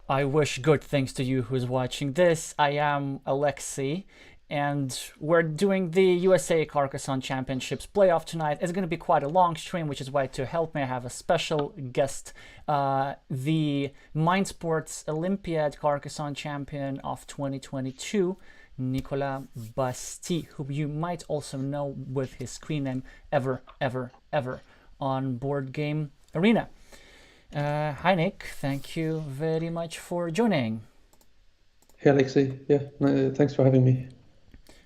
I wish good things to you who's watching this. I am Alexey, and we're doing the USA Carcassonne Championships playoff tonight. It's going to be quite a long stream, which is why to help me I have a special guest, the Mindsports Olympiad Carcassonne champion of 2022, Nicolas Basty, who you might also know with his screen name Ever on Board Game Arena. Hi Nick, thank you very much for joining. Hey Alexey, yeah, thanks for having me.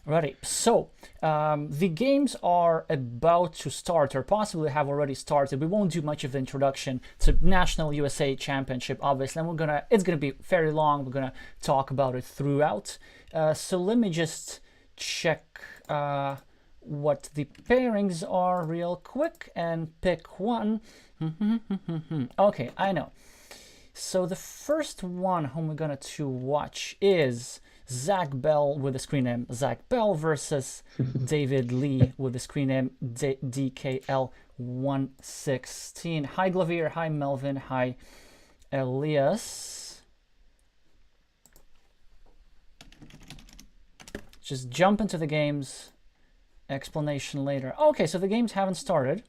Alrighty, so the games are about to start, or possibly have already started. We won't do much of the introduction to National USA Championship, obviously, and it's gonna be fairly long. We're gonna talk about it throughout. So let me just check what the pairings are real quick and pick one. Okay, I know. So the first one whom we're gonna to watch is Zach Bell with the screen name Zach Bell versus David Lee with the screen name DKL116. Hi Glavier, hi Melvin, hi Elias. Just jump into the games. Explanation later. Okay, so the games haven't started.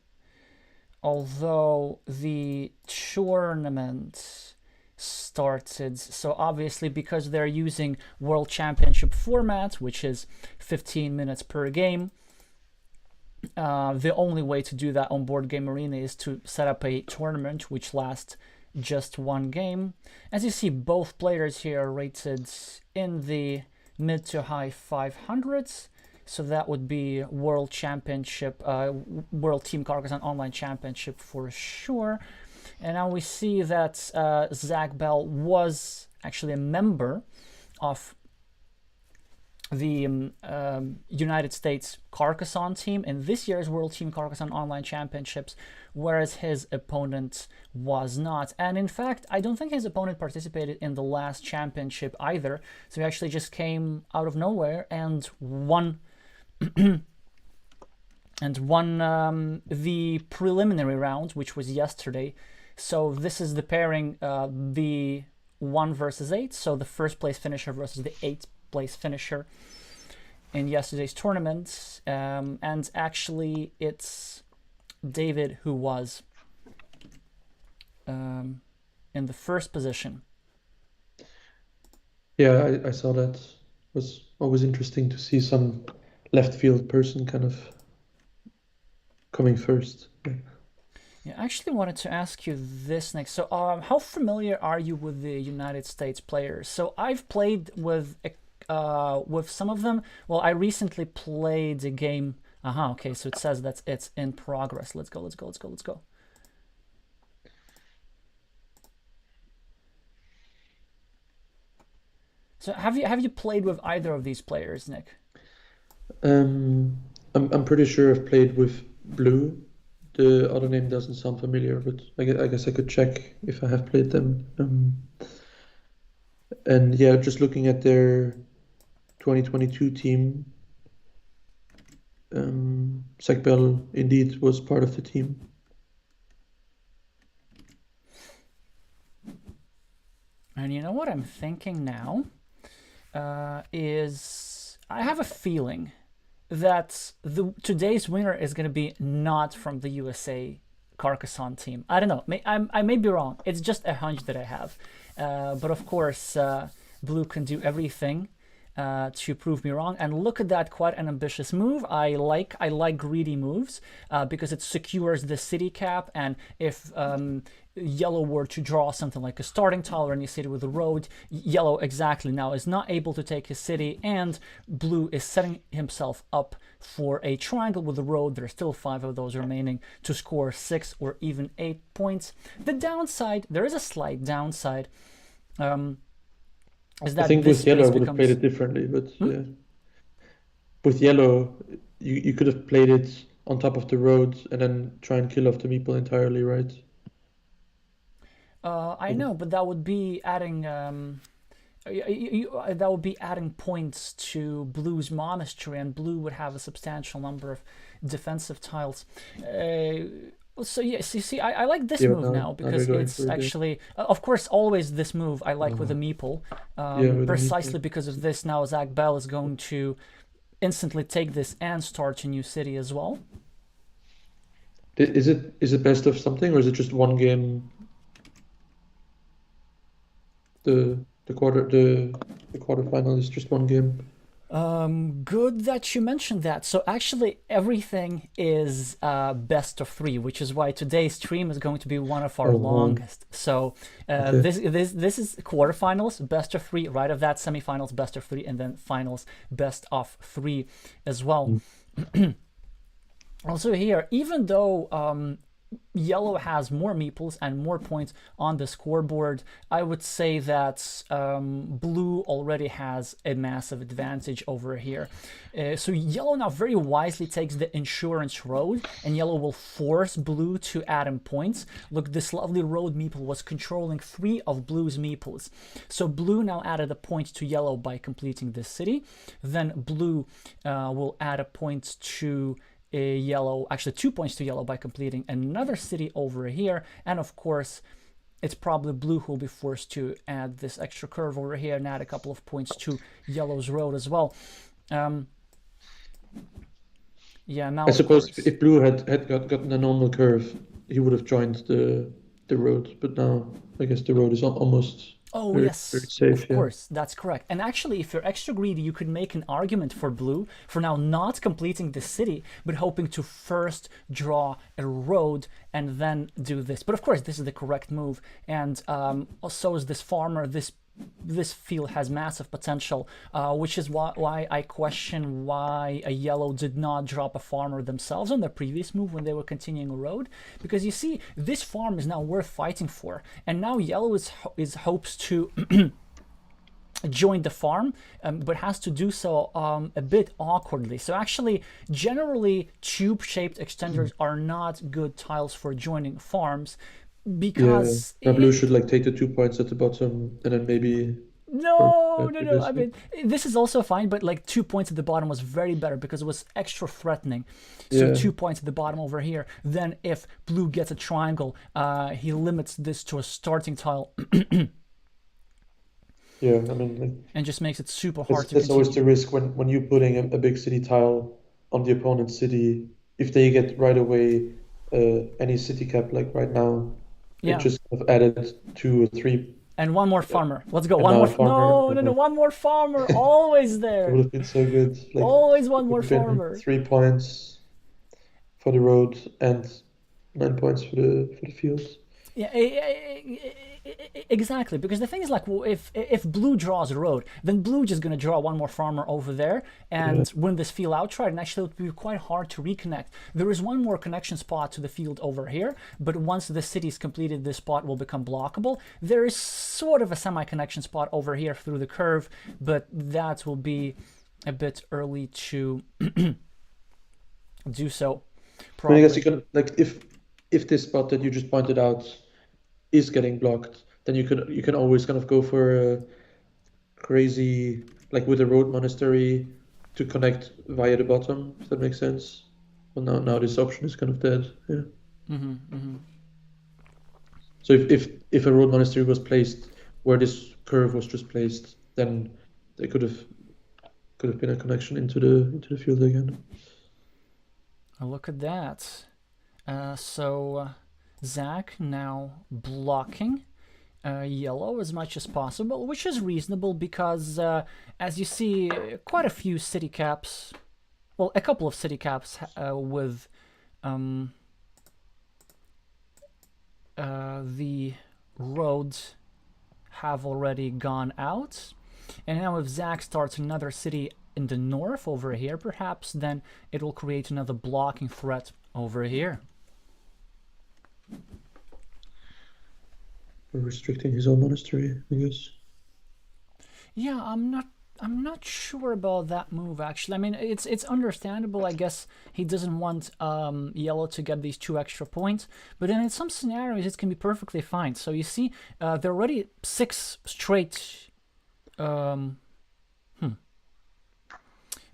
Although the tournament started, so obviously because they're using World Championship format, which is 15 minutes per game, the only way to do that on Board Game Arena is to set up a tournament which lasts just one game. As you see, both players here are rated in the mid to high 500s. So that would be World Championship, World Team Carcassonne Online Championship for sure. And now we see that Zach Bell was actually a member of the United States Carcassonne team in this year's World Team Carcassonne Online Championships, whereas his opponent was not. And in fact, I don't think his opponent participated in the last championship either. So he actually just came out of nowhere and won the preliminary round, which was yesterday. So this is the pairing, the 1 versus 8. So the first place finisher versus the 8th place finisher in yesterday's tournament. And actually, it's David who was in the first position. Yeah, I saw that. It was always interesting to see some left field person kind of coming first. Yeah, I actually wanted to ask you this next. So, how familiar are you with the United States players? So, I've played with some of them. Well, I recently played a game. Okay, so it says that it's in progress. Let's go. So, have you played with either of these players, Nick? I'm pretty sure I've played with Blue. The other name doesn't sound familiar, but I guess I could check if I have played them. And yeah, just looking at their 2022 team, Zach Bell indeed was part of the team. And you know what I'm thinking now is I have a feeling that today's winner is going to be not from the USA Carcassonne team. I don't know. I may be wrong. It's just a hunch that I have. But of course, Blue can do everything to prove me wrong. And look at that, quite an ambitious move. I like greedy moves because it secures the city cap. And if yellow were to draw something like a starting tile or any city with a road, yellow exactly now is not able to take his city, and blue is setting himself up for a triangle with a road. There are still 5 of those remaining to score 6 or even 8 points. The downside, there is a slight downside, is I that think this with yellow I space would have played becomes... it differently, but yeah. With yellow, you could have played it on top of the road and then try and kill off the meeple entirely, right? I know, but that would be adding that would be adding points to Blue's monastery, and Blue would have a substantial number of defensive tiles. So yes, you see, I like this Yeah, move now now they're because going it's for it. actually, of course, always this move I like with the Oh, meeple, yeah, with the meeple. precisely because of this. Now Zach Bell is going to instantly take this and start a new city as well. Is it best of something, or is it just one game? The quarterfinal is just one game. Good that you mentioned that. So actually, everything is best of three, which is why today's stream is going to be one of our Oh wow. longest. So Okay. this is quarterfinals, best of three. Right of that, semifinals, best of three, and then finals, best of three as well. Mm. Also here, even though yellow has more meeples and more points on the scoreboard, I would say that blue already has a massive advantage over here. So yellow now very wisely takes the insurance road, and yellow will force blue to add in points. Look, this lovely road meeple was controlling 3 of blue's meeples. So blue now added a point to yellow by completing this city. Then blue will add a point to a yellow, actually 2 points to yellow by completing another city over here. And of course, it's probably blue who will be forced to add this extra curve over here and add a couple of points to yellow's road as well. Yeah, now I of suppose course. if blue had gotten a normal curve, he would have joined the road. But now I guess the road is almost Oh, very yes, safe. of Yeah. course, that's correct. And actually, if you're extra greedy, you could make an argument for blue for now not completing the city, but hoping to first draw a road and then do this. But of course, this is the correct move. And so is this farmer. This field has massive potential, which is why I question why a yellow did not drop a farmer themselves on their previous move when they were continuing a road. Because you see, this farm is now worth fighting for, and now yellow is hopes to join the farm, but has to do so a bit awkwardly. So actually, generally, tube-shaped extenders are not good tiles for joining farms Yeah. because Now blue should like take the 2 points at the bottom and then maybe or no, no, no. I previously. mean, this is also fine, but like 2 points at the bottom was very better because it was extra threatening. So Yeah. 2 points at the bottom over here. Then if blue gets a triangle, he limits this to a starting tile Yeah. I mean, like, and just makes it super hard to that's always continue. the risk when you're putting a big city tile on the opponent's city. If they get right away any city cap like right now, it Yeah. just kind of added 2 or 3. And one more farmer. Let's go. And One now more. a farmer. No, no, no. One more farmer. Always It would there. have been so good. Like Always it one would more have been farmer. 3 points for the road and 9 points for the field. Yeah, exactly. Because the thing is, like, well, if blue draws a road, then blue just gonna draw one more farmer over there Yeah. and win this field outright. And actually, it would be quite hard to reconnect. There is one more connection spot to the field over here, but once the city is completed, this spot will become blockable. There is sort of a semi-connection spot over here through the curve, but that will be a bit early to do so. But I guess you Probably. can like if this spot that you just pointed out is getting blocked, then you can always kind of go for a crazy like with a road monastery to connect via the bottom, if that makes sense. Well, now this option is kind of dead. Yeah. So if a road monastery was placed where this curve was just placed, then there could have been a connection into the field again. Look at that. So Zach now blocking yellow as much as possible, which is reasonable because, as you see, quite a few city caps, well, a couple of city caps with the roads have already gone out. And now if Zach starts another city in the north over here, perhaps, then it will create another blocking threat over here. Or restricting his own monastery, I guess. Yeah, I'm not sure about that move actually. I mean, it's understandable. I guess he doesn't want yellow to get these 2 extra points, but then in some scenarios it can be perfectly fine. So you see, there are already 6 straight.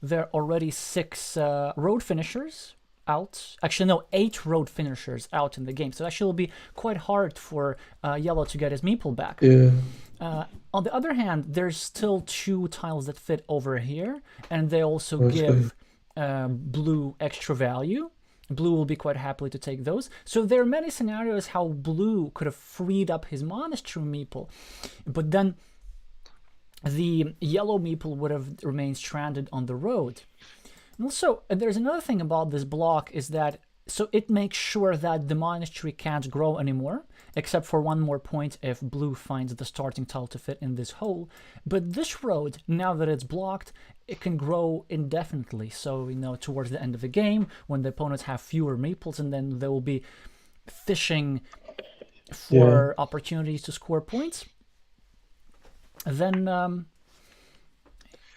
There are already 6 road finishers out. Actually, no, 8 road finishers out in the game. So actually, it'll be quite hard for Yellow to get his meeple back. Yeah. On the other hand, there's still 2 tiles that fit over here, and they also Okay. give Blue extra value. Blue will be quite happily to take those. So there are many scenarios how Blue could have freed up his monastery meeple, but then the yellow meeple would have remained stranded on the road. And also, there's another thing about this block is that so it makes sure that the monastery can't grow anymore, except for 1 more point if Blue finds the starting tile to fit in this hole. But this road, now that it's blocked, it can grow indefinitely. So, towards the end of the game, when the opponents have fewer meeples, and then they will be fishing for opportunities to score points, then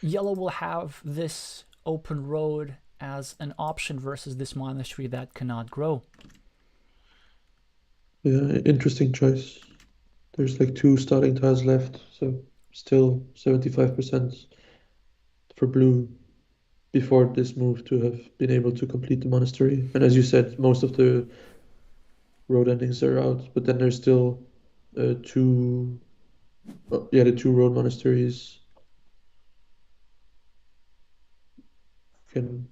Yellow will have this open road as an option versus this monastery that cannot grow. Yeah, interesting choice. There's like 2 starting tiles left, so still 75% for Blue before this move to have been able to complete the monastery. And as you said, most of the road endings are out, but then there's still 2, the 2 road monasteries. Can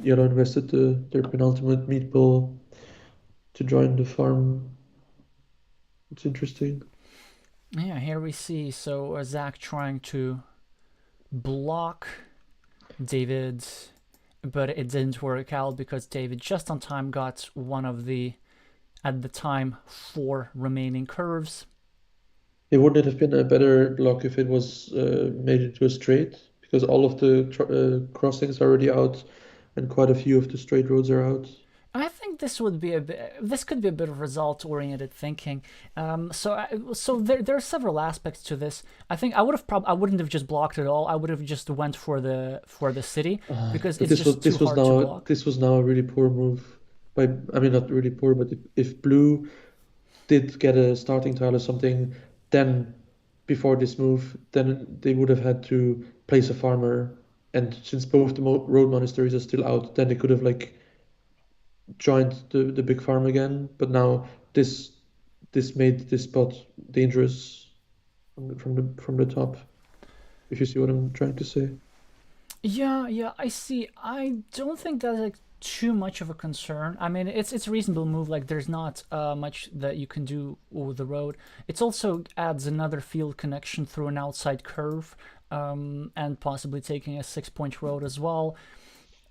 Yellow invested their penultimate meatball to join the farm. It's interesting. Yeah, here we see Zach trying to block David, but it didn't work out because David just on time got one of the, at the time, 4 remaining curves. It wouldn't have been a better block if it was made into a straight, because all of the crossings are already out, and quite a few of the straight roads are out. I think this could be a bit of result-oriented thinking. So there are several aspects to this. I think I wouldn't have just blocked it all. I would have just went for the city because But it's just too hard to block. this was now a really poor move. I mean, not really poor, but if Blue did get a starting tile or something, then before this move, then they would have had to place a farmer. And since both the road monasteries are still out, then they could have like joined the big farm again. But now this made this spot dangerous from the top. If you see what I'm trying to say. Yeah, I see. I don't think that's like too much of a concern. I mean, it's a reasonable move. Like, there's not much that you can do with the road. It also adds another field connection through an outside curve, and possibly taking a 6-point road as well.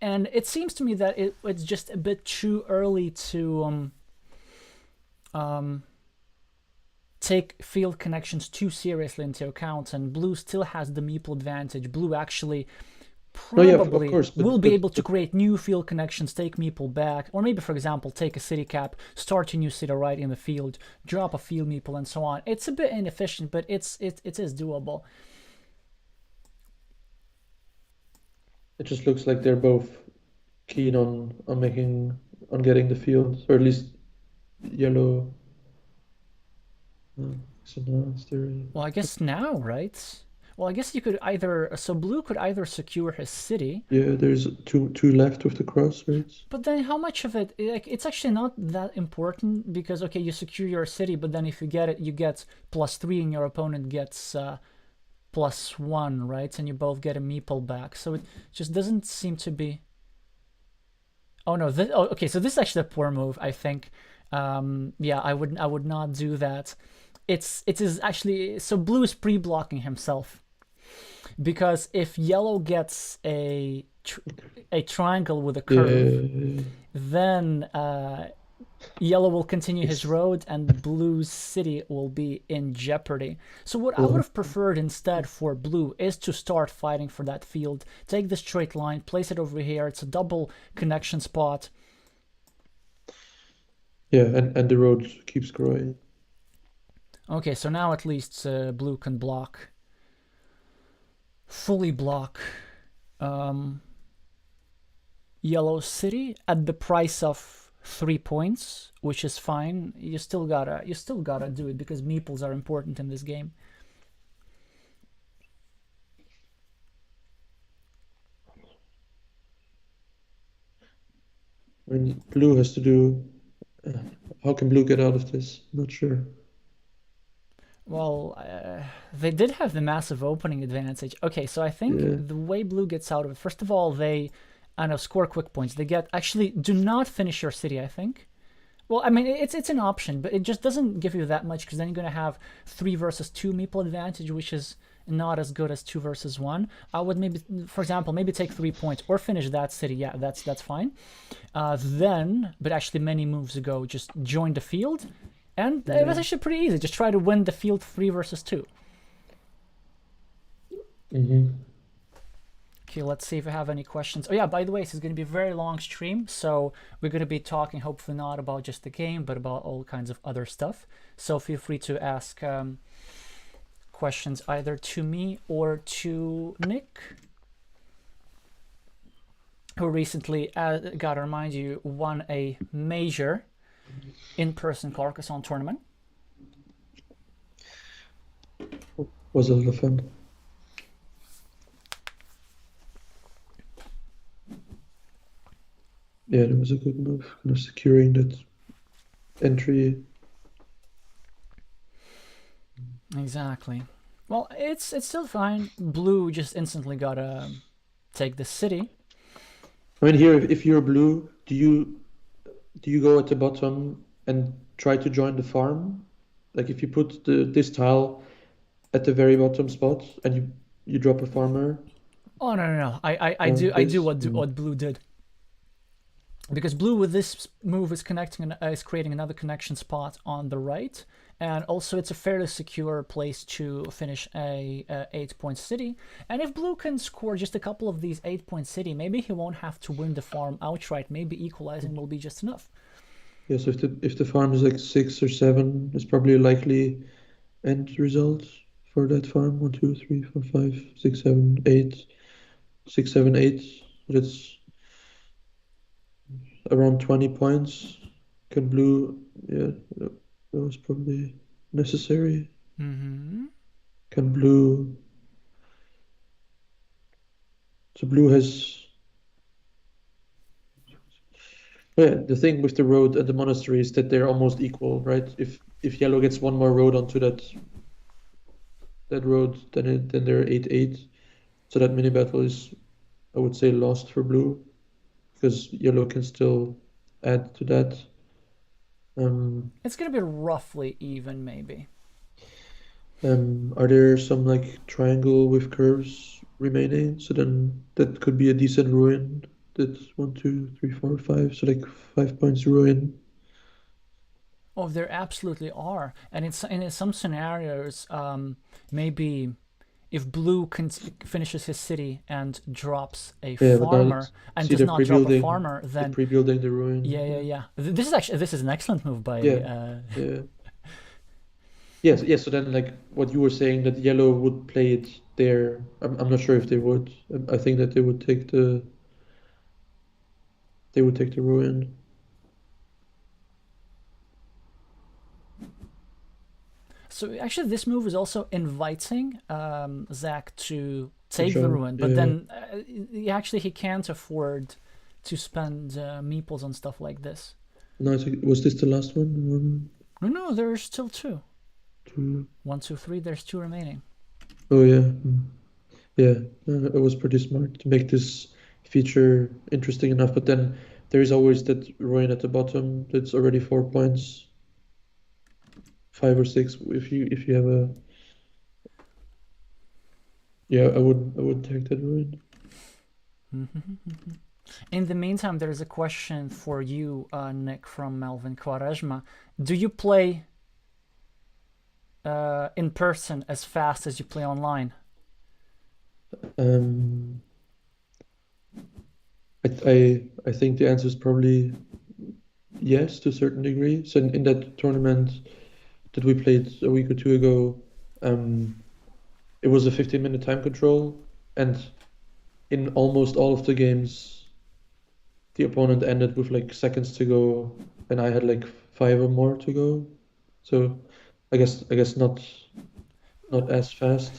And it seems to me that it's just a bit too early to take field connections too seriously into account. And Blue still has the meeple advantage. Blue actually No, yeah, of probably course, will be able to create new field connections, take meeple back, or maybe, for example, take a city cap, start a new city right in the field, drop a field meeple, and so on. It's a bit inefficient, but it is doable. it just looks like they're both keen on getting the field, or at least Yellow. So now it's their Well, I guess now, right? Well, I guess you could either Blue could either secure his city, yeah. There's two left with the cross, right? but then how much of it? Like, it's actually not that important because okay, you secure your city, but then if you get it, you get +3, and your opponent gets +1, right? And you both get a meeple back, so it just doesn't seem to be. Oh no! Okay, so this is actually a poor move, I think. Yeah, I would not do that. It is actually so Blue is pre-blocking himself because if Yellow gets a triangle with a curve, Yeah, then Yellow will continue his road and Blue's city will be in jeopardy. So what I would have preferred instead for Blue is to start fighting for that field. Take the straight line, place it over here. It's a double connection spot. yeah, and the road keeps growing. Okay, so now at least Blue can block. Fully block Yellow city at the price of 3 points, which is fine. You still gotta do it because meeples are important in this game. I mean, blue has to do. Uh, how can blue get out of this? Not sure. Well, they did have the massive opening advantage. Okay, so I think Yeah. the way blue gets out of it, first of all, they, I don't know, score quick points. They get, actually, do not finish your city, I think. Well, I mean, it's an option, but it just doesn't give you that much because then you're gonna have 3 versus 2 meeple advantage, which is not as good as 2 versus 1. I would maybe, for example, maybe take 3 points or finish that city. Yeah, that's fine. Then, but actually, many moves ago, just join the field, and it was Yeah. actually pretty easy. Just try to win the field 3 versus 2. Mm-hmm. Okay, let's see if we have any questions. Oh yeah, by the way, this is going to be a very long stream, so we're going to be talking hopefully not about just the game, but about all kinds of other stuff. So feel free to ask questions either to me or to Nick, who recently, gotta remind you, won a major in-person Carcassonne tournament. Was a lot of fun. Yeah, it was a good move, kind of securing that entry. Exactly. Well, it's still fine. Blue just instantly gotta take the city. I mean, here, if you're blue, do you go at the bottom and try to join the farm? Like if you put this tile at the very bottom spot and you drop a farmer Oh no no no! I do this. what blue did, because blue with this move is is creating another connection spot on the right, and also it's a fairly secure place to finish a 8 point city. And if blue can score just a couple of these 8 point city, maybe he won't have to win the farm outright. Maybe equalizing will be just enough. Yeah, so if the farm is like 6 or 7, it's probably a likely end result for that farm. 1, 2, 3, 4, 5, 6, 7, 8, 6, 7, 8. That's around 20 points. Can blue? Yeah, that was probably necessary. Mm-hmm. Can blue? So blue has. Yeah, the thing with the road and the monastery is that they're almost equal, right? If yellow gets one more road onto that road, then they're 8-8. So that mini battle is, I would say, lost for blue because yellow can still add to that. It's gonna be roughly even, maybe. Are there some like triangle with curves remaining? So then that could be a decent ruin. That's 1, 2, 3, 4, 5. So like 5 points ruin. Oh, there absolutely are, and in some scenarios, maybe if blue finishes his city and drops a Yeah, but now farmer and see does they're not drop a pre-building, farmer, they're then pre-building the ruin. yeah, yeah, Yeah, yeah. This is an excellent move by. yeah, yeah. Yes, yes. So then, like what you were saying, that yellow would play it there. I'm not sure if they would. I think that they would take the ruin. So actually, this move is also inviting Zach to The take the jump. ruin, but Yeah. then he can't afford to spend meeples on stuff like this. No, was this the last one? One, No, no, there's still two. two. 1, 2, 3. There's two remaining. Oh yeah. Yeah. It was pretty smart to make this feature interesting enough. But then there is always that ruin at the bottom. That's already 4 points, 5 or 6. If you have a yeah, I would take that ruin. In the meantime, there's a question for you, Nick, from Melvin Quaresma. Do you play in person as fast as you play online? Um, I think the answer is probably yes to a certain degree. So in that tournament that we played a week or two ago, it was a 15-minute time control, and in almost all of the games, the opponent ended with like seconds to go, and I had like 5 or more to go. So I guess not as fast.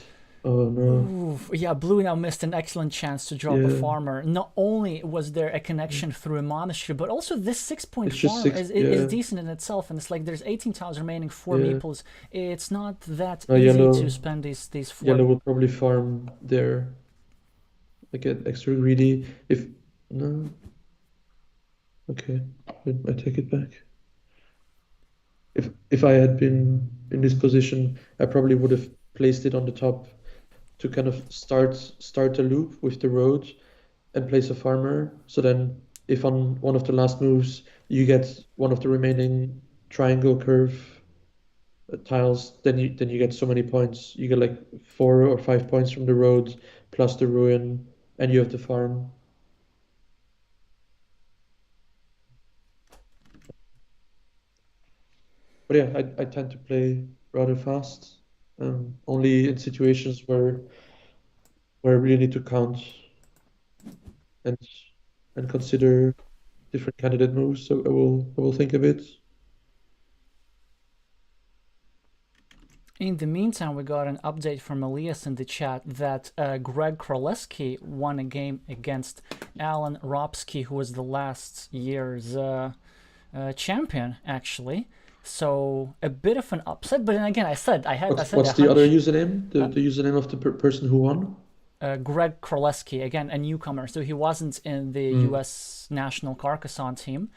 Oh no. Ooh, yeah, blue now missed an excellent chance to drop a Yeah. farmer. Not only was there a connection through a monastery, but also this 6 point It's just farm six. is Yeah. decent in itself. And it's like there's 18 tiles remaining, four Yeah. meeples. It's not that No, easy to yellow. spend these four. Yellow will probably farm there. I get extra greedy. If no. Okay. I take it back. If I had been in this position, I probably would have placed it on the top to kind of start a loop with the road and place a farmer. So then, if on one of the last moves you get one of the remaining triangle curve tiles, then you get so many points. You get like 4 or 5 points from the road plus the ruin, and you have the farm. But yeah, I tend to play rather fast, only in situations where I really need to count and consider different candidate moves. So I will think of it. In the meantime, we got an update from Elias in the chat that Greg Krolewski won a game against Alan Ropsky, who was the last year's champion, actually. So a bit of an upset, but then again, I said What's a the other hunch. username? The username of the person who won? Greg Krolewski, again a newcomer, so he wasn't in the Hmm. U.S. national Carcassonne team.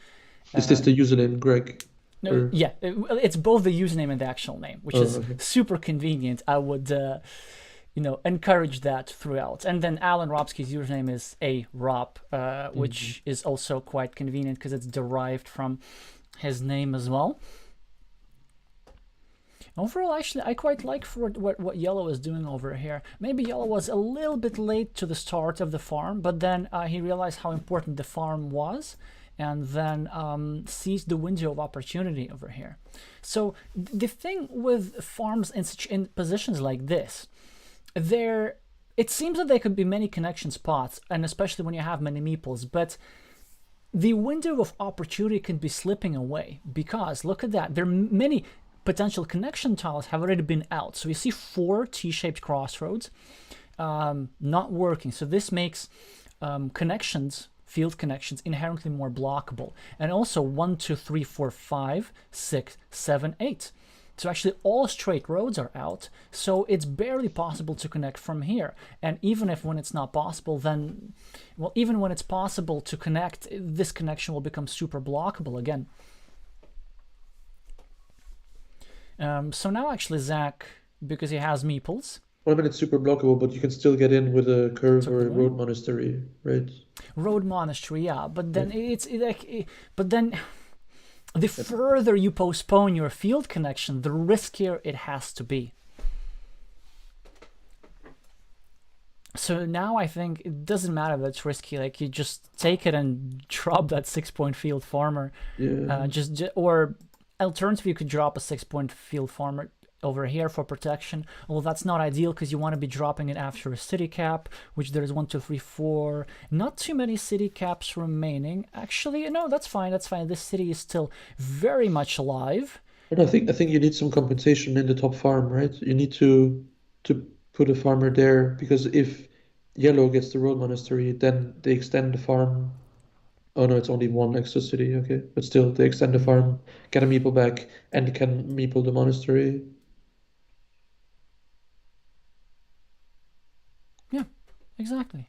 Is this the username, Greg? No, Or yeah, it's both the username and the actual name, which oh, is okay. super convenient. I would, encourage that throughout. And then Alan Ropsky's username is a Rop, Mhm. which is also quite convenient because it's derived from his name as well. Overall, actually, I quite like for what Yellow is doing over here. Maybe Yellow was a little bit late to the start of the farm, but then he realized how important the farm was, and then seized the window of opportunity over here. So the thing with farms in positions like this, it seems that there could be many connection spots, and especially when you have many meeples, but the window of opportunity can be slipping away because look at that. There are many potential connection tiles have already been out. So you see 4 T-shaped crossroads not working. So this makes field connections, inherently more blockable. And also 1, 2, 3, 4, 5, 6, 7, 8. So actually all straight roads are out, so it's barely possible to connect from here. And even if when it's not possible, then, well, even when it's possible to connect, this connection will become super blockable again. So now actually Zach, because he has meeples. Well, I mean, it's super blockable, but you can still get in with a curve So or a blue. road monastery, right? Road monastery, yeah, but then Yeah. but then the further you postpone your field connection, the riskier it has to be. So now I think it doesn't matter that it's risky. Like you just take it and drop that 6-point field farmer. Yeah. Or alternatively, you could drop a 6-point field farmer over here for protection. Well, that's not ideal because you want to be dropping it after a city cap, which there's 1, 2, 3, 4. Not too many city caps remaining. Actually, no, that's fine. That's fine. This city is still very much alive. But I think you need some compensation in the top farm, right? You need to put a farmer there because if yellow gets the road monastery, then they extend the farm. Oh no, it's only one extra city, okay. But still, they extend the farm, get a meeple back, and can meeple the monastery. Yeah, exactly.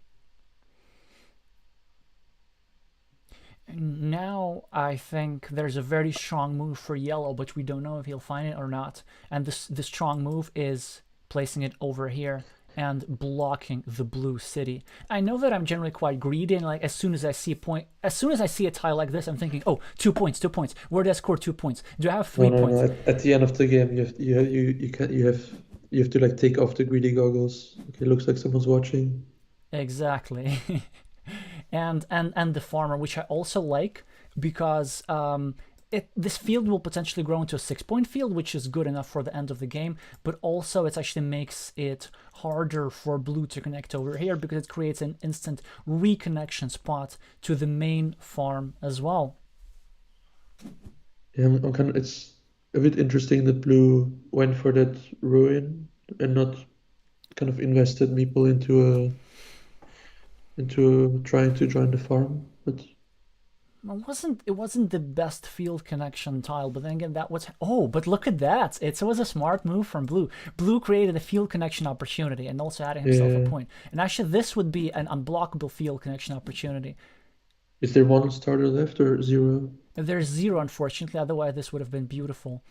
Now I think there's a very strong move for yellow, but we don't know if he'll find it or not. And the strong move is placing it over here and blocking the blue city. I know that I'm generally quite greedy, and like as soon as I see a tile like this, I'm thinking, oh, 2 points, 2 points. Where did I score 2 points? Do I have No, three no, no. points? At the end of the game, you have to like take off the greedy goggles. Okay, looks like someone's watching. Exactly. and the farmer, which I also like because this field will potentially grow into a 6-point field, which is good enough for the end of the game, but also it actually makes it harder for blue to connect over here because it creates an instant reconnection spot to the main farm as well. Yeah, it's a bit interesting that blue went for that ruin and not kind of invested meeple into trying to join the farm, but it wasn't the best field connection tile, but then again that was but look at that. It was a smart move from blue. Blue created a field connection opportunity and also added himself a yeah. point. And actually this would be an unblockable field connection opportunity. Is there one starter left or zero? There's zero, unfortunately, otherwise this would have been beautiful.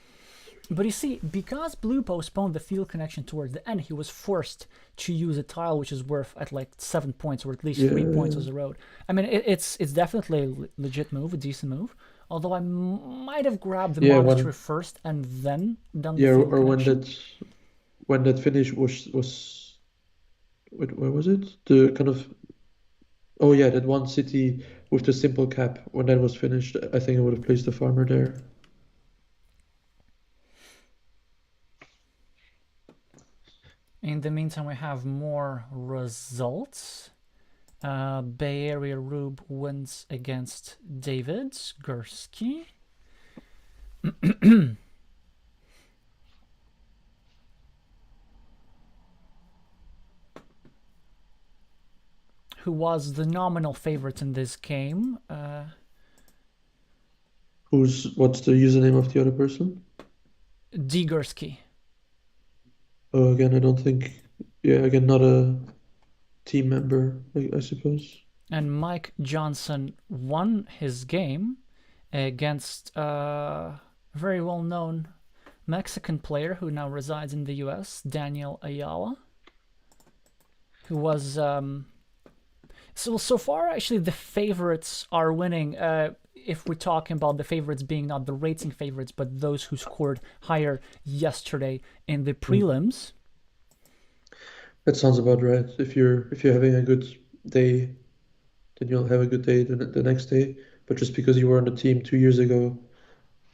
But you see, because blue postponed the field connection towards the end, he was forced to use a tile which is worth at like 7 points, or at least 3 points as a road. I mean, it's definitely a legit move, a decent move. Although I might have grabbed the monastery first and then done the field or connection. when that finish was where was it? The kind of that one city with the simple cap. When that was finished, I think I would have placed the farmer there. In the meantime, we have more results. Bay Area Rube wins against David Gursky. Who was the nominal favorite in this game. What's the username of the other person? D. Gursky. Oh, again, I don't think. Yeah, again, not a team member, I suppose. And Mike Johnson won his game against a very well-known Mexican player who now resides in the US, Daniel Ayala, who was so far actually the favorites are winning. If we're talking about the favorites being not the rating favorites, but those who scored higher yesterday in the prelims. That sounds about right. If you're having a good day, then you'll have a good day the next day. But just because you were on the team 2 years ago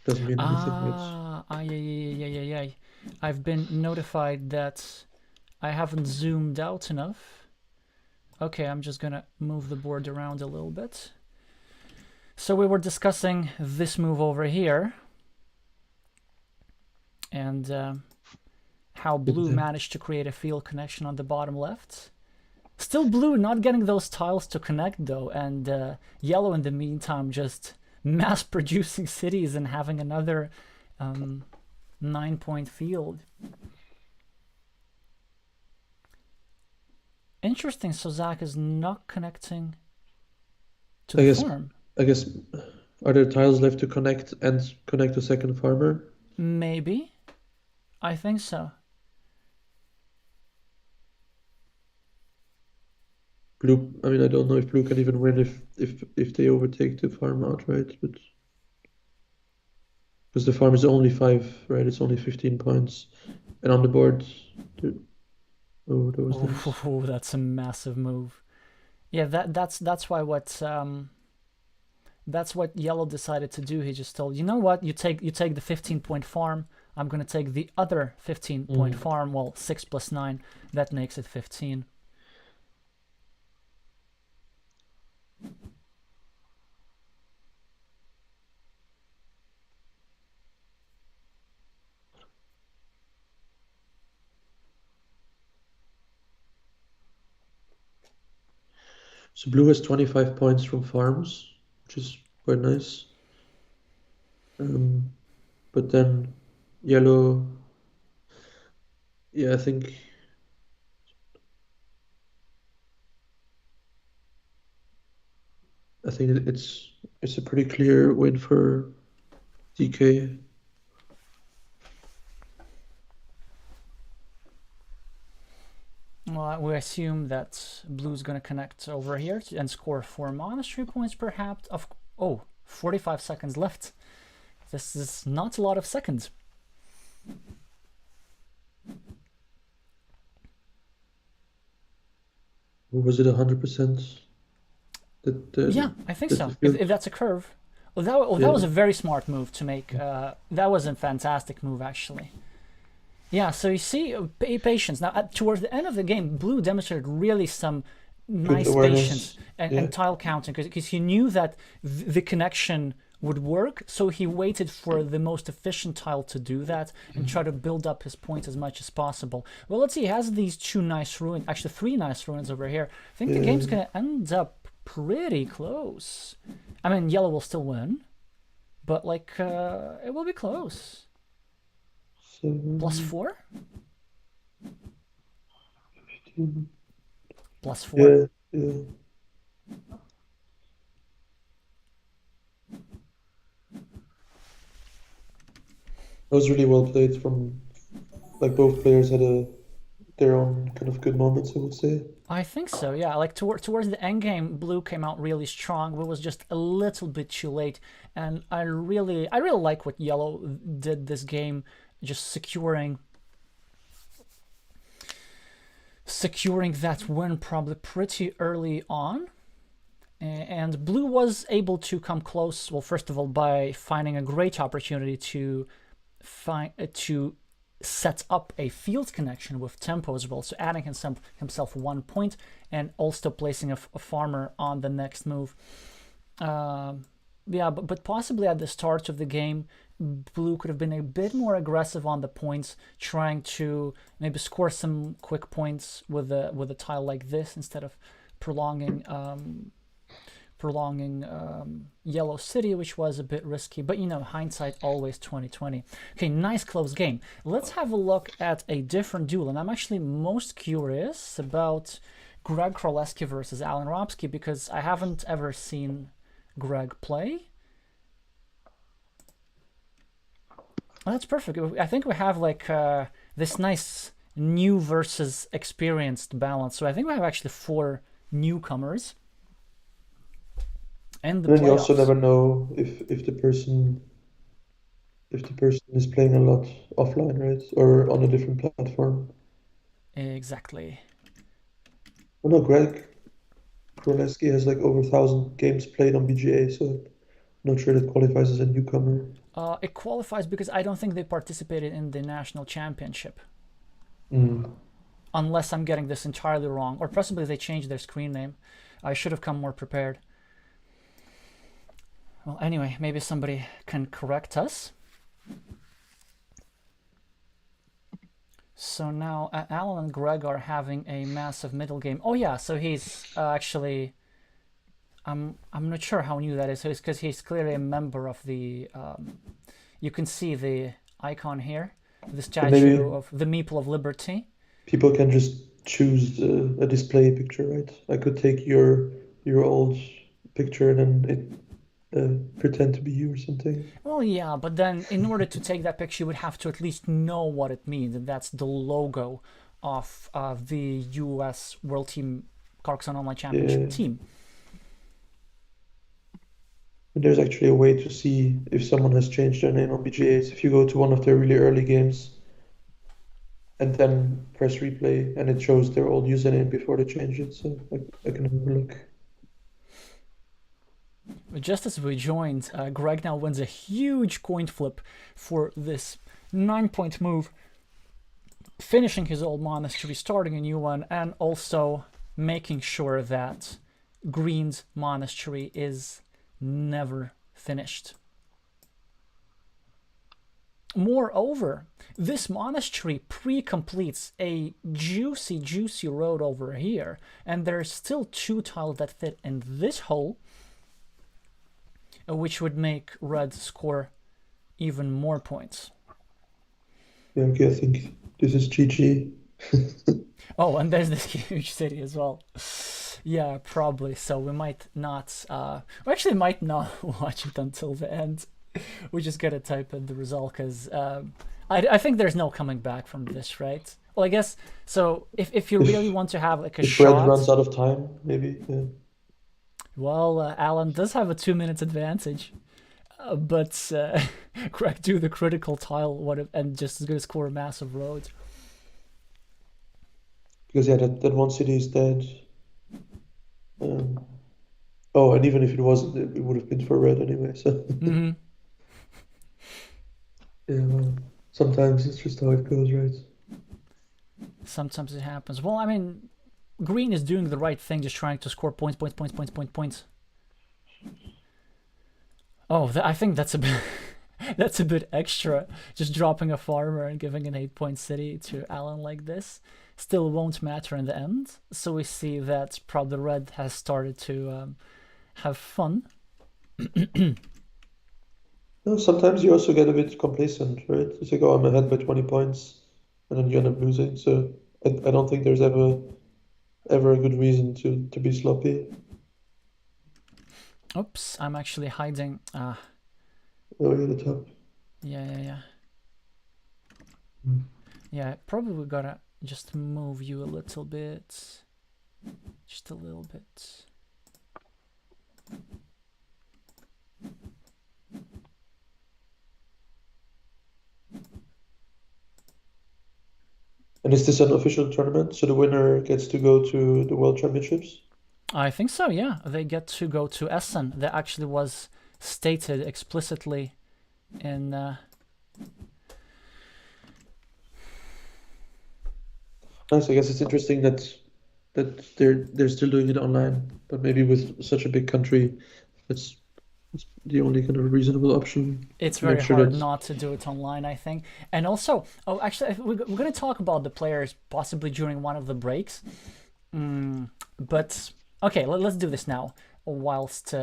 doesn't mean anything. Yeah. I've been notified that I haven't zoomed out enough. Okay, I'm just gonna move the board around a little bit. So we were discussing this move over here and how blue managed to create a field connection on the bottom left. Still blue not getting those tiles to connect though, and yellow in the meantime just mass producing cities and having another 9-point field. Interesting, so Zach is not connecting to the farm. I guess, are there tiles left to connect a second farmer? Maybe. I think so. Blue, I mean, I don't know if blue can even win if they overtake the farm outright, but because the farm is only 5, right? It's only 15 points, and on the board, that was nice. Oh, that's a massive move. Yeah, that's why that's what yellow decided to do. He just told, you know what, you take the 15-point farm. I'm gonna take the other 15-point farm. Well, 6 plus 9, that makes it 15. So blue has 25 points from farms, which is quite nice. But then yellow, yeah, I think it's a pretty clear win for DK. Well, we assume that blue's going to connect over here and score 4 monastery points perhaps. 45 seconds left. This is not a lot of seconds. Was it 100%? Yeah, I think so. If that's a curve. Well, that was a very smart move to make. That was a fantastic move, actually. Yeah, so you see, patience. Now, towards the end of the game, blue demonstrated really some nice patience and tile counting, because he knew that the connection would work, so he waited for the most efficient tile to do that and try to build up his points as much as possible. Well, let's see, he has these 2 nice ruins, actually 3 nice ruins over here. I think the game's gonna end up pretty close. I mean, yellow will still win, but like, it will be close. +4? +4. Yeah, yeah. That was really well played from, like, both players had their own kind of good moments, I would say. I think so, yeah. Like towards the end game, blue came out really strong, but was just a little bit too late. And I really like what yellow did this game, just securing that win probably pretty early on. And blue was able to come close. Well, first of all, by finding a great opportunity to set up a field connection with tempo as well, so adding himself 1 point and also placing a farmer on the next move. Yeah, but possibly at the start of the game, blue could have been a bit more aggressive on the points, trying to maybe score some quick points with a tile like this instead of prolonging Yellow City, which was a bit risky, but you know, hindsight always 2020. Okay, nice close game. Let's have a look at a different duel, and I'm actually most curious about Greg Krolewski versus Alan Robsky, because I haven't ever seen Greg play. Well, that's perfect. I think we have like this nice new versus experienced balance. So I think we have actually 4 newcomers. And then you also never know if the person is playing a lot offline, right? Or on a different platform. Exactly. Oh no, Greg Krolewski has like over 1,000 games played on BGA, so I'm not sure that qualifies as a newcomer. It qualifies because I don't think they participated in the national championship. Unless I'm getting this entirely wrong, or possibly they changed their screen name. I should have come more prepared. Well, anyway, maybe somebody can correct us. So now Alan and Greg are having a massive middle game. Oh yeah, so he's actually, I'm not sure how new that is. So it's because he's clearly a member of the. You can see the icon here, the statue of the Meeple of Liberty. People can just choose a display picture, right? I could take your old picture and then it pretend to be you or something. Well, yeah, but then in order to take that picture, you would have to at least know what it means, and that's the logo of the US World Team Carcassonne Online Championship team. And there's actually a way to see if someone has changed their name on BGAs. If you go to one of their really early games and then press replay, and it shows their old username before they change it, so I can have a look. Just as we joined, Greg now wins a huge coin flip for this 9-point move, finishing his old monastery, starting a new one, and also making sure that Green's monastery is never finished. Moreover, this monastery pre-completes a juicy road over here, and there's still 2 tiles that fit in this hole, which would make red score even more points. Yeah, okay, I think this is GG. Oh, and there's this huge city as well. Yeah, probably. So we might not, we actually might not watch it until the end. We just gotta type in the result, because I think there's no coming back from this, right? Well, I guess, so if you really want to have like a shot... Red runs out of time, maybe, yeah. Well, Alan does have a 2 minutes advantage, but Greg do the critical tile and just is going to score a massive road. Because yeah, that one city is dead. Oh, and even if it wasn't, it would have been for red anyway. So yeah, well, sometimes it's just how it goes, right? Sometimes it happens. Well, I mean, Green is doing the right thing, just trying to score points. Oh, I think that's a bit that's a bit extra. Just dropping a farmer and giving an 8-point city to Alan like this still won't matter in the end. So we see that probably Red has started to have fun. No, sometimes you also get a bit complacent, right? It's like, oh, I'm ahead by 20 points, and then you end up losing. So I don't think there's ever a good reason to be sloppy. Oops, I'm actually hiding. Oh, you're the top. Yeah. Mm. Yeah, probably we gotta just move you a little bit. Just a little bit. And is this an official tournament? So the winner gets to go to the World Championships? I think so, yeah. They get to go to Essen. That actually was stated explicitly in. Nice. I guess it's interesting that they're still doing it online, but maybe with such a big country, that's the only kind of reasonable option It's to make very sure hard that not to do it online, I think. And also, oh, actually, we're going to talk about the players possibly during one of the breaks. But, okay, let's do this now, whilst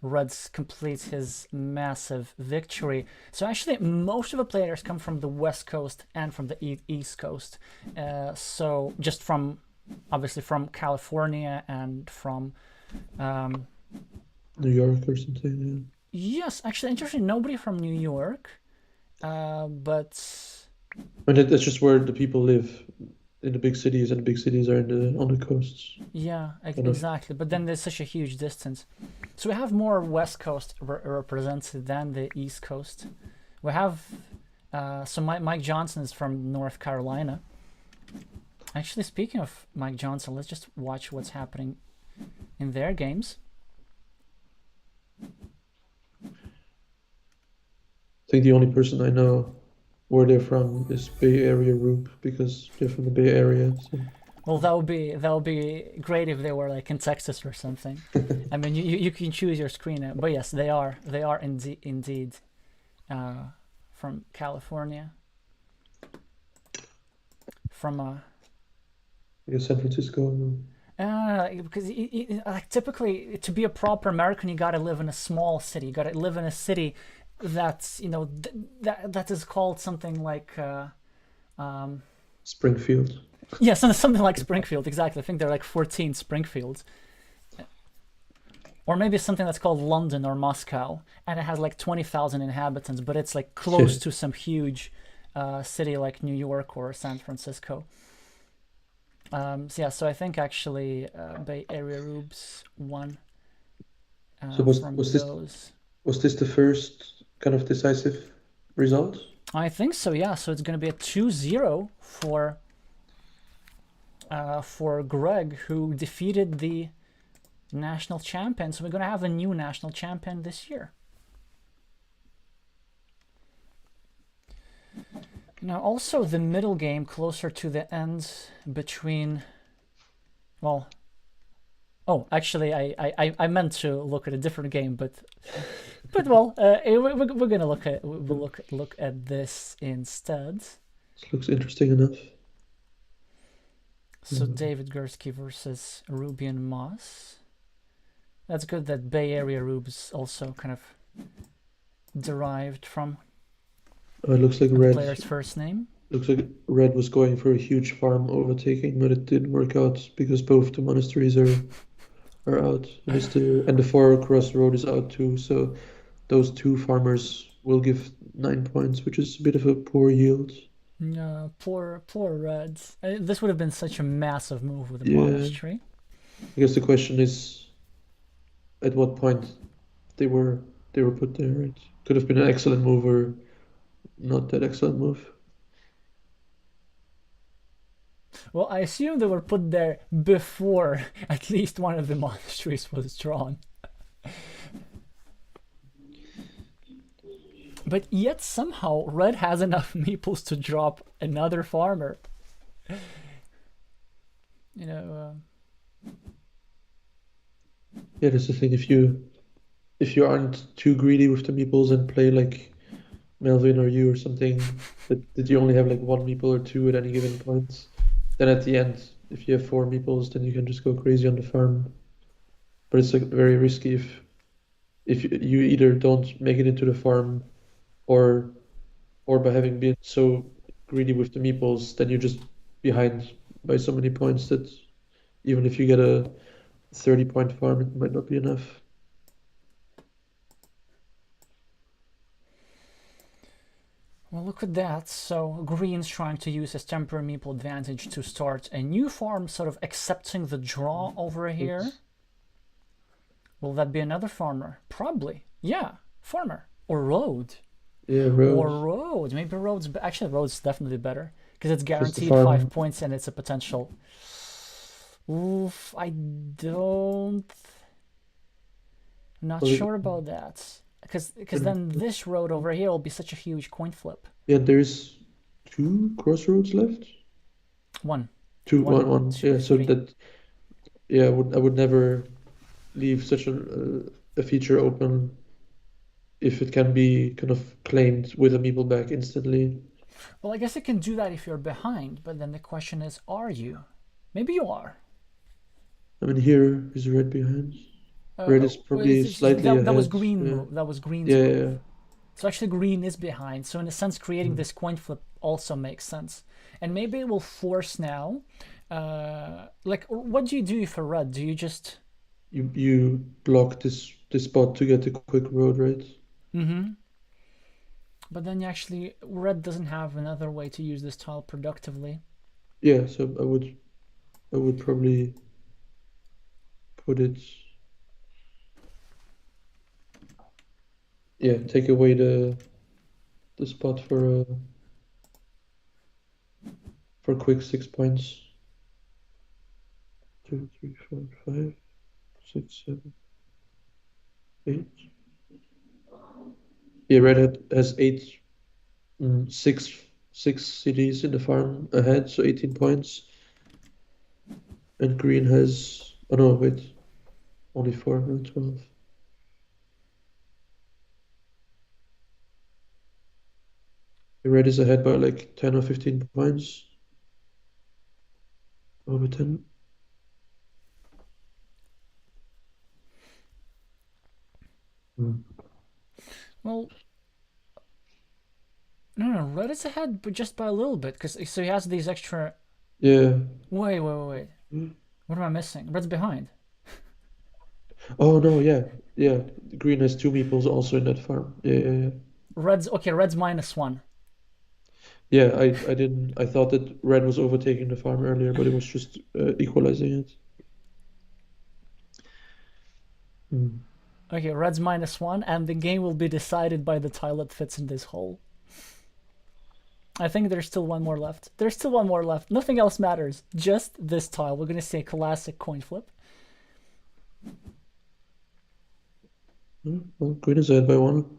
Reds completes his massive victory. So actually, most of the players come from the West Coast and from the East Coast. So just from, obviously, from California and from... New York or something. Yes, actually, interesting. Nobody from New York, but Yeah. And that's just where the people live in the big cities, and the big cities are in the on the coasts, yeah, kind of. exactly. But then there's such a huge distance, so we have more West Coast represented than the East Coast. We have so Mike Johnson is from North Carolina. Actually, speaking of Mike Johnson, let's just watch what's happening in their games. I think the only person I know where they're from is Bay Area Rube because they're from the Bay Area. So. Well, that would be great if they were like in Texas or something. I mean, you can choose your screen, but yes, they are indeed from California, from I guess San Francisco. because like typically to be a proper American, you gotta live in a small city. You gotta live in a city that's that is called something like Springfield. yeah, something like Springfield. Exactly. I think there are like 14 Springfields. Or maybe something that's called London or Moscow, and it has like 20,000 inhabitants, but it's like close to some huge city like New York or San Francisco. So yeah, so I think actually Bay Area Rubes won So from those. was this the first kind of decisive result? I think so, yeah. So it's going to be a 2-0 for Greg, who defeated the national champion. So we're going to have a new national champion this year. Now, also the middle game closer to the end between, well, oh, actually, I meant to look at a different game, but well, we're gonna look at this instead. This looks interesting enough. So David Gursky versus Rubian Moss. That's good that Bay Area Rubes also kind of derived from Oh, it looks like the Red. player's first name. Looks like Red was going for a huge farm overtaking, but it didn't work out because both the monasteries are out, and the four cross road is out too. So those two farmers will give 9 points, which is a bit of a poor yield. No, poor Reds. This would have been such a massive move with the Yeah. monastery. I guess the question is, at what point they were put there. It could have been an excellent move or not that excellent move. Well, I assume they were put there before at least one of the monasteries was drawn. But yet somehow Red has enough meeples to drop another farmer. Yeah, that's the thing. If you if you aren't too greedy with the meeples and play like Melvin or you or something, that you only have like one meeple or two at any given point, then at the end, if you have four meeples, then you can just go crazy on the farm. But it's like very risky if you either don't make it into the farm or or by having been so greedy with the meeples, then you're just behind by so many points that even if you get a 30-point farm, it might not be enough. Well, look at that. So Green's trying to use his temporary meeple advantage to start a new farm, sort of accepting the draw over here. It's, Will that be another farmer? Probably. Yeah, farmer. Or road. yeah, Or road road. Maybe road's... Actually, road's definitely better. Because it's because the guaranteed 5 farm. points and it's a potential... Oof, I don't... Not Well, sure about that. Because then this road over here will be such a huge coin flip. yeah, there's two crossroads left. One, Two, one, one. two, Yeah, so three. that yeah, I would never leave such a feature open if it can be kind of claimed with a meeple back instantly. Well, I guess it can do that if you're behind, but then the question is, are you? Maybe you are. I mean, here is red behind. Red is probably slightly That was ahead. green Yeah, move. That was green's yeah, yeah, move. yeah. So actually, green is behind. So in a sense, creating Mm. this coin flip also makes sense. And maybe it will force now. Like, what do you do for red? Do you just? You block this spot to get a quick road, right? Mm-hmm. But then actually, red doesn't have another way to use this tile productively. Yeah, so I would probably put it. Yeah, take away the spot for quick 6 points. 2, 3, 4, 5, 6, 7, 8. Yeah, has eight, six cities in the farm ahead, so 18 points. And green has, oh no, wait, only four, no, 12. Red is ahead by like 10 or 15 points. Over 10. Mm. Well, no, red is ahead, but just by a little bit, because so he has these extra. Yeah. Wait. Mm. What am I missing? Red's behind. Oh no, yeah, yeah. Green has two meeples also in that farm. Yeah, yeah, yeah. Red's okay. Red's -1. Yeah, I didn't. I thought that red was overtaking the farm earlier, but it was just equalizing it. Mm. Okay, red's -1, and the game will be decided by the tile that fits in this hole. I think there's still one more left. There's still one more left. Nothing else matters. Just this tile. We're gonna see a classic coin flip. Well, green is ahead by one.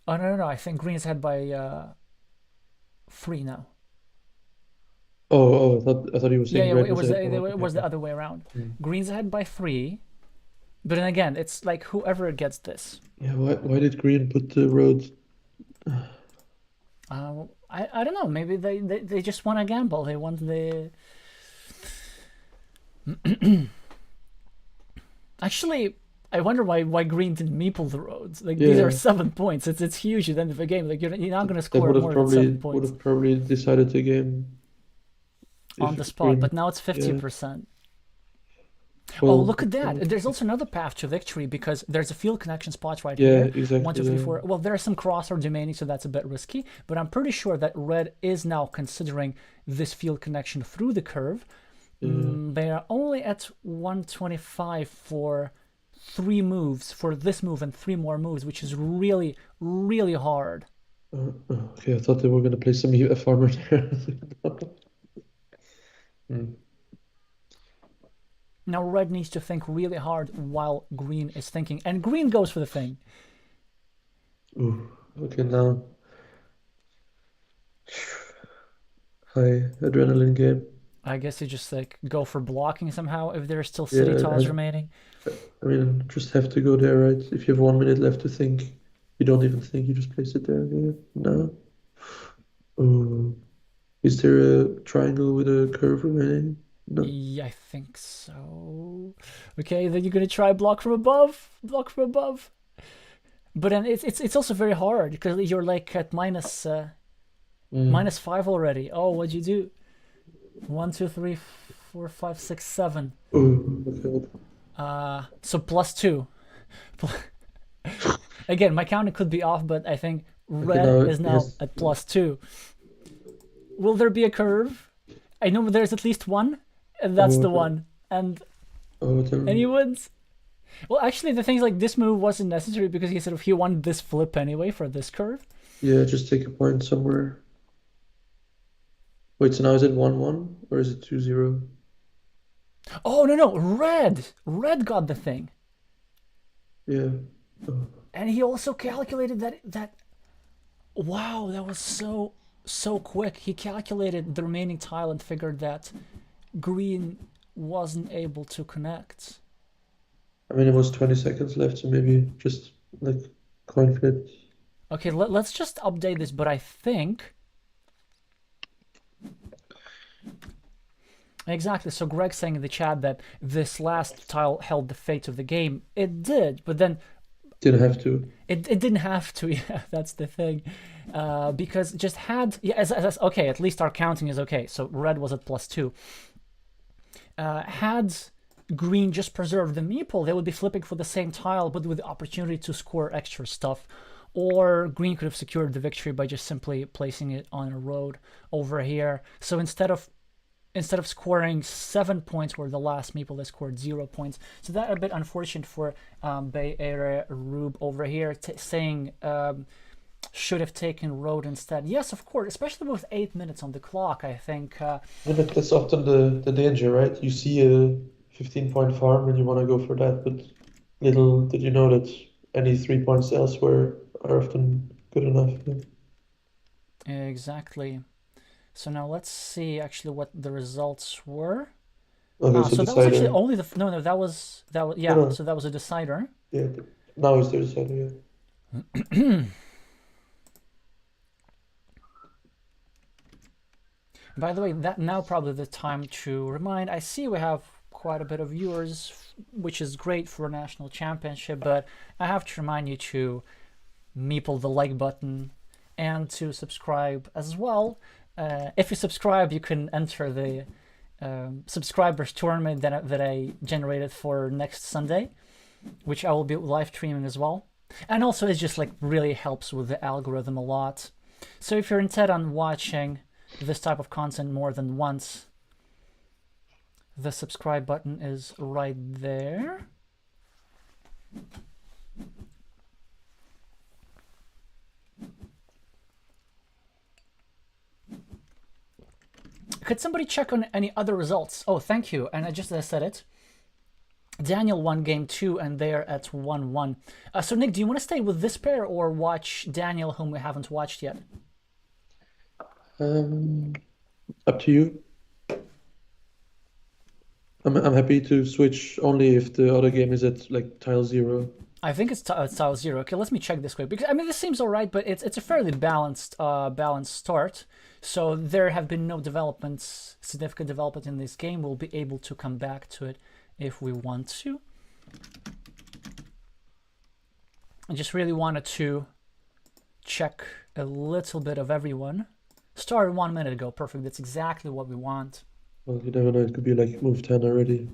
Oh no. I think green is ahead by 3 now. I thought he was Yeah, saying yeah. red It was was ahead by it one. was Okay. the other way around. Mm. Green's ahead by 3, but then again, it's like whoever gets this. Yeah, why did green put the road? I don't know. Maybe they just want to gamble. They want the. Actually, I wonder why green didn't meeple the roads. Like these are Yeah, 7 points. It's huge at the end of the game. Like you're not gonna that score more than seven would points have probably decided the game on if the spot. green. But now it's fifty Yeah. percent. Oh, Well, look at that! There's also another path to victory because there's a field connection spot right yeah, here. One, exactly. two, three, Yeah. four. Well, there's some cross or remaining, so that's a bit risky. But I'm pretty sure that red is now considering this field connection through the curve. Yeah. They are only at 125 for 3 moves for this move and 3 more moves, which is really, really hard. Okay, I thought they were gonna play some a farmer there. Hmm. Now red needs to think really hard while green is thinking, and green goes for the thing. Ooh, okay, now high adrenaline game. I guess you just like go for blocking somehow if there are still city Yeah, tiles remaining. I mean, just have to go there, right? If you have 1 minute left to think, you don't even think, you just place it there. Yeah. No. Oh, is there a triangle with a curve remaining? No. Yeah, I think so. Okay, then you're gonna try block from above. Block from above. But then it's also very hard because you're like at Mm. -5 already. Oh, what'd you do? One, two, three, four, five, six, seven. Oh, okay. So +2. Again, my counting could be off, but I think Okay, red now is now yes. at +2. Will there be a curve? I know there's at least one, and that's Oh, the okay. one. And he Then wins. Well, actually, the thing's like this move wasn't necessary because he wanted this flip anyway for this curve. yeah, just take a point somewhere. Wait, so now is it 1-1 or is it 2-0? Oh no, red got the thing, Yeah. Oh, and he also calculated that. Wow, that was so quick. He calculated the remaining tile and figured that green wasn't able to connect. I mean, it was 20 seconds left, so maybe just like coin flip. Okay, let's just update this, but I think exactly. So Greg's saying in the chat that this last tile held the fate of the game. It did, but then Didn't have to. it didn't have to. Yeah, that's the thing. Because just had yeah, okay. At least our counting is okay. So red was at +2. Had green just preserved the meeple, they would be flipping for the same tile, but with the opportunity to score extra stuff. Or green could have secured the victory by just simply placing it on a road over here. So instead of scoring 7 points where the last meeple they scored 0 points. So that a bit unfortunate for Bay Area Rube over here, saying should have taken road instead. Yes, of course, especially with 8 minutes on the clock. I think Yeah, but that's often the danger, right? You see a 15-point farm and you want to go for that, but little did you know that any 3 points elsewhere are often good enough. Yeah. exactly. So now let's see actually what the results were. Okay, so So that was actually decider. only the no, that was No, yeah. no. So that was a decider. Yeah, now is the decider. Yeah. By the way, that now probably the time to remind. I see we have quite a bit of viewers, which is great for a national championship, but I have to remind you to meeple the like button and to subscribe as well. If you subscribe, you can enter the subscribers tournament that I generated for next Sunday, which I will be live streaming as well. And also, it just like really helps with the algorithm a lot. So if you're intent on watching this type of content more than once, the subscribe button is right there. Could somebody check on any other results? Oh, thank you. And just as I said it, Daniel won game 2 and they're at 1-1. So Nick, do you want to stay with this pair or watch Daniel, whom we haven't watched yet? Up to you. I'm happy to switch only if the other game is at like tile 0. I think it's tile 0. Okay, let me check this quick because I mean this seems alright, but it's a fairly balanced start. So there have been no developments, significant development in this game. We'll be able to come back to it if we want to. I just really wanted to check a little bit of everyone. Started 1 minute ago. Perfect. That's exactly what we want. Well, you never know, it could be like move 10 already.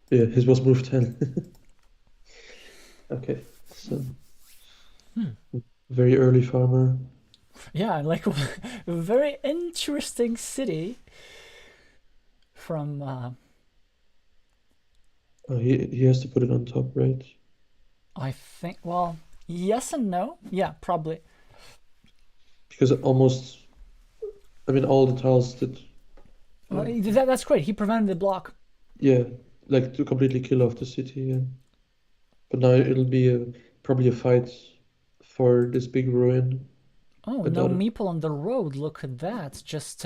Yeah, his was move 10. Okay, so very early farmer. Yeah, like a very interesting city from Oh, he has to put it on top, right? I think, well, yes and no. Yeah, probably. Because almost, I mean, all the tiles that, Well, that's great. He prevented the block. yeah, like to completely kill off the city. Yeah. But now it'll be probably a fight for this big ruin. Oh, And no other, meeple on the road. Look at that. Just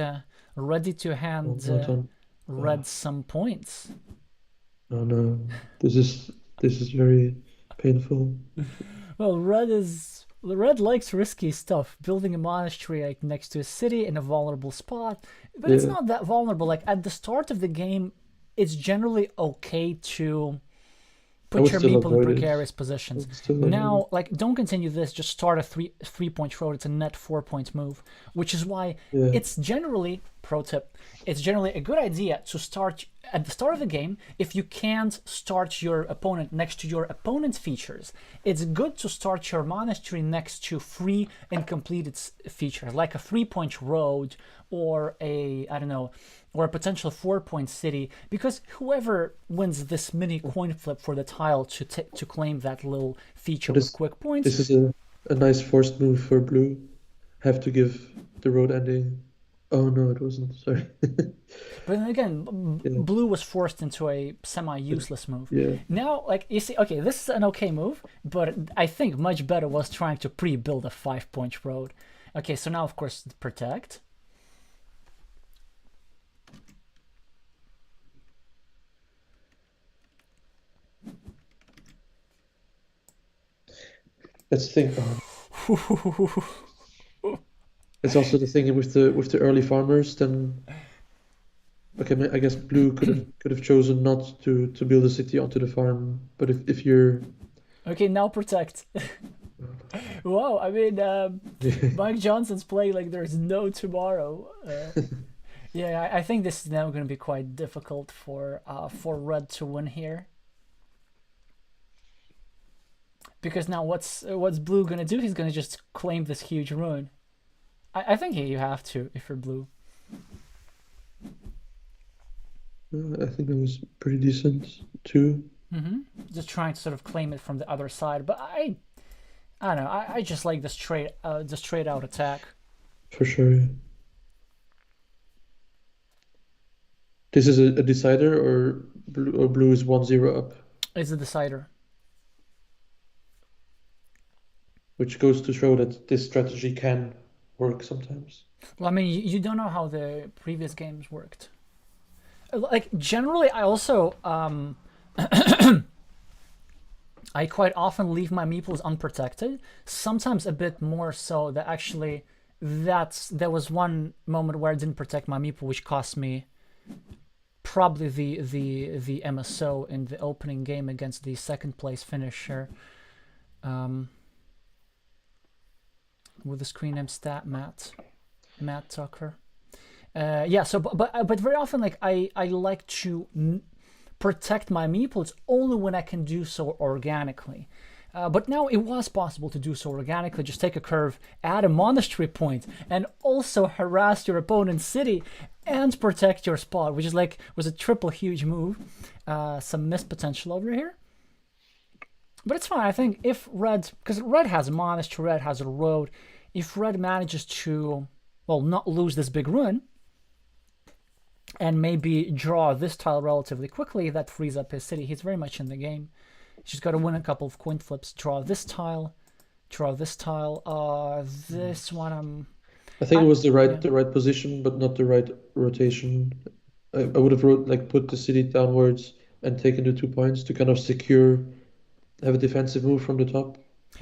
ready to Oh, hand well done. red Oh, some points. oh no, this is very painful. Well, red likes risky stuff, building a monastery like next to a city in a vulnerable spot, but it's Yeah, not that vulnerable. Like at the start of the game, it's generally okay to I put would your still meeple in avoid it. precarious I positions. would still avoid it. Now, like, don't continue this. Just start a three-point road. It's a net 4 point move, which is why Yeah, it's generally pro tip. It's generally a good idea to start at the start of the game. If you can't start your opponent next to your opponent's features, it's good to start your monastery next to free and completed features, like a 3 point road or a I don't know or a potential 4 point city, because whoever wins this mini coin flip for the tile to claim that little feature but with quick points. this is a nice forced move for blue. Have to give the road ending. Oh no, it wasn't. Sorry. But then again, Yeah, blue was forced into a but semi-useless move. yeah. Now, like you see, okay, this is an okay move, but I think much better was trying to pre-build a 5 point road. Okay, so now of course protect. That's the thing. It's also the thing with the early farmers. Then okay, I guess blue could have chosen not to build a city onto the farm. But if you're Okay, now protect. Wow, I mean, yeah, Mike Johnson's playing like there's no tomorrow. Yeah, I think this is now going to be quite difficult for red to win here, because now what's blue going to do? He's going to just claim this huge ruin. I think you have to if you're blue. I think that was pretty decent too, Just trying to sort of claim it from the other side, but I don't know. I just like the straight out attack. for sure. This is a decider or blue is 1-0 up, It's a decider. which goes to show that this strategy can work sometimes. Well, I mean, you don't know how the previous games worked. Like generally, I also I quite often leave my meeples unprotected. Sometimes a bit more so that actually there was one moment where I didn't protect my meeple, which cost me probably the MSO in the opening game against the second place finisher. With the screen name stat Matt Tucker. Yeah. So but very often like I like to protect my meeples only when I can do so organically. But now it was possible to do so organically. Just take a curve, add a monastery point, and also harass your opponent's city and protect your spot, which is like was a triple huge move. Some missed potential over here. But it's fine. I think if red, because red has a monastery, red has a road. If red manages to, well, not lose this big run, and maybe draw this tile relatively quickly, that frees up his city. He's very much in the game. He's got to win a couple of coin flips, draw this tile, draw this tile. This one I think it was yeah. the right position, but not the right rotation. I would have put the city downwards and taken the 2 points to kind of secure, have a defensive move from the top.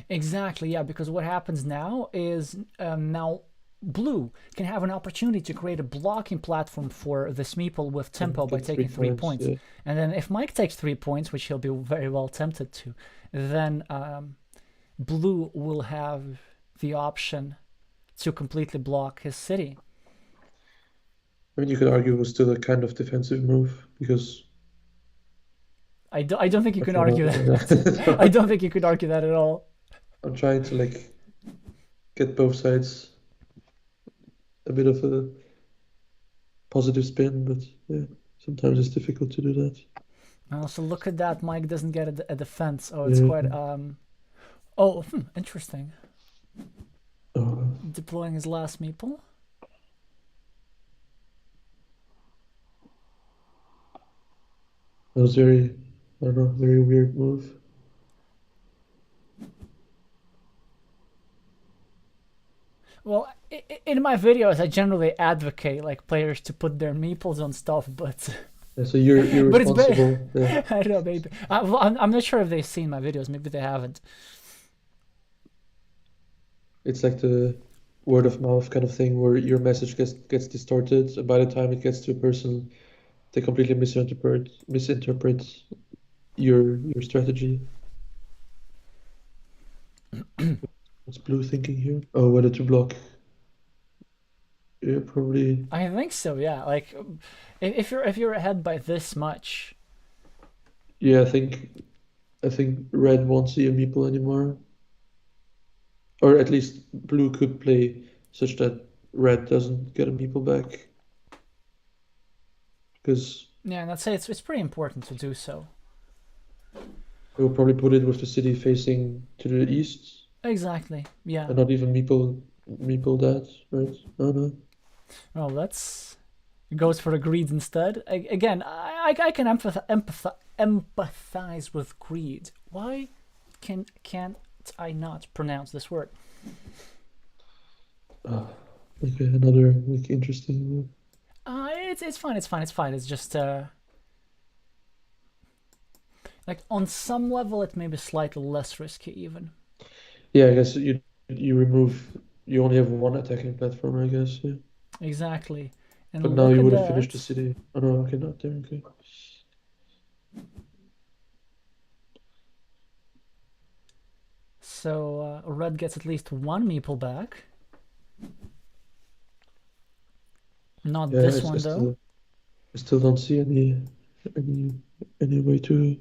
Exactly, yeah, because what happens now is now blue can have an opportunity to create a blocking platform for this meeple with And tempo by get three taking three points. points. Yeah. And then if Mike takes 3 points, which he'll be very well tempted to, then blue will have the option to completely block his city. I mean, you could argue it was still a kind of defensive move because I don't think you can okay, no, argue that. I no. don't think you could argue that at all. I'm trying to get both sides a bit of a positive spin, but yeah, sometimes it's difficult to do that. Also, look at that. Mike doesn't get a defense. Oh, it's Yeah. quite. Oh, interesting. Oh, Deploying his last meeple. that was very, I don't know, very weird move. Well, in my videos, I generally advocate like players to put their meeples on stuff, but Yeah, so you're but it's better. responsible. Yeah. I don't know, maybe. Well, I'm not sure if they've seen my videos. Maybe they haven't. It's like the word of mouth kind of thing where your message gets distorted, and by the time it gets to a person, they completely misinterpret your strategy. What's blue thinking here? Oh, whether to block. Yeah, probably. I think so. Yeah. Like, if you're ahead by this much, Yeah, I think red won't see a meeple anymore, or at least blue could play such that red doesn't get a meeple back because yeah, and I'd say it's pretty important to do so. it will probably put it with the city facing to the east Exactly. Yeah. and not even meeple that, right? Oh no. Well, let's goes for the greed instead. Again, I can empathize with greed. Why can't I not pronounce this word? Ah, okay, another like interesting. It's fine. It's fine. It's fine. It's just like on some level, it may be slightly less risky even. Yeah, I guess you only have one attacking platform, I guess. Yeah, Exactly. but And now look you at would have finished the that. city. Oh no, okay, not there. Okay. So red gets at least one meeple back. Not Yeah, this I one though. still don't see any any way to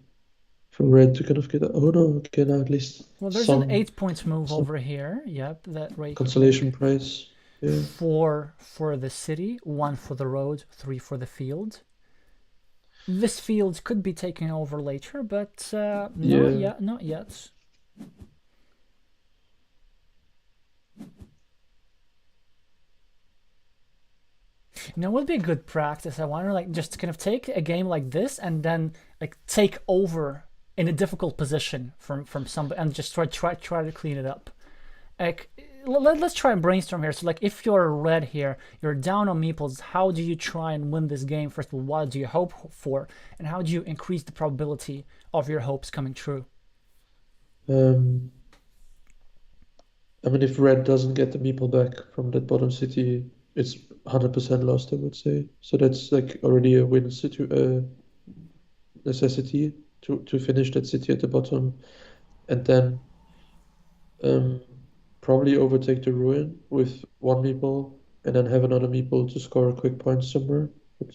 for red to kind of get. Oh no, okay, now at least Well, there's an some 8 points move some over here. Yep, that Ray could consolation make. prize. Yeah, Four for the city, one for the road, three for the field. This field could be taken over later, but not yeah. yet. Not yet. You know what would be a good practice? I wonder, like, just kind of take a game like this and then like take over in a difficult position from somebody and just try to clean it up. Like, let's try and brainstorm here. So, like, if you're red here, you're down on meeples. How do you try and win this game? First of all, what do you hope for, and how do you increase the probability of your hopes coming true? Um, I mean, if red doesn't get the meeple back from that bottom city, it's 100% lost, I would say. So that's like already a necessity to finish that city at the bottom, and then um, probably overtake the ruin with one meeple, and then have another meeple to score a quick point somewhere. But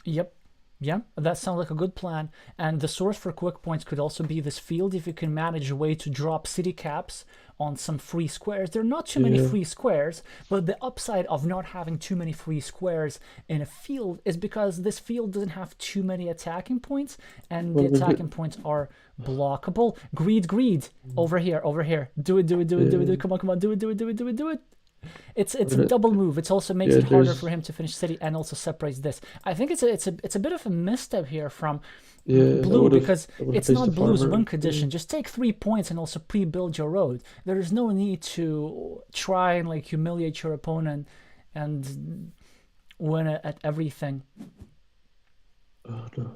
Yep. Yeah, that sounds like a good plan. And the source for quick points could also be this field if you can manage a way to drop city caps on some free squares. There are not too many yeah, free squares, but the upside of not having too many free squares in a field is because this field doesn't have too many attacking points, and the well, attacking points are blockable. Greed, greed. Over here, over here. Do it, do it, do it, do it, do yeah. it. Come on, come on, do it, do it, do it, do it, do it. It's I a mean, double move. It also makes yeah, it harder for there's him to finish city and also separates this. I think it's a bit of a misstep here from yeah. blue because I would have it's placed the not blue's win farmer. Yeah. condition. Just take 3 points and also pre-build your road. There is no need to try and like humiliate your opponent and win at everything. Oh no.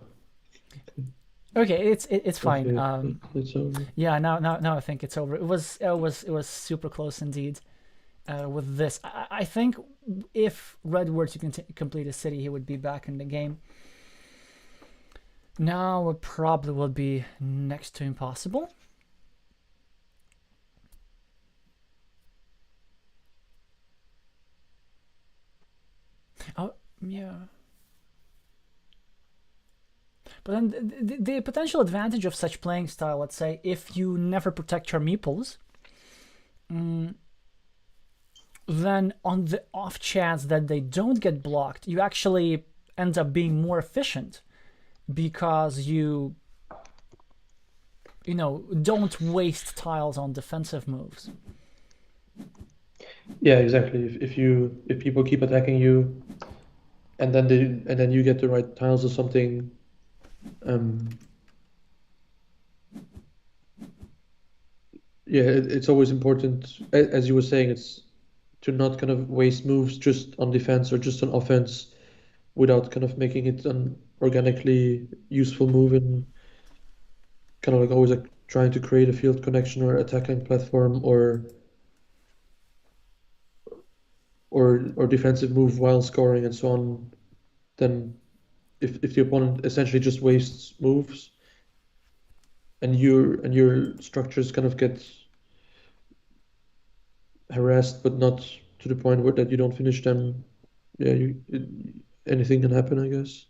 Okay, it's fine. Okay, it's over. Yeah, now I think it's over. It was super close indeed. With this, I think if red were to complete a city, he would be back in the game. Now it probably will be next to impossible. Oh, yeah. But then the potential advantage of such playing style, let's say, if you never protect your meeples, then on the off chance that they don't get blocked, you actually end up being more efficient because you don't waste tiles on defensive moves. Yeah, exactly. If people keep attacking you, and then you get the right tiles or something, um, yeah, it's always important. As you were saying, it's not kind of waste moves just on defense or just on offense without kind of making it an organically useful move and kind of like always like trying to create a field connection or attacking platform or defensive move while scoring and so on, then if the opponent essentially just wastes moves and your structures kind of get harassed but not to the point where that you don't finish them, yeah, anything can happen, I guess.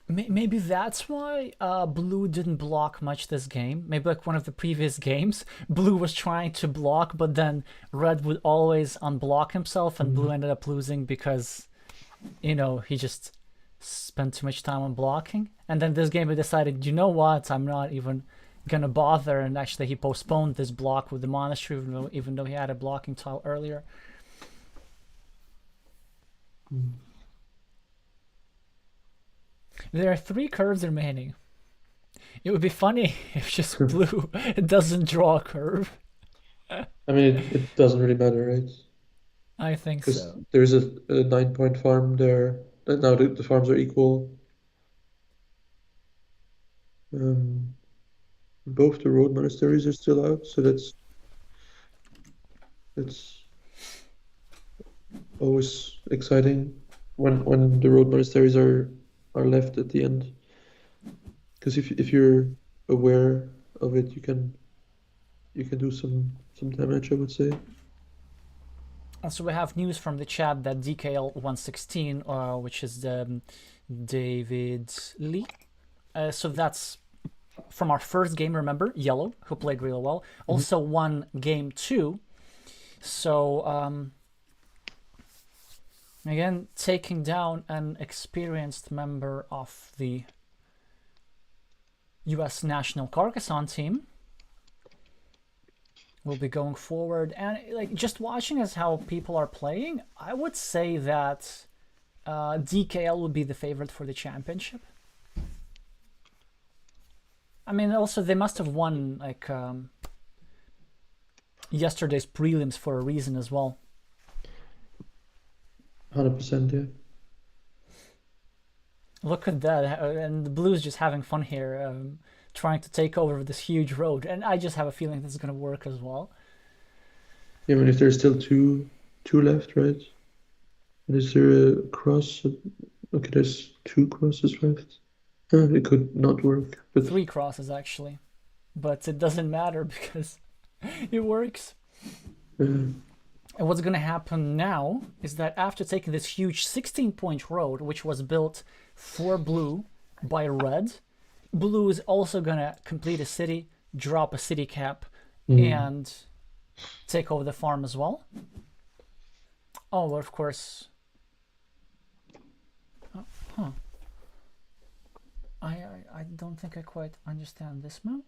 Maybe that's why Blue didn't block much this game. Maybe like one of the previous games, Blue was trying to block, but then Red would always unblock himself, and Blue ended up losing because, he just spent too much time on blocking. And then this game he decided, you know what, I'm not even gonna bother, and actually he postponed this block with the monastery, even though he had a blocking tile earlier. There are 3 curves remaining. It would be funny if just Blue doesn't draw a curve. I mean, it doesn't really matter, right? I think Because so. there's a 9-point farm there. Now the farms are equal. Um, both the road monasteries are still out, so that's always exciting when the road monasteries are left at the end. Because if you're aware of it, you can do some damage, I would say. Also, we have news from the chat that DKL 116, which is David Lee. So that's from our first game, remember? Yellow, who played really well. Also won game 2. So, again, taking down an experienced member of the US national Carcassonne team. Will be going forward, and like just watching as how people are playing, I would say that DKL would be the favorite for the championship. I mean, also they must have won like yesterday's prelims for a reason as well. 100%, yeah. Look at that, and the Blues just having fun here, trying to take over this huge road, and I just have a feeling this is going to work as well. Yeah, I mean, if there's still two left, right? And is there a cross? Okay, there's 2 crosses left. It could not work, but 3 crosses actually, but it doesn't matter because it works. And what's going to happen now is that after taking this huge 16-point road, which was built for Blue by Red, Blue is also going to complete a city, drop a city cap, and take over the farm as well. Oh, well, of course. I don't think I quite understand this move.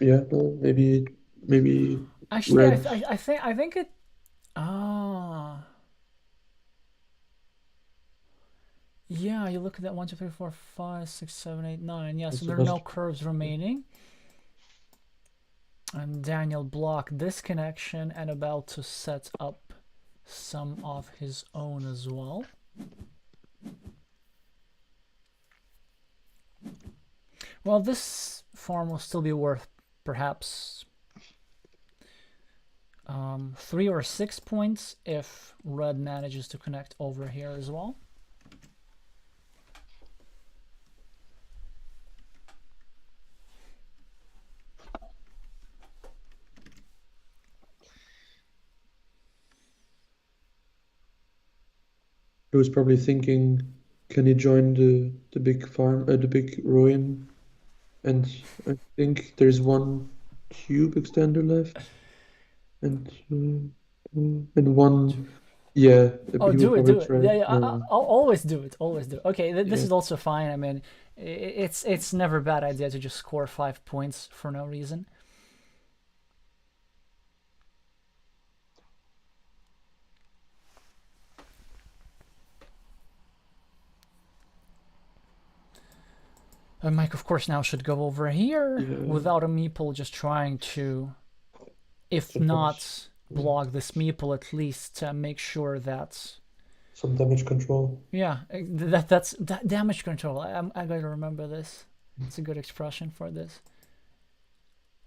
yeah, no, maybe Actually, red. I think it. Ah. Yeah, you look at that 1, 2, 3, 4, 5, 6, 7, 8, 9. Yeah, so there are no curves remaining. And Daniel blocked this connection and about to set up some of his own as well. Well, this farm will still be worth perhaps 3 or 6 points if Red manages to connect over here as well. He was probably thinking, can he join the big farm, the big ruin? And I think there's 1 cube extender left, and 1. Yeah, Oh, he will do it, probably do it. try. Yeah, No, I'll always do it, always do it. Okay, this yeah. is also fine. I mean, it's never a bad idea to just score 5 points for no reason. Mike, of course, now should go over here Yeah, without a meeple, just trying to, if to punish not block this meeple, at least make sure that, some damage control. yeah, that damage control. I gotta remember this. It's a good expression for this.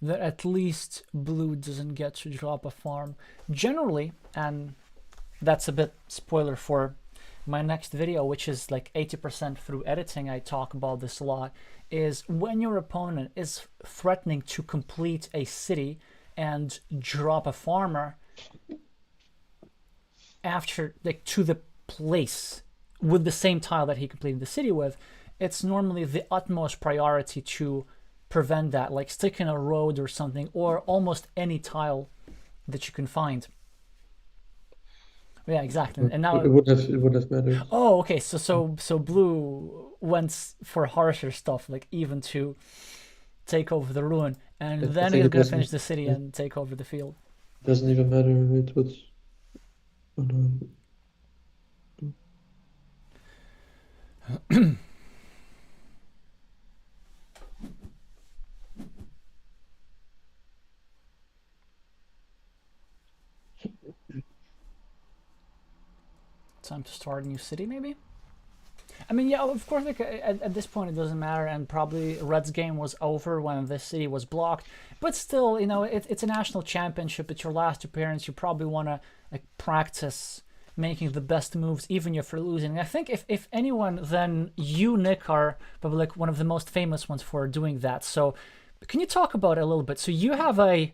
That at least blue doesn't get to drop a farm. Generally, and that's a bit spoiler for my next video, which is like 80% through editing, I talk about this a lot, is when your opponent is threatening to complete a city and drop a farmer after, like, to the place with the same tile that he completed the city with, it's normally the utmost priority to prevent that, like sticking a road or something, or almost any tile that you can find. Yeah, exactly. And now, It would have mattered. oh, okay. So blue went for harsher stuff, like even to take over the ruin, and I then think he's it gonna finish the city it and take over the field. doesn't even matter. It was. Oh no. Time to start a new city, maybe. I mean, yeah, of course. Like at this point, it doesn't matter, and probably Red's game was over when this city was blocked. But still, it's a national championship. It's your last appearance. You probably want to like practice making the best moves, even if you're losing. And I think if anyone, then you, Nick, are probably like one of the most famous ones for doing that. So, can you talk about it a little bit? So you have a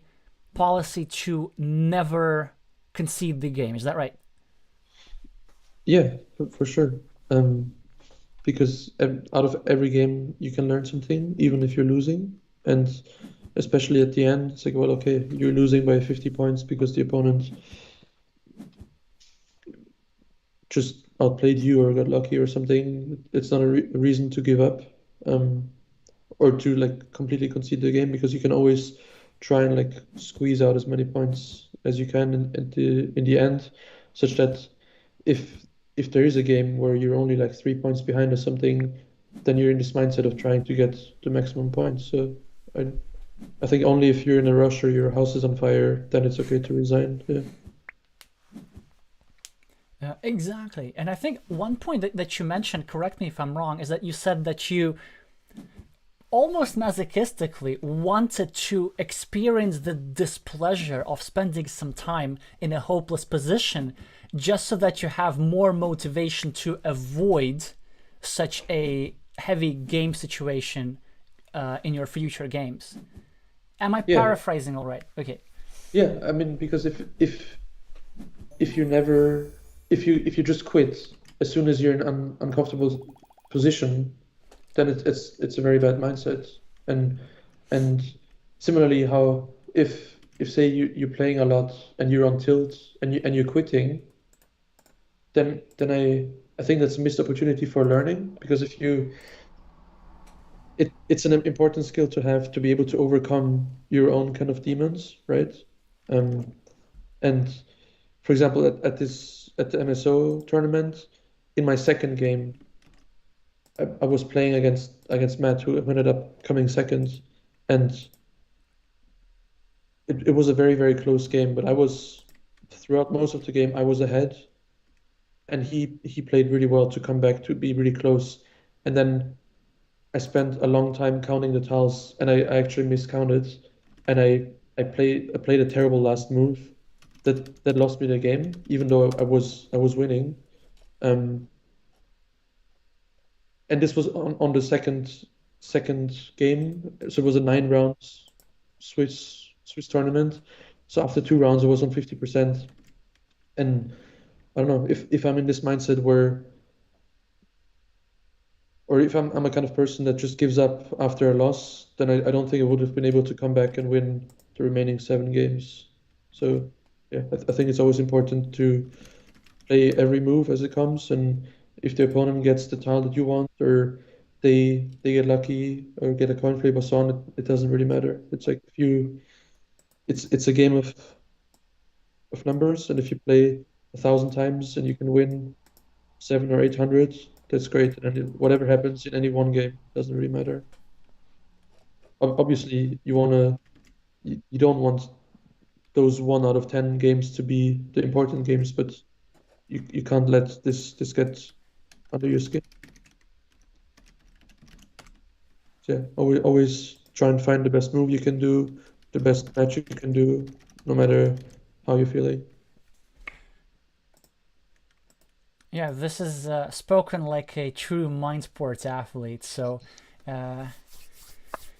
policy to never concede the game. Is that right? Yeah, for sure. Because out of every game you can learn something, even if you're losing. And especially at the end, it's like, well, okay, you're losing by 50 points because the opponent just outplayed you or got lucky or something. It's not a reason to give up, um, or to like completely concede the game, because you can always try and like squeeze out as many points as you can in the end, such that if if there is a game where you're only like 3 points behind or something, then you're in this mindset of trying to get the maximum points. So I I think only if you're in a rush or your house is on fire, then it's okay to resign. Yeah. Yeah, exactly. And I think one point that you mentioned, correct me if I'm wrong, is that you said that you almost masochistically wanted to experience the displeasure of spending some time in a hopeless position just so that you have more motivation to avoid such a heavy game situation in your future games. Am I Yeah, paraphrasing all right? Okay. yeah. I mean, because if you never if you just quit as soon as you're in an uncomfortable position, then it's a very bad mindset. And and similarly, how if say you're playing a lot and you're on tilt and you're quitting, then I think that's a missed opportunity for learning, because if you it's an important skill to have, to be able to overcome your own kind of demons, right? Um, and for example, at the MSO tournament, in my second game, I was playing against Matt, who ended up coming second, and it was a very, very close game. But I was throughout most of the game, I was ahead, and he played really well to come back to be really close. And then I spent a long time counting the tiles, and I actually miscounted, and I played a terrible last move that lost me the game, even though I was winning. Um, and this was on the second game, so it was a 9 rounds Swiss tournament. So after 2 rounds, I was on 50%, and I don't know if I'm in this mindset where, or if I'm a kind of person that just gives up after a loss, then I don't think I would have been able to come back and win the remaining 7 games. So yeah, I think it's always important to play every move as it comes, and if the opponent gets the tile that you want, or they get lucky or get a coin flip or so on, it doesn't really matter. It's like if you it's a game of numbers, and if you play 1,000 times and you can win 700 or 800, that's great. And then whatever happens in any one game doesn't really matter. Obviously, you don't want those 1 out of 10 games to be the important games, but you can't let this get under your skin. So, yeah, always try and find the best move you can do, the best match you can do, no matter how you're feeling. Yeah, this is spoken like a true mind sports athlete. So,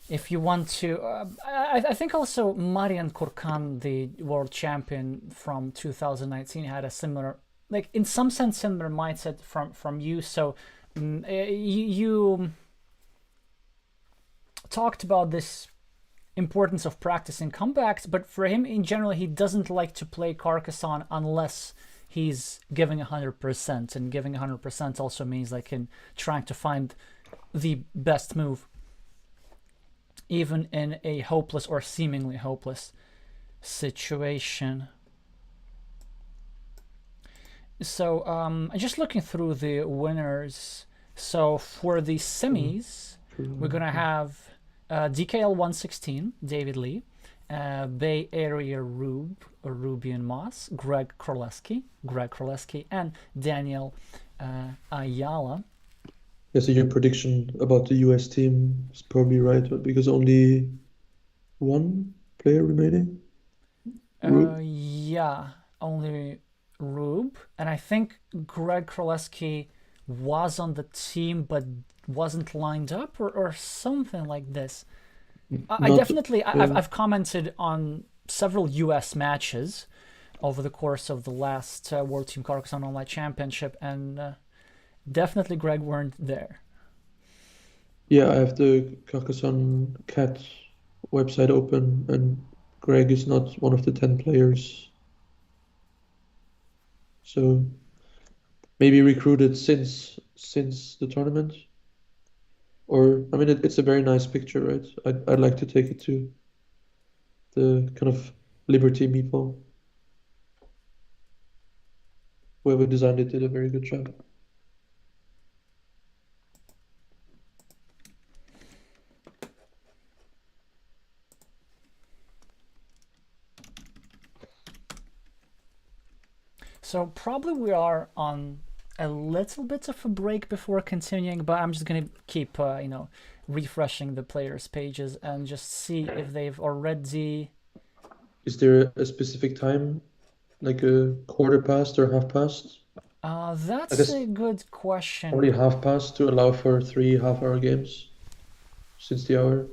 if you want to, I think also Marian Kurkan, the world champion from 2019, had a similar, like in some sense, similar mindset from you. So, you talked about this importance of practicing comebacks, but for him in general, he doesn't like to play Carcassonne unless he's giving 100%, and giving 100% also means like in trying to find the best move, even in a hopeless or seemingly hopeless situation. So just looking through the winners. So for the semis, we're gonna have DKL 116, David Lee, Bay Area Rubian Moss, Greg Krolewski, and Daniel Ayala. Yeah, so your prediction about the US team is probably right, because only one player remaining? Yeah, only Rube, and I think Greg Krolewski was on the team but wasn't lined up, or something like this. I definitely, I've commented on several US matches over the course of the last World Team Carcassonne Online Championship, and definitely Greg weren't there. Yeah, I have the Carcassonne Cat website open, and Greg is not one of the 10 players. So maybe recruited since the tournament. Or, I mean, it's a very nice picture, right? I'd like to take it to the kind of Liberty meeple. Whoever designed it did a very good job. So probably we are on a little bit of a break before continuing, but I'm just gonna keep refreshing the players' pages and just see if they've already. Is there a specific time, like a quarter past or half past? I That's guess a good question. only half past to allow for 3 half-hour games since the hour.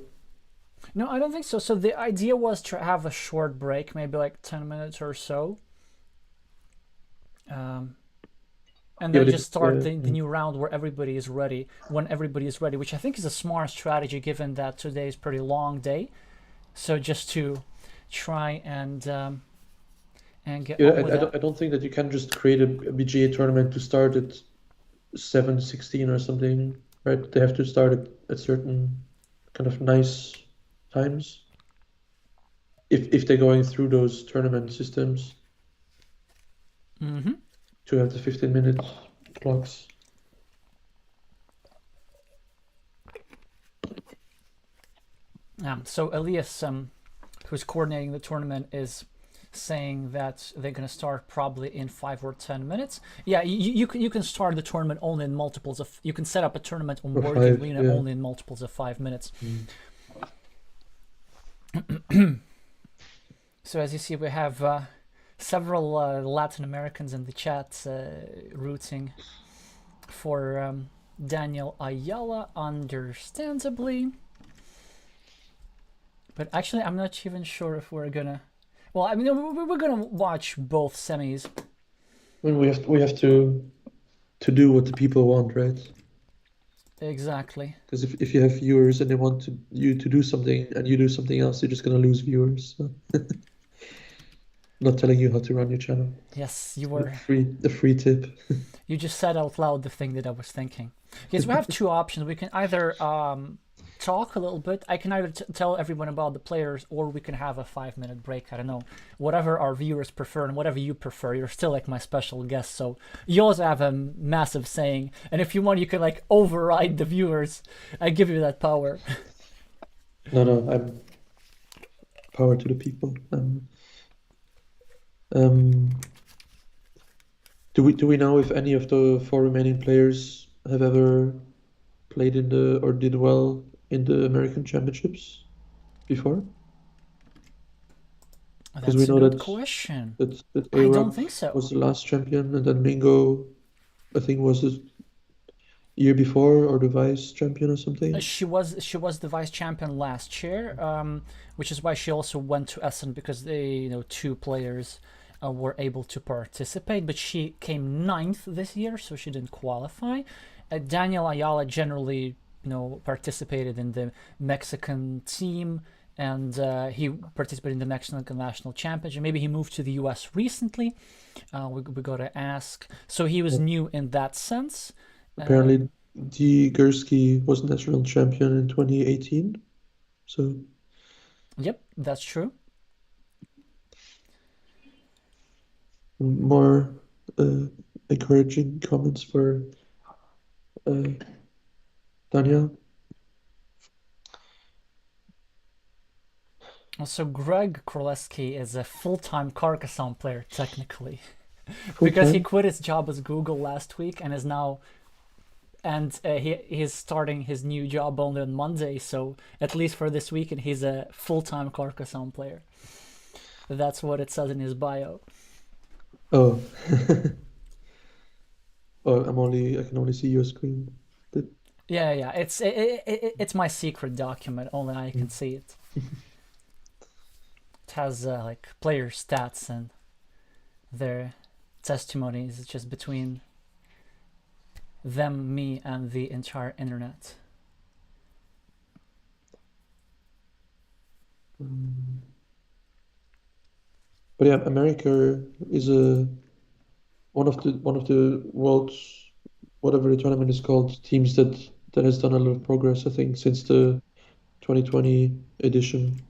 No, I don't think so. So the idea was to have a short break, maybe like 10 minutes or so. And then just start the new round where everybody is ready, when everybody is ready, which I think is a smart strategy given that today is a pretty long day. So just to try and get on with I don't think that you can just create a BGA tournament to start at 7:16 or something, right? They have to start at certain kind of nice times if they're going through those tournament systems to have the 15-minute clocks. So Elias, who's coordinating the tournament, is saying that they're going to start probably in 5 or 10 minutes. Yeah, you can start the tournament only in multiples of. You can set up a tournament on Board Game Arena only in multiples of 5 minutes. So as you see, we have several Latin Americans in the chat rooting for Daniel Ayala, understandably. But actually, I'm not even sure if we're gonna. Well, I mean, we're gonna watch both semis. I mean, we have to do what the people want, right? Exactly. Because if you have viewers and they want you to do something and you do something else, you're just gonna lose viewers. So. Not telling you how to run your channel. Yes, you were. The free tip. You just said out loud the thing that I was thinking. Yes, we have two options. We can either talk a little bit. I can either tell everyone about the players, or we can have a 5 minute break. I don't know, whatever our viewers prefer and whatever you prefer. You're still like my special guest, so you also have a massive saying. And if you want, you can like override the viewers. I give you that power. No, no, I'm power to the people. Um, do we know if any of the four remaining players have ever played in the or did well in the American Championships before? Because we That's a know good question. that I don't Arab think so. was the last champion, and then Mingo, I think, was the year before or the vice champion or something. She was the vice champion last year, which is why she also went to Essen because two players were able to participate. But she came ninth this year, so she didn't qualify. Daniel Ayala generally participated in the Mexican team, and he participated in the Mexican national championship. Maybe he moved to the U.S. recently. We got to ask. So he was Yeah. new in that sense. Apparently, D. Gursky was national champion in 2018. So Yep, that's true. more uh, encouraging comments for uh, Daniel. So Greg Korleski is a full-time Carcassonne player technically Full because he time. quit his job as Google last week and is now and he's starting his new job only on Monday. So at least for this weekend, he's a full-time Carcassonne player. That's what it says in his bio. Oh, oh, I can only see your screen. That, Yeah, yeah. It's my secret document. Only I can see it. It has like player stats and their testimonies. It's just between them, me, and the entire internet. um, but yeah, America is a one of the world's whatever the tournament is called teams that has done a lot of progress. I think since the 2020 edition,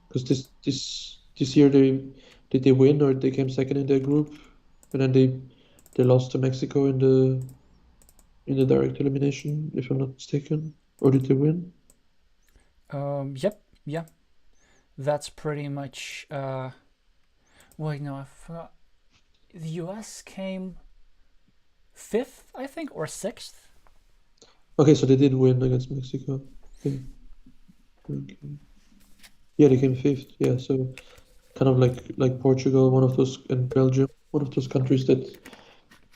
because this year they win or they came second in their group, and then they lost to Mexico in the direct elimination, if I'm not mistaken, or did they win? Yep, yeah. That's pretty much. Wait, no, I forgot. The U.S. came fifth, I think, or sixth. Okay, so they did win against Mexico. Okay, okay. Yeah, they came fifth. Yeah, so kind of like Portugal, one of those, and Belgium, one of those countries that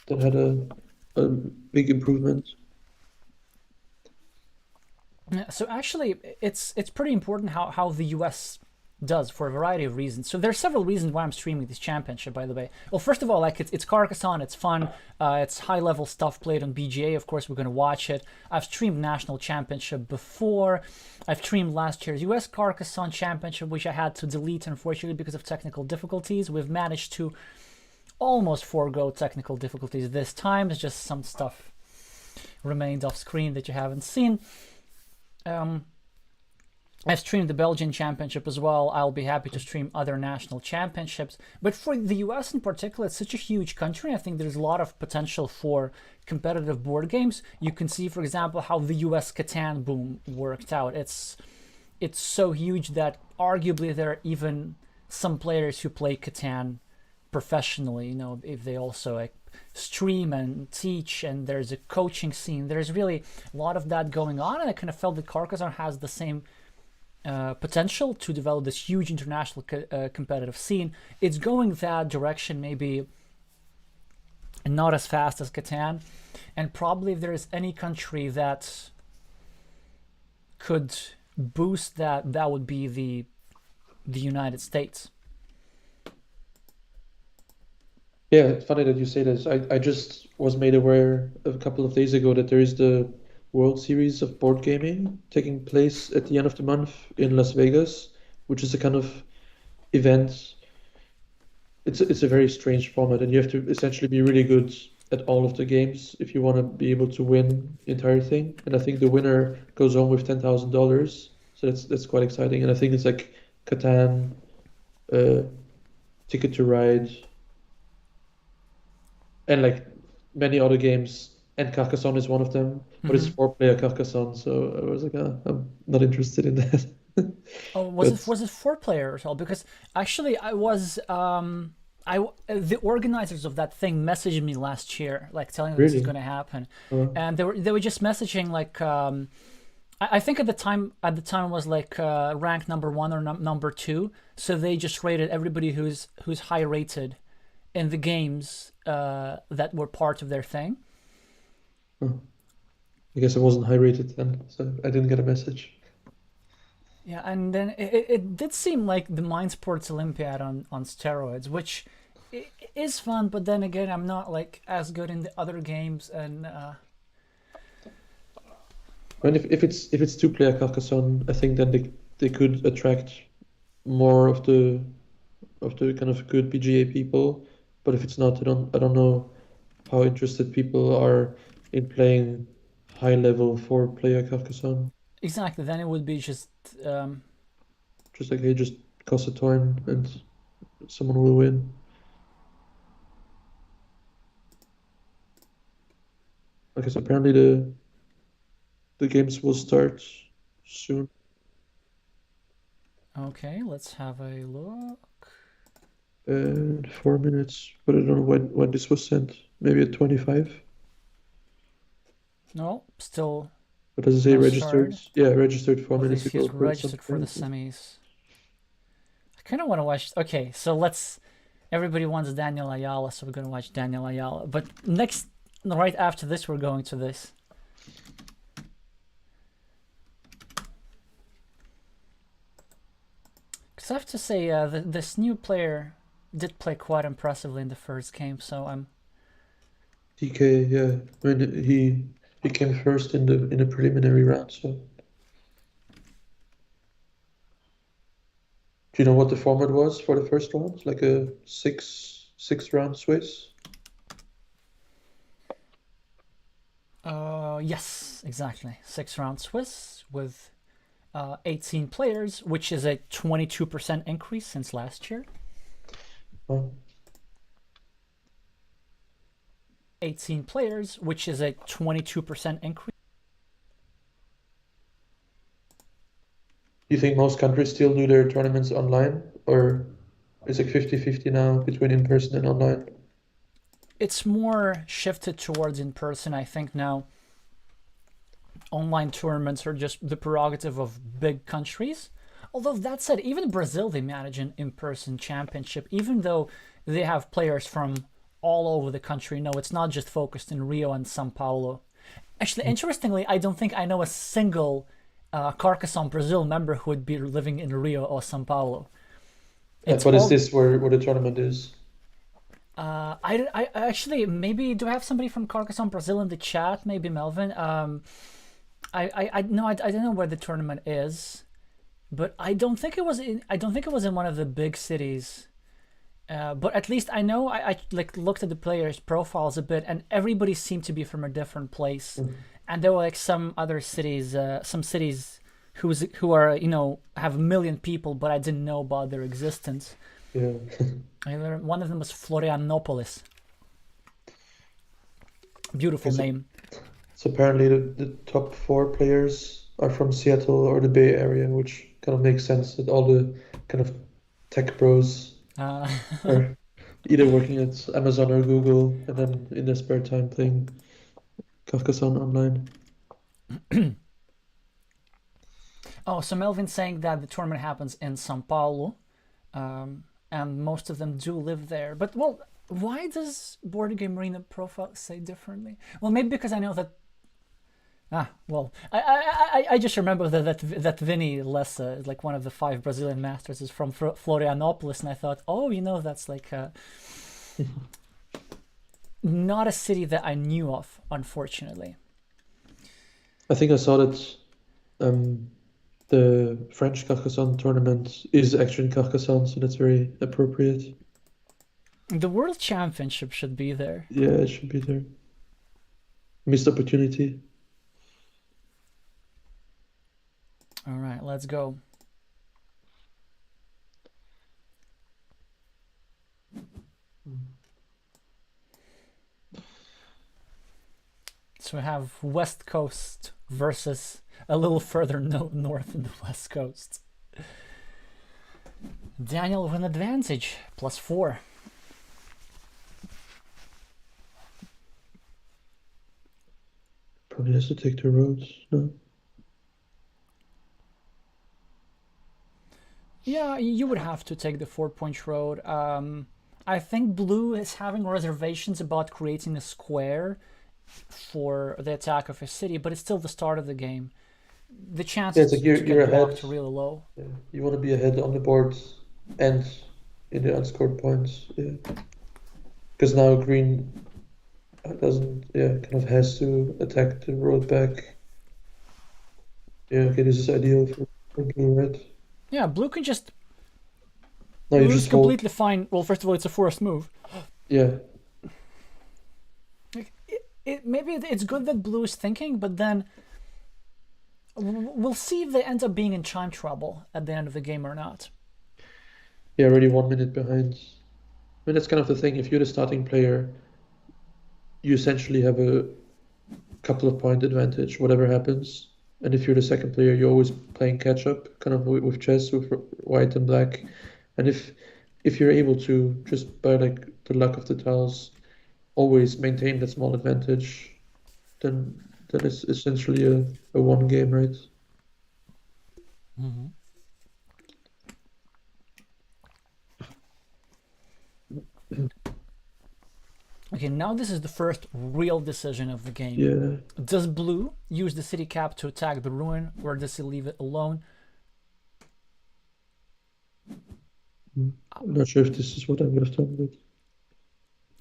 had a big improvement. Yeah, so actually, it's pretty important how the U.S. does for a variety of reasons. So there's several reasons why I'm streaming this championship. By the way, well, first of all, like it's Carcassonne, it's fun, it's high level stuff played on BGA. Of course, we're gonna watch it. I've streamed national championship before. I've streamed last year's U.S. Carcassonne championship, which I had to delete unfortunately because of technical difficulties. We've managed to almost forego technical difficulties this time. It's just some stuff remained off screen that you haven't seen. Um, I've streamed the Belgian Championship as well. I'll be happy to stream other national championships. But for the US in particular, it's such a huge country. I think there's a lot of potential for competitive board games. You can see, for example, how the US Catan boom worked out. It's so huge that arguably there are even some players who play Catan professionally, if they also like stream and teach, and there's a coaching scene. There's really a lot of that going on, and I kind of felt that Carcassonne has the same potential to develop this huge international competitive scene. It's going that direction, maybe not as fast as Catan, and probably if there is any country that could boost that, that would be the United States. Yeah, it's funny that you say this. I just was made aware a couple of days ago that there is the World Series of Board Gaming taking place at the end of the month in Las Vegas, which is a kind of event. It's a very strange format, and you have to essentially be really good at all of the games if you want to be able to win the entire thing. And I think the winner goes home with $10,000. So that's quite exciting. And I think it's like Catan, uh, Ticket to Ride, and like many other games. And Carcassonne is one of them, but it's Hmm. four-player Carcassonne. So I was like, I'm not interested in that. Oh, But was it four player at all? Because actually, I was the organizers of that thing messaged me last year, like telling me this is really, going to happen, uh, and they were just messaging like I think at the time was like ranked number one or number two, so they just rated everybody who's high rated in the games that were part of their thing. uh, I guess I wasn't high rated then, so I didn't get a message. Yeah, and then it did seem like the Mind Sports Olympiad on steroids, which is fun, but then again, I'm not like as good in the other games, and And if it's two-player Carcassonne, I think then they could attract more of the kind of good PGA people. But if it's not, I don't know how interested people are in playing high-level four-player Carcassonne. exactly, then it would be just um, Just like, hey, just toss a coin and someone will win. I guess apparently the games will start soon. okay. Let's have a look. 4 minutes, but I don't know when this was sent. Maybe at 25. No, still But does it say no registered? start. Yeah, registered four Oh, minutes this ago is for some registered for the apparently. semis. I kind of want to watch. Okay, so let's. Everybody wants Daniel Ayala, so we're gonna watch Daniel Ayala. But next, right after this, we're going to this. Because I have to say, this new player did play quite impressively in the first game, so I'm. DK, yeah. I mean, he came first in the preliminary round. So, do you know what the format was for the first round? Like a six round Swiss. Yes, exactly. 6 round Swiss with 18 players, which is a 22% increase since last year. Oh. 18 players, which is a 22% increase. Do you think most countries still do their tournaments online, or is it 50-50 now between in person and online? It's more shifted towards in person, I think, now. Online tournaments are just the prerogative of big countries. Although that said, even Brazil, they manage an in-person championship, even though they have players from all over the country. No, it's not just focused in Rio and Sao Paulo. Actually, interestingly, I don't think I know a single Carcassonne Brazil member who would be living in Rio or Sao Paulo. It's But is all. this where the tournament is? I actually, maybe do I have somebody from Carcassonne Brazil in the chat? Maybe Melvin. I no, I don't know where the tournament is, but I don't think it was in. I don't think it was in one of the big cities. But at least I know I like looked at the players' profiles a bit, and everybody seemed to be from a different place. Mm. And there were like some other cities, some cities who are have a million people, but I didn't know about their existence. Yeah. I learned one of them was Florianopolis. Beautiful It's, name. it's apparently the top four players are from Seattle or the Bay Area, which kind of makes sense that all the kind of tech bros Uh, are either working at Amazon or Google and then in their spare time playing Carcassonne online. oh, so Melvin's saying that the tournament happens in Sao Paulo, and most of them do live there. But well, why does Board Game Arena profile say differently? Well, maybe because I know that. Well, I just remember that Vinny Lessa, like one of the 5 Brazilian masters, is from Florianopolis, and I thought, oh, that's like not a city that I knew of, unfortunately. I think I saw that the French Carcassonne tournament is actually in Carcassonne, so that's very appropriate. The World Championship should be there. Yeah, it should be there. Missed opportunity. All right, let's go. So we have West Coast versus a little further north in the West Coast. Daniel with an advantage, +4. Probably has to take the roads. No. Yeah, you would have to take the 4-point road. I think blue is having reservations about creating a square for the attack of a city, but it's still the start of the game. The Yeah, it's chances like to you're get ahead. blocked are really low. Yeah. You want to be ahead on the board and in the unscored points. Yeah. Because now green doesn't, yeah, kind of has to attack the road back. Yeah, okay, this is ideal for blue, right? Yeah, blue can just. Now you Blue's just hold. completely fine. Well, first of all, it's a forced move. Yeah. Maybe it's good that blue is thinking, but then we'll see if they end up being in time trouble at the end of the game or not. Yeah, already 1 minute behind. I mean, that's kind of the thing. If you're the starting player, you essentially have a couple of point advantage, whatever happens. And if you're the second player, you're always playing catch up, kind of with chess, with white and black. And if you're able to just by like the luck of the tiles always maintain that small advantage, then it's essentially a one game, right? Mm-hmm. Okay, now this is the first real decision of the game. Yeah. Does blue use the city cap to attack the ruin, or does he leave it alone? I'm not sure if this is what I'm gonna talk about.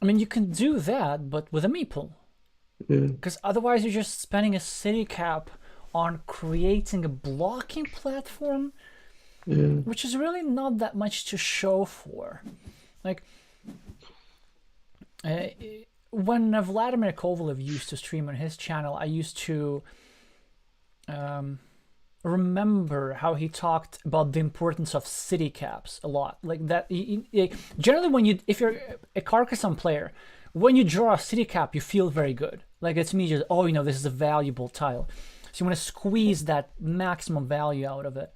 I mean, you can do that, but with a meeple. Yeah. Because otherwise you're just spending a city cap on creating a blocking platform, Yeah. which is really not that much to show for. Like, when Vladimir Kovalev used to stream on his channel, I used to remember how he talked about the importance of city caps a lot. Like that, generally, if you're a Carcassonne player, when you draw a city cap, you feel very good. Like it's me just, oh, this is a valuable tile. So you want to squeeze that maximum value out of it.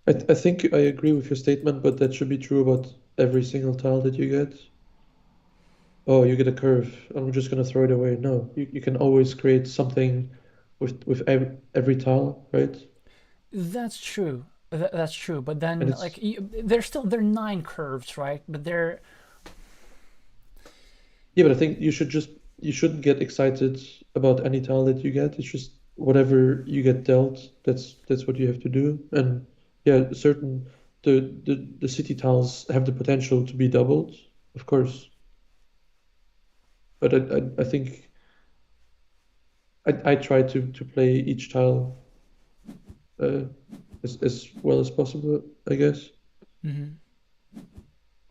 I think I agree with your statement, but that should be true about every single tile that you get. Oh, you get a curve. I'm just gonna throw it away. No, you can always create something with every tile, right? That's true. That's true. But then, And like, it's they're 9 curves, right? But they're yeah, but I think you shouldn't get excited about any tile that you get. It's just whatever you get dealt, that's what you have to do. And yeah, certain the city tiles have the potential to be doubled, of course. But I think I try to play each tile uh, as well as possible, I guess. Mhm.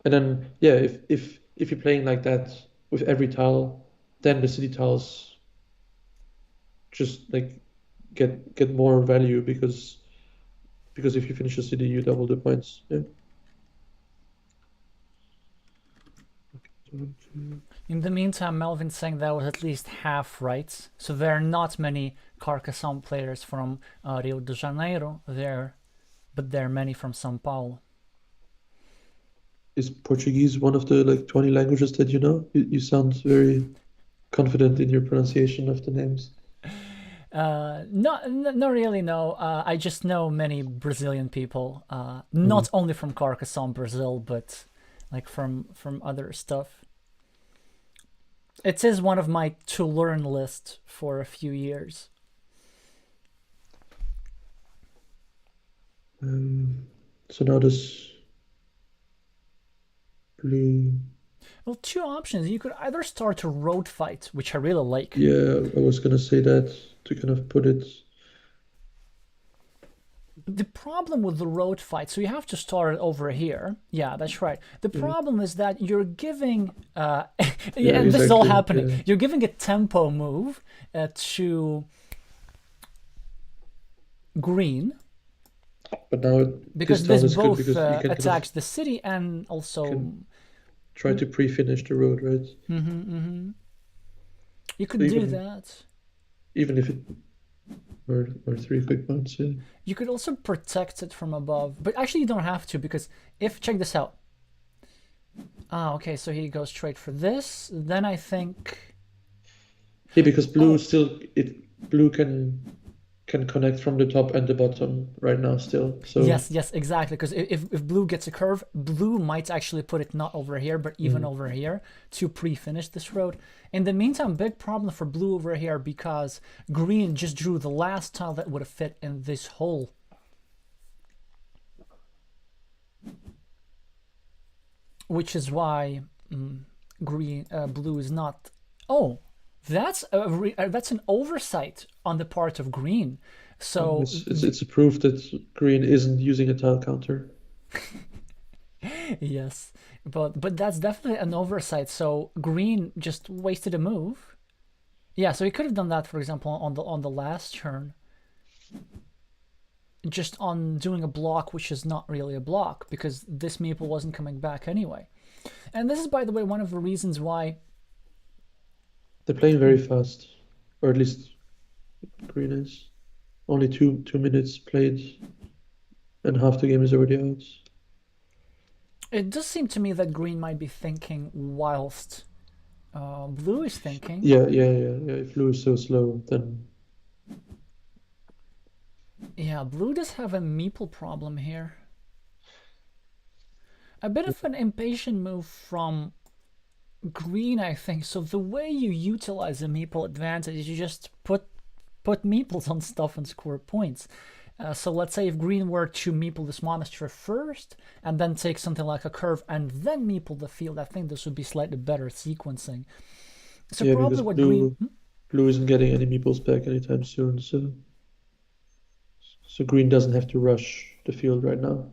And then yeah, if you're playing like that with every tile, then the city tiles just like get more value because if you finish a city, you double the points. Yeah. In the meantime, Melvin's saying that was at least half right. So there are not many Carcassonne players from Rio de Janeiro there, but there are many from São Paulo. Is Portuguese one of the like 20 languages that you know? You sound very confident in your pronunciation of the names. Not really, no. I just know many Brazilian people, not only from Carcassonne, Brazil, but like from other stuff. It is one of my to learn list for a few years. So now this blue. Well, 2 options. You could either start a road fight, which I really like. Yeah, I was gonna say that to kind of put it. the problem with the road fight, so you have to start it over here. Yeah, that's right. The problem is that you're giving, Yeah, and this is all exactly. happening. Yeah. You're giving a tempo move to green, But now this because down this is good both because you can kind of attacks the city and also can try to pre-finish the road, right? you So could do that. even if it or 3 quick bounce, yeah. You could also protect it from above, but actually you don't have to, because if, check this out. Ah, okay, so he goes straight for this. Then I think, Yeah, because blue oh, still blue can connect from the top and the bottom right now still. So yes, exactly. Because if blue gets a curve, blue might actually put it not over here, but even over here to pre-finish this road. In the meantime, big problem for blue over here because green just drew the last tile that would have fit in this hole. Which is why blue is not. Oh, that's an oversight on the part of green. So it's a proof that green isn't using a tile counter. yes, but that's definitely an oversight. So green just wasted a move. Yeah, so he could have done that, for example, on the last turn, just on doing a block which is not really a block because this meeple wasn't coming back anyway. And this is, by the way, one of the reasons why They're playing very fast, or at least green is. Only 2 minutes played, and half the game is already out. it does seem to me that green might be thinking whilst blue is thinking. Yeah. If blue is so slow, then Yeah, blue does have a meeple problem here. A bit of an impatient move from green, I think. So the way you utilize a meeple advantage is you just put meeples on stuff and score points. So let's say if green were to meeple this monster first and then take something like a curve and then meeple the field, I think this would be slightly better sequencing. So yeah, probably because what blue isn't getting any meeples back anytime soon, so green doesn't have to rush the field right now.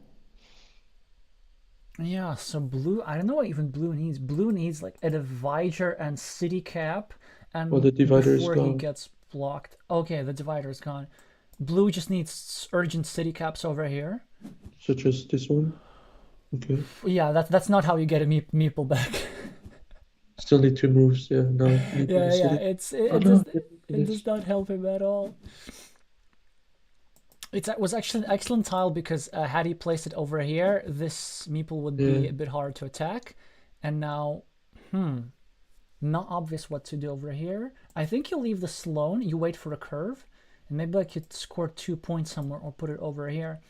Yeah, so blue, I don't know what even blue needs. Blue needs like a divider and city cap, and Well, the divider is before he gone. gets blocked. Okay, the divider is gone. Blue just needs urgent city caps over here. Such as this one. Okay. Yeah, that's not how you get a meeple back. Still need 2 moves, yeah. Now meeple the Yeah, city. it does not help him at all. It was actually an excellent tile because had he placed it over here, this meeple would be a bit hard to attack. And now, not obvious what to do over here. I think you leave this alone, you wait for a curve, and maybe like you score 2 points somewhere or put it over here.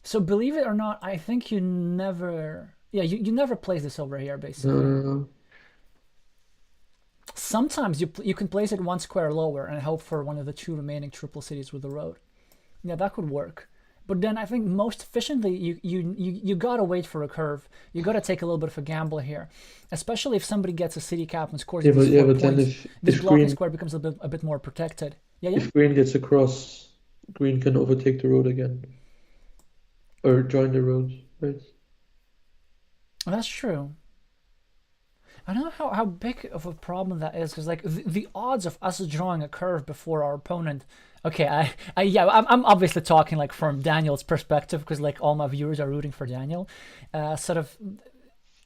So believe it or not, I think you never, you never place this over here basically. Sometimes you can place it 1 square lower and hope for one of the 2 remaining triple cities with the road. Yeah, that could work. But then I think most efficiently, you gotta wait for a curve. You gotta take a little bit of a gamble here, especially if somebody gets a city cap and scores these 4 but then points. This blocking square becomes a bit more protected. Yeah. If green gets across, green can overtake the road again. Or join the road, right? That's true. I don't know how big of a problem that is, because like the odds of us drawing a curve before our opponent. Okay, I'm obviously talking like from Daniel's perspective because like all my viewers are rooting for Daniel. Sort of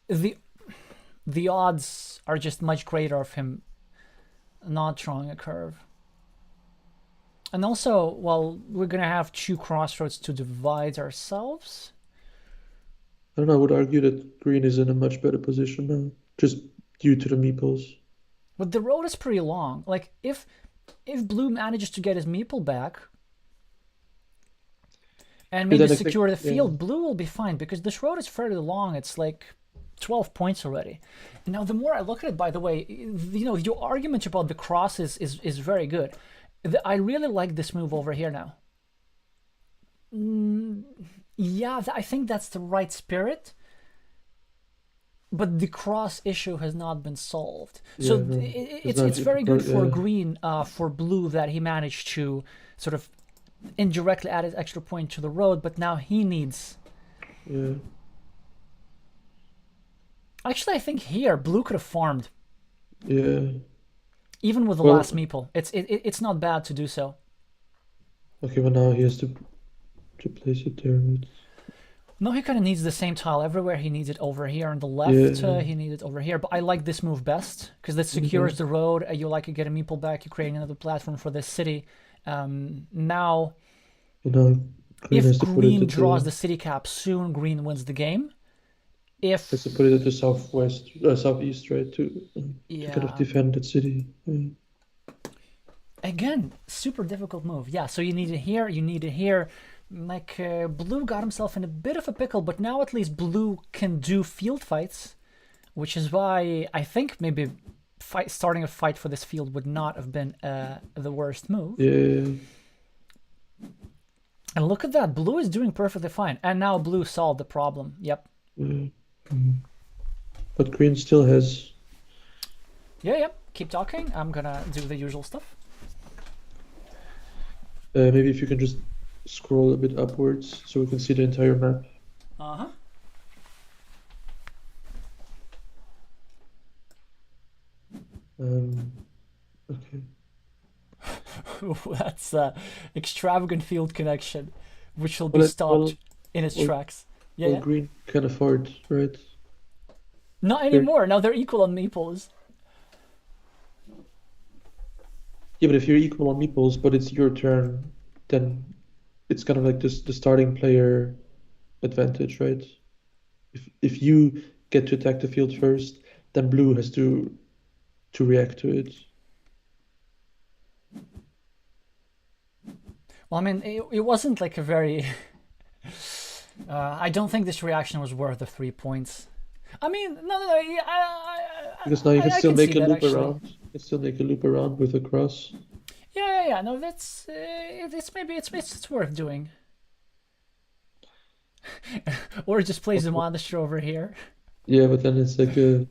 the odds are just much greater of him not drawing a curve. And also, well, we're gonna have 2 crossroads to divide ourselves. I don't know, I would argue that green is in a much better position now, just due to the meeples. But the road is pretty long. Like if blue manages to get his meeple back and maybe secure the field, blue will be fine because this road is fairly long. It's like 12 points already. Now, the more I look at it, by the way, your argument about the cross is very good. I really like this move over here now. Yeah, I think that's the right spirit. But the cross issue has not been solved. So it's very good for green, for blue that he managed to sort of indirectly added extra point to the road, but now he needs. Yeah. Actually, I think here blue could have farmed Yeah. even with the Well, last meeple. It's not bad to do so. okay, but now he has to place it there. No, he kind of needs the same tile everywhere. He needs it over here on the left. Yeah. He needs it over here. But I like this move best because it secures Yeah. the road. You like to get a meeple back. You create another platform for this city. Now, And now green if has to put it green at draws the the city cap, soon green wins the game. has to put it at the southwest, southeast, right, to kind of Yeah, defend that city. Yeah. again, super difficult move. Yeah, so you need it here. You need it here. Like blue got himself in a bit of a pickle, but now at least blue can do field fights, which is why I think maybe starting a fight for this field would not have been the worst move. Yeah. And look at that, blue is doing perfectly fine, and now blue solved the problem. Yep. Yeah. But green still has. Yeah. Keep talking. I'm gonna do the usual stuff. Maybe if you can just scroll a bit upwards so we can see the entire map. Uh-huh. Okay. That's extravagant field connection, which will be Well, stopped in its tracks. Yeah, well, yeah. green can afford, right? Not anymore. Now they're equal on meeples. Yeah, but if you're equal on meeples, but it's your turn, then it's kind of like this the starting player advantage, right? If you get to attack the field first, then blue has to react to it. Well, I mean, it wasn't like a very. I don't think this reaction was worth the 3 points. I mean, no. Because now you can I still can make see a that, loop actually. around. You can still make a loop around with a cross. Yeah. No, that's maybe it's worth doing. Or just place the monster over here. Yeah, but then it's like a.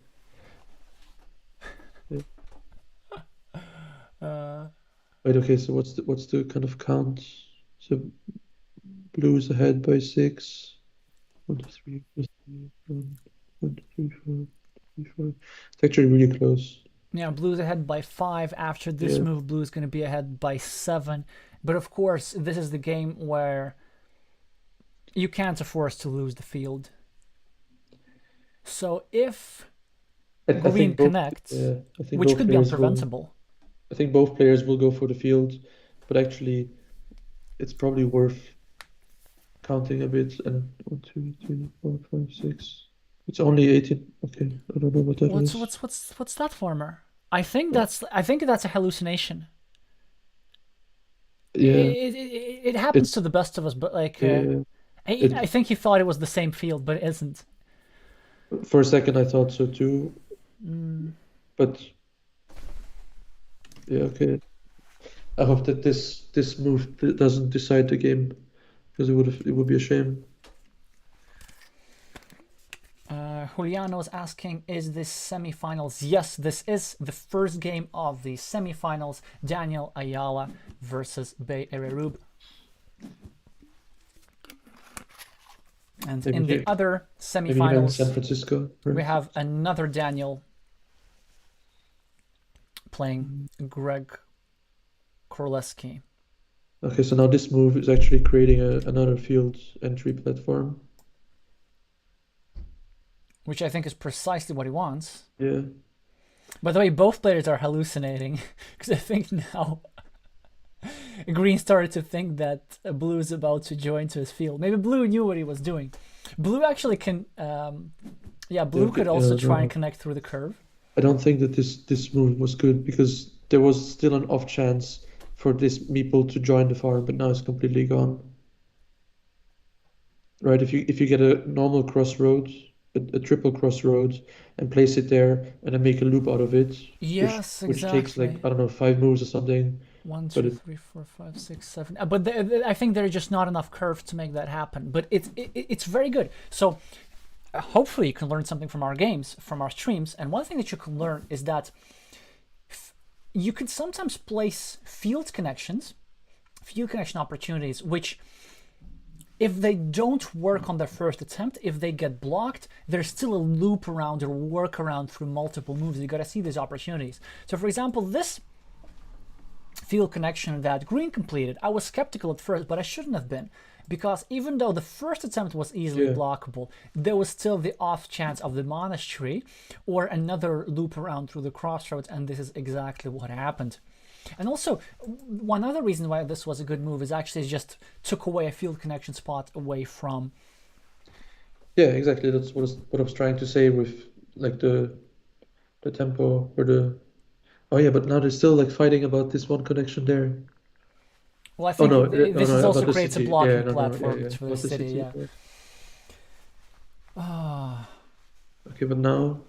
Wait, okay, so what's the kind of count? So blue is ahead by 6. 1, 2, 3, 4, 1, 2, 3, 4, 3, 4. It's actually really close. Yeah, blue's ahead by 5. After this move, blue's going to be ahead by 7. But of course, this is the game where you can't afford to lose the field. So if green connects, which could be unpreventable. I think both players will go for the field, but actually, it's probably worth counting a bit. And 1, 2, 3, 4, 5, 6. It's only 18. Okay, I don't know what that is. What's that, farmer? I think that's a hallucination. Yeah, it happens to the best of us, but like I think he thought it was the same field, but it isn't. For a second, I thought so too. But yeah, okay. I hope that this move doesn't decide the game, because it would be a shame. Juliano is asking, is this semifinals? Yes, this is the first game of the semifinals. Daniel Ayala versus Bay Ererub. And in the other semifinals, San Francisco, right? we have another Daniel playing Greg Korleski. Okay, so now this move is actually creating another field entry platform. Which I think is precisely what he wants. Yeah. By the way, both players are hallucinating, because I think now green started to think that blue is about to join to his field. Maybe blue knew what he was doing. Blue actually can, blue could also try and connect through the curve. I don't think that this move was good, because there was still an off chance for this meeple to join the farm, but now it's completely gone. Right? If you get a normal crossroad, a triple crossroad, and place it there, and then make a loop out of it. Yes, which takes like, I don't know, 5 moves or something. 1, 2, 3, 4, 5, 6, 7. But I think there's just not enough curve to make that happen. But it's very good. So hopefully you can learn something from our games, from our streams. And one thing that you can learn is that you could sometimes place field connections field connection opportunities, which if they don't work on their first attempt, if they get blocked, there's still a loop around or work around through multiple moves. You gotta see these opportunities. So for example, this field connection that green completed, I was skeptical at first, but I shouldn't have been. Because even though the first attempt was easily blockable, there was still the off chance of the monastery or another loop around through the crossroads, and this is exactly what happened. And also, one other reason why this was a good move is actually it just took away a field connection spot away from... Yeah, exactly. That's what I was trying to say with like the tempo or the... Oh yeah, but now they're still like fighting about this one connection there. Well, I Oh think no, this is no, also about the creates a city. Yeah, blocking no, yeah, platform yeah, for the about the city, city. yeah. Okay, but now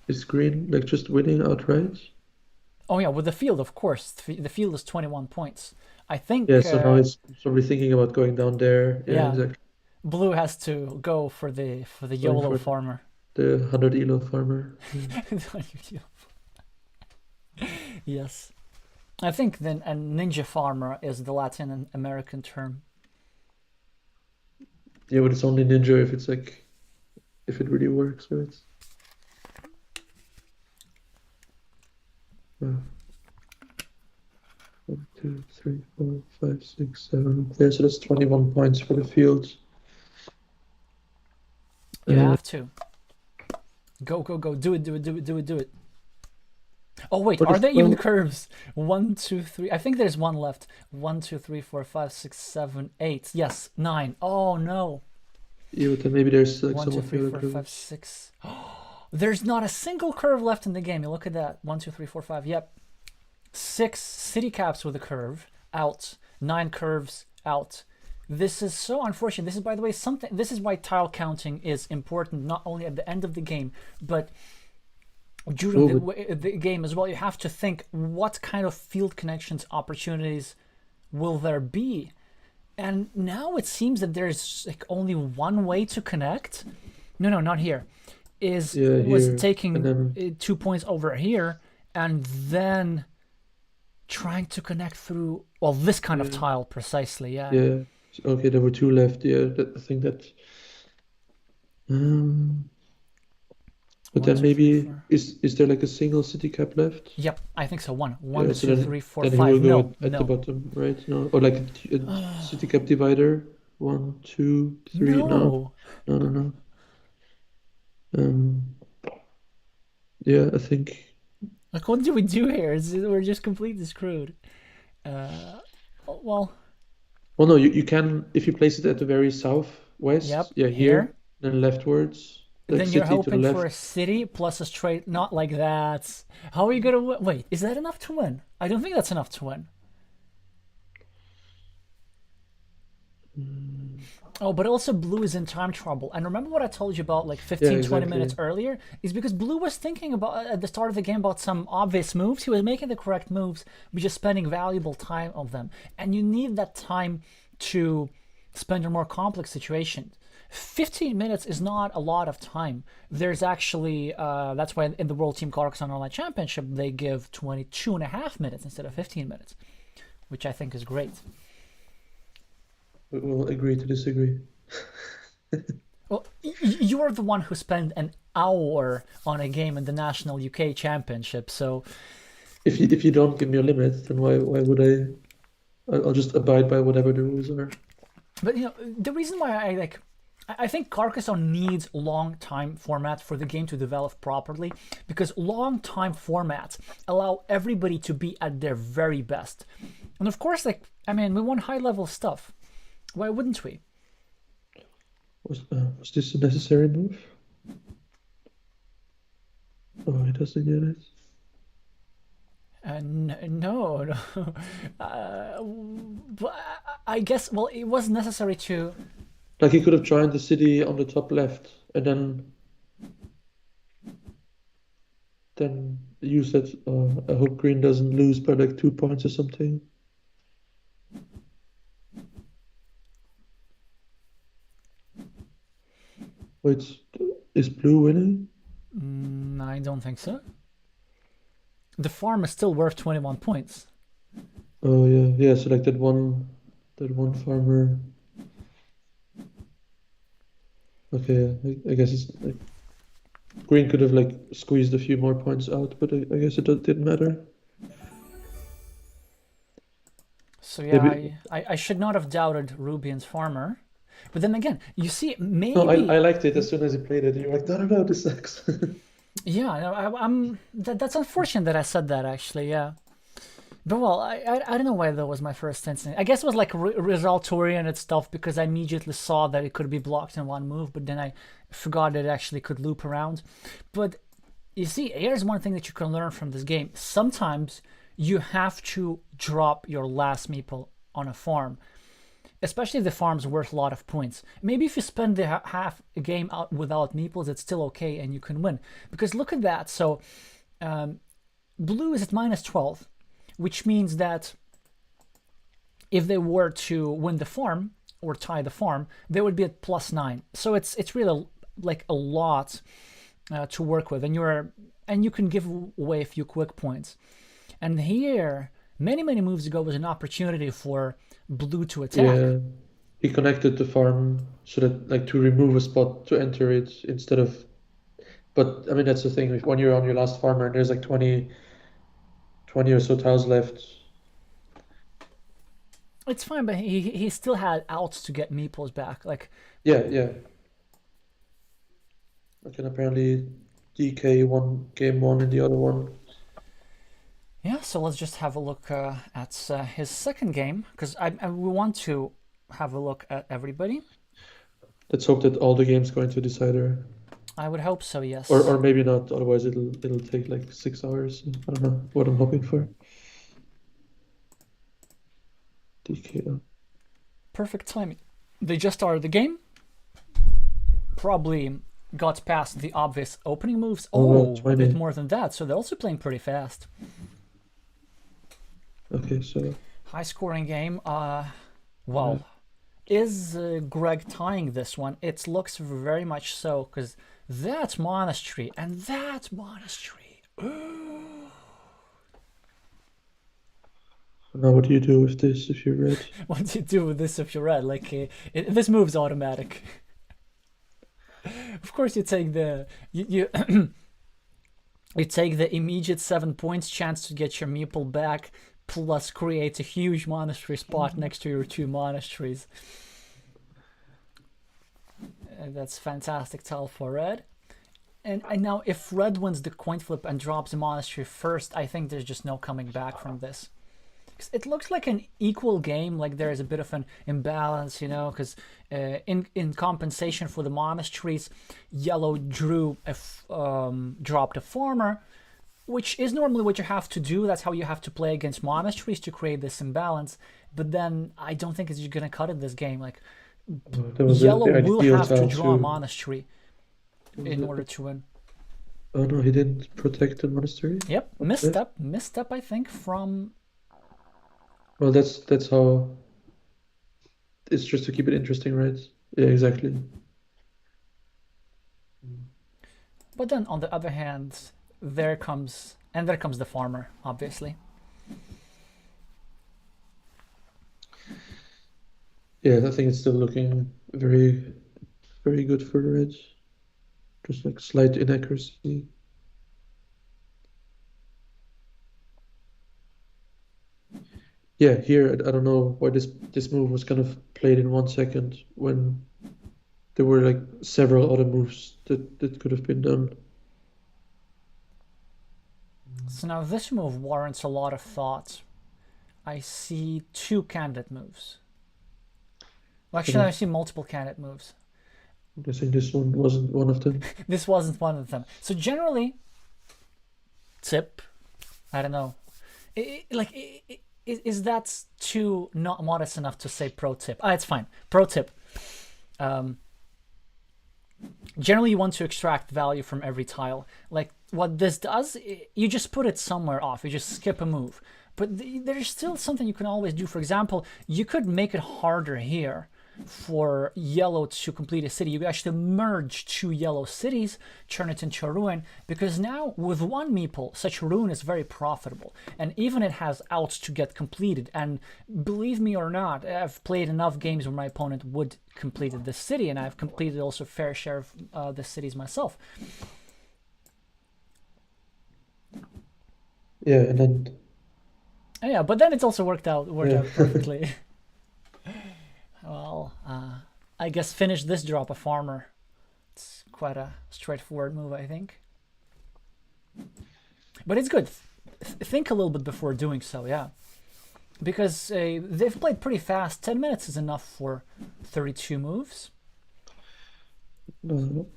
is green like just winning outright? Oh yeah, with the field, of course. The field is 21 points. I think, Yeah, so now it's probably thinking about going down there. Yeah, yeah, exactly. blue has to go for the Going YOLO for farmer. the 100 elo farmer. Yes. I think then a ninja farmer is the Latin American term. Yeah, but it's only ninja if it's like if it really works, right? Uh, 1, 2, 3, 4, 5, 6, 7. Yeah, so that's 21 points for the field. You have to. Go, go, go. Do it, do it, do it, do it, do it. Oh, wait. What Are is there even 12? curves? 1, 2, 3. I think there's one left. 1, 2, 3, 4, 5, 6, 7, 8. Yes, 9. Oh, no. Yeah, but then maybe there's like 1, some 2, of 3, the other 4, 5, curves. 6. There's not a single curve left in the game. You look at that. 1, 2, 3, 4, 5. Yep. 6 city caps with a curve. Out. 9 curves. Out. This is so unfortunate. This is, by the way, something. This is why tile counting is important, not only at the end of the game, but during the game as well. You have to think what kind of field connections opportunities will there be. And now it seems that there's like only one way to connect. No, not here. Was here, taking then... 2 points over here and then trying to connect through, well, this kind of tile precisely. Yeah. Okay, there were 2 left. Yeah, I think that. But then maybe is there like a single city cap left? Yep, I think so. One, Yeah, so 2, 3, 4, then he 5. will go No, at the no, bottom, right? No, or like a city cap divider. 1, 2, 3. No, no. no. Yeah, I think. Like, what do we do here? We're just completely screwed. Well, no, you can if you place it at the very southwest. Yep, Yeah, here, then leftwards. Like then you're city to the hoping left. for a city plus a straight, not like that. How are you gonna win? Wait, is that enough to win? I don't think that's enough to win. Oh, but also blue is in time trouble. And remember what I told you about like 15, 20 minutes earlier? Is because blue was thinking about, at the start of the game, about some obvious moves. He was making the correct moves, but just spending valuable time on them. And you need that time to spend on more complex situations. 15 minutes is not a lot of time. There's actually, that's why in the World Team Carcassonne Online Championship, they give 22.5 minutes instead of 15 minutes, which I think is great. We'll agree to disagree. Well, you're the one who spent an hour on a game in the National UK Championship, so... If you don't give me a limit, then why would I... I'll just abide by whatever the rules are. But, you know, the reason why I think Carcassonne needs long time format for the game to develop properly, because long time formats allow everybody to be at their very best. And of course, like, I mean, we want high level stuff. Why wouldn't we? Was this a necessary move? Oh, he doesn't get it. No. But I guess, well, it was necessary to... Like he could have joined the city on the top left and then use that. I hope green doesn't lose by like 2 points or something. Wait, is blue winning? I don't think so. The farm is still worth 21 points. Oh yeah, yeah. So like that one farmer. Okay, I guess it's like Green could have like squeezed a few more points out, but I guess didn't matter. So yeah, Maybe I should not have doubted Rubian's farmer. But then again, you see, no, I maybe. liked it as soon as he played it. You're like, no, no, no, this sucks. Yeah, no, I'm. That's unfortunate that I said that actually. Yeah, but well, I don't know why that was my first instinct. I guess it was like result oriented stuff because I immediately saw that it could be blocked in one move, but then I forgot that it actually could loop around. But you see, here's one thing that you can learn from this game. Sometimes you have to drop your last meeple on a farm, especially if the farm's worth a lot of points. Maybe if you spend the half a game out without meeples, it's still okay and you can win. Because look at that. So blue is at -12, which means that if they were to win the farm or tie the farm, they would be at +9. So it's really like a lot to work with, and you can give away a few quick points. And here, many moves ago, was an opportunity for blue to attack. Yeah, he connected the farm so that like to remove a spot to enter it instead of. But I mean that's the thing. If when you're on your last farmer and there's like 20 or so tiles left. It's fine, but he still had outs to get meeples back. Like, Yeah, yeah. I can apparently DK one game one in the other one. yeah. So let's just have a look at his second game because we want to have a look at everybody. Let's hope that all the games go into decider. I would hope so. Or Yes. maybe not, otherwise it'll take like 6 hours. I don't know what I'm hoping for. DK. Perfect timing. They just started the game. Probably got past the obvious opening moves. Oh well, Oh, a bit 20. more than that. So they're also playing pretty fast. Okay, so High scoring game. uh, Well, is Greg tying this one? It looks very much so because that monastery and that monastery. now what do you do with this if you're red? What do you do with this if you're red? Like this move's automatic. Of course, you take the you you take the immediate 7 points chance to get your meeple back, plus create a huge monastery spot next to your two monasteries. That's fantastic tell for red. And now if red wins the coin flip and drops the monastery first, I think there's just no coming back from this. It looks like an equal game, like there is a bit of an imbalance, because in compensation for the monasteries, yellow dropped a farmer, which is normally what you have to do. That's how you have to play against monasteries to create this imbalance. But then I don't think it's going to cut it this game. Like That was yellow the will ideal have to tile draw a too. monastery in order to win. Oh no, he didn't protect the monastery. Yep, Okay. misstep. I think from. Well, that's how. It's just to keep it interesting, right? Yeah, exactly. But then on the other hand, there comes the farmer, obviously. Yeah, I think it's still looking very, very good for the Reds. Just like slight inaccuracy. Yeah, here I don't know why this move was kind of played in 1 second when there were like several other moves that could have been done. So now this move warrants a lot of thought. I see two candidate moves. Well, actually, I Okay. see multiple candidate moves. I'm guessing this one wasn't one of them. This wasn't one of them. So generally, tip. I don't know. Is that too not modest enough to say pro tip? It's fine. Pro tip. Um, Generally, you want to extract value from every tile. Like what this does, you just put it somewhere off. You just skip a move. But there's still something you can always do. For example, you could make it harder here for yellow to complete a city. You actually merge two yellow cities, turn it into a ruin, because now with one meeple, such a ruin is very profitable. And even it has outs to get completed. And believe me or not, I've played enough games where my opponent would completed this city, and I've completed also a fair share of the cities myself. Yeah, and then Yeah, but then it's also worked out yeah. perfectly. Well, I guess finish this drop a farmer. It's quite a straightforward move, I think. But it's good. Think a little bit before doing so, yeah. Because they've played pretty fast. 10 minutes is enough for 32 moves. No,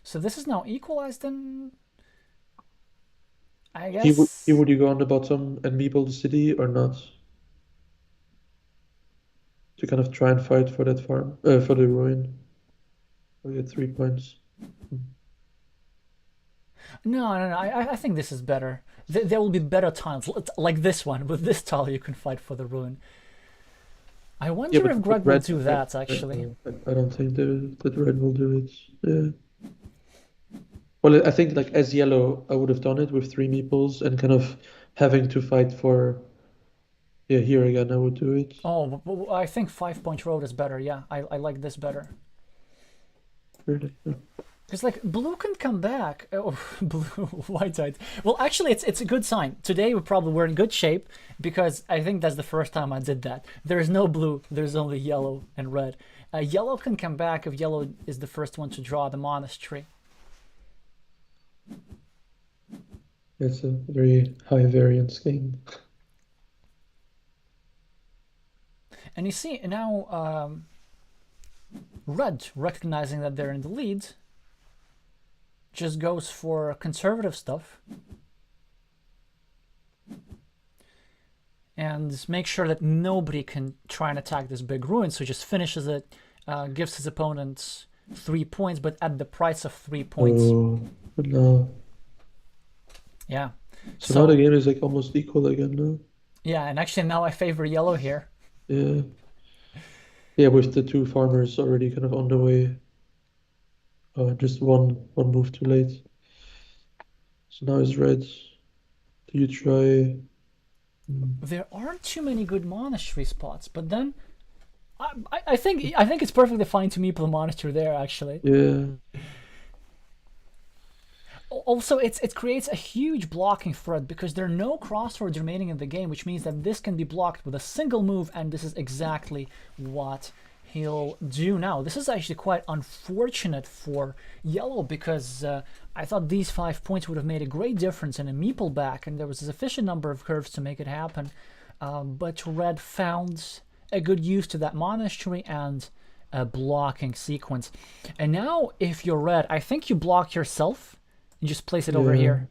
So this is now equalized, then I he guess. would you go on the bottom and meeple the city or not? To kind of try and fight for that farm, for the ruin. Or get 3 points. No. I think this is better. There will be better tiles, like this one. With this tile, you can fight for the ruin. I Yeah, wonder but if Greg will do that, I, actually. I don't think that red will do it. Yeah. Well, I think like as yellow, I would have done it with 3 meeples and kind of having to fight for. Yeah, here again, I would do it. Oh, I think 5 point road is better. Yeah, I like this better. Really. Yeah. Because like blue can come back. Oh, blue, white side. Well, actually, it's a good sign. Today we probably were in good shape because I think that's the first time I did that. There is no blue. There's only yellow and red. Yellow can come back if yellow is the first one to draw the monastery. It's a very high variance game. And you see now, red, recognizing that they're in the lead, just goes for conservative stuff and make sure that nobody can try and attack this big ruin. So just finishes it, gives his opponent 3 points, but at the price of 3 points. Oh, but now. Yeah. So now the game is like almost equal again now. Yeah, and actually now I favor yellow here. Yeah. Yeah, with the 2 farmers already kind of on the way. Just one move too late. So now it's red. Do you try? There aren't too many good monastery spots, but then I think it's perfectly fine to meeple the monastery there, actually. Yeah. Also, it creates a huge blocking threat because there are no crossroads remaining in the game, which means that this can be blocked with a single move, and this is exactly what he'll do now. This is actually quite unfortunate for yellow because I thought these 5 points would have made a great difference in a meeple back, and there was a sufficient number of curves to make it happen. But red found a good use to that monastery and a blocking sequence. And now, if you're red, I think you block yourself and just place it over here.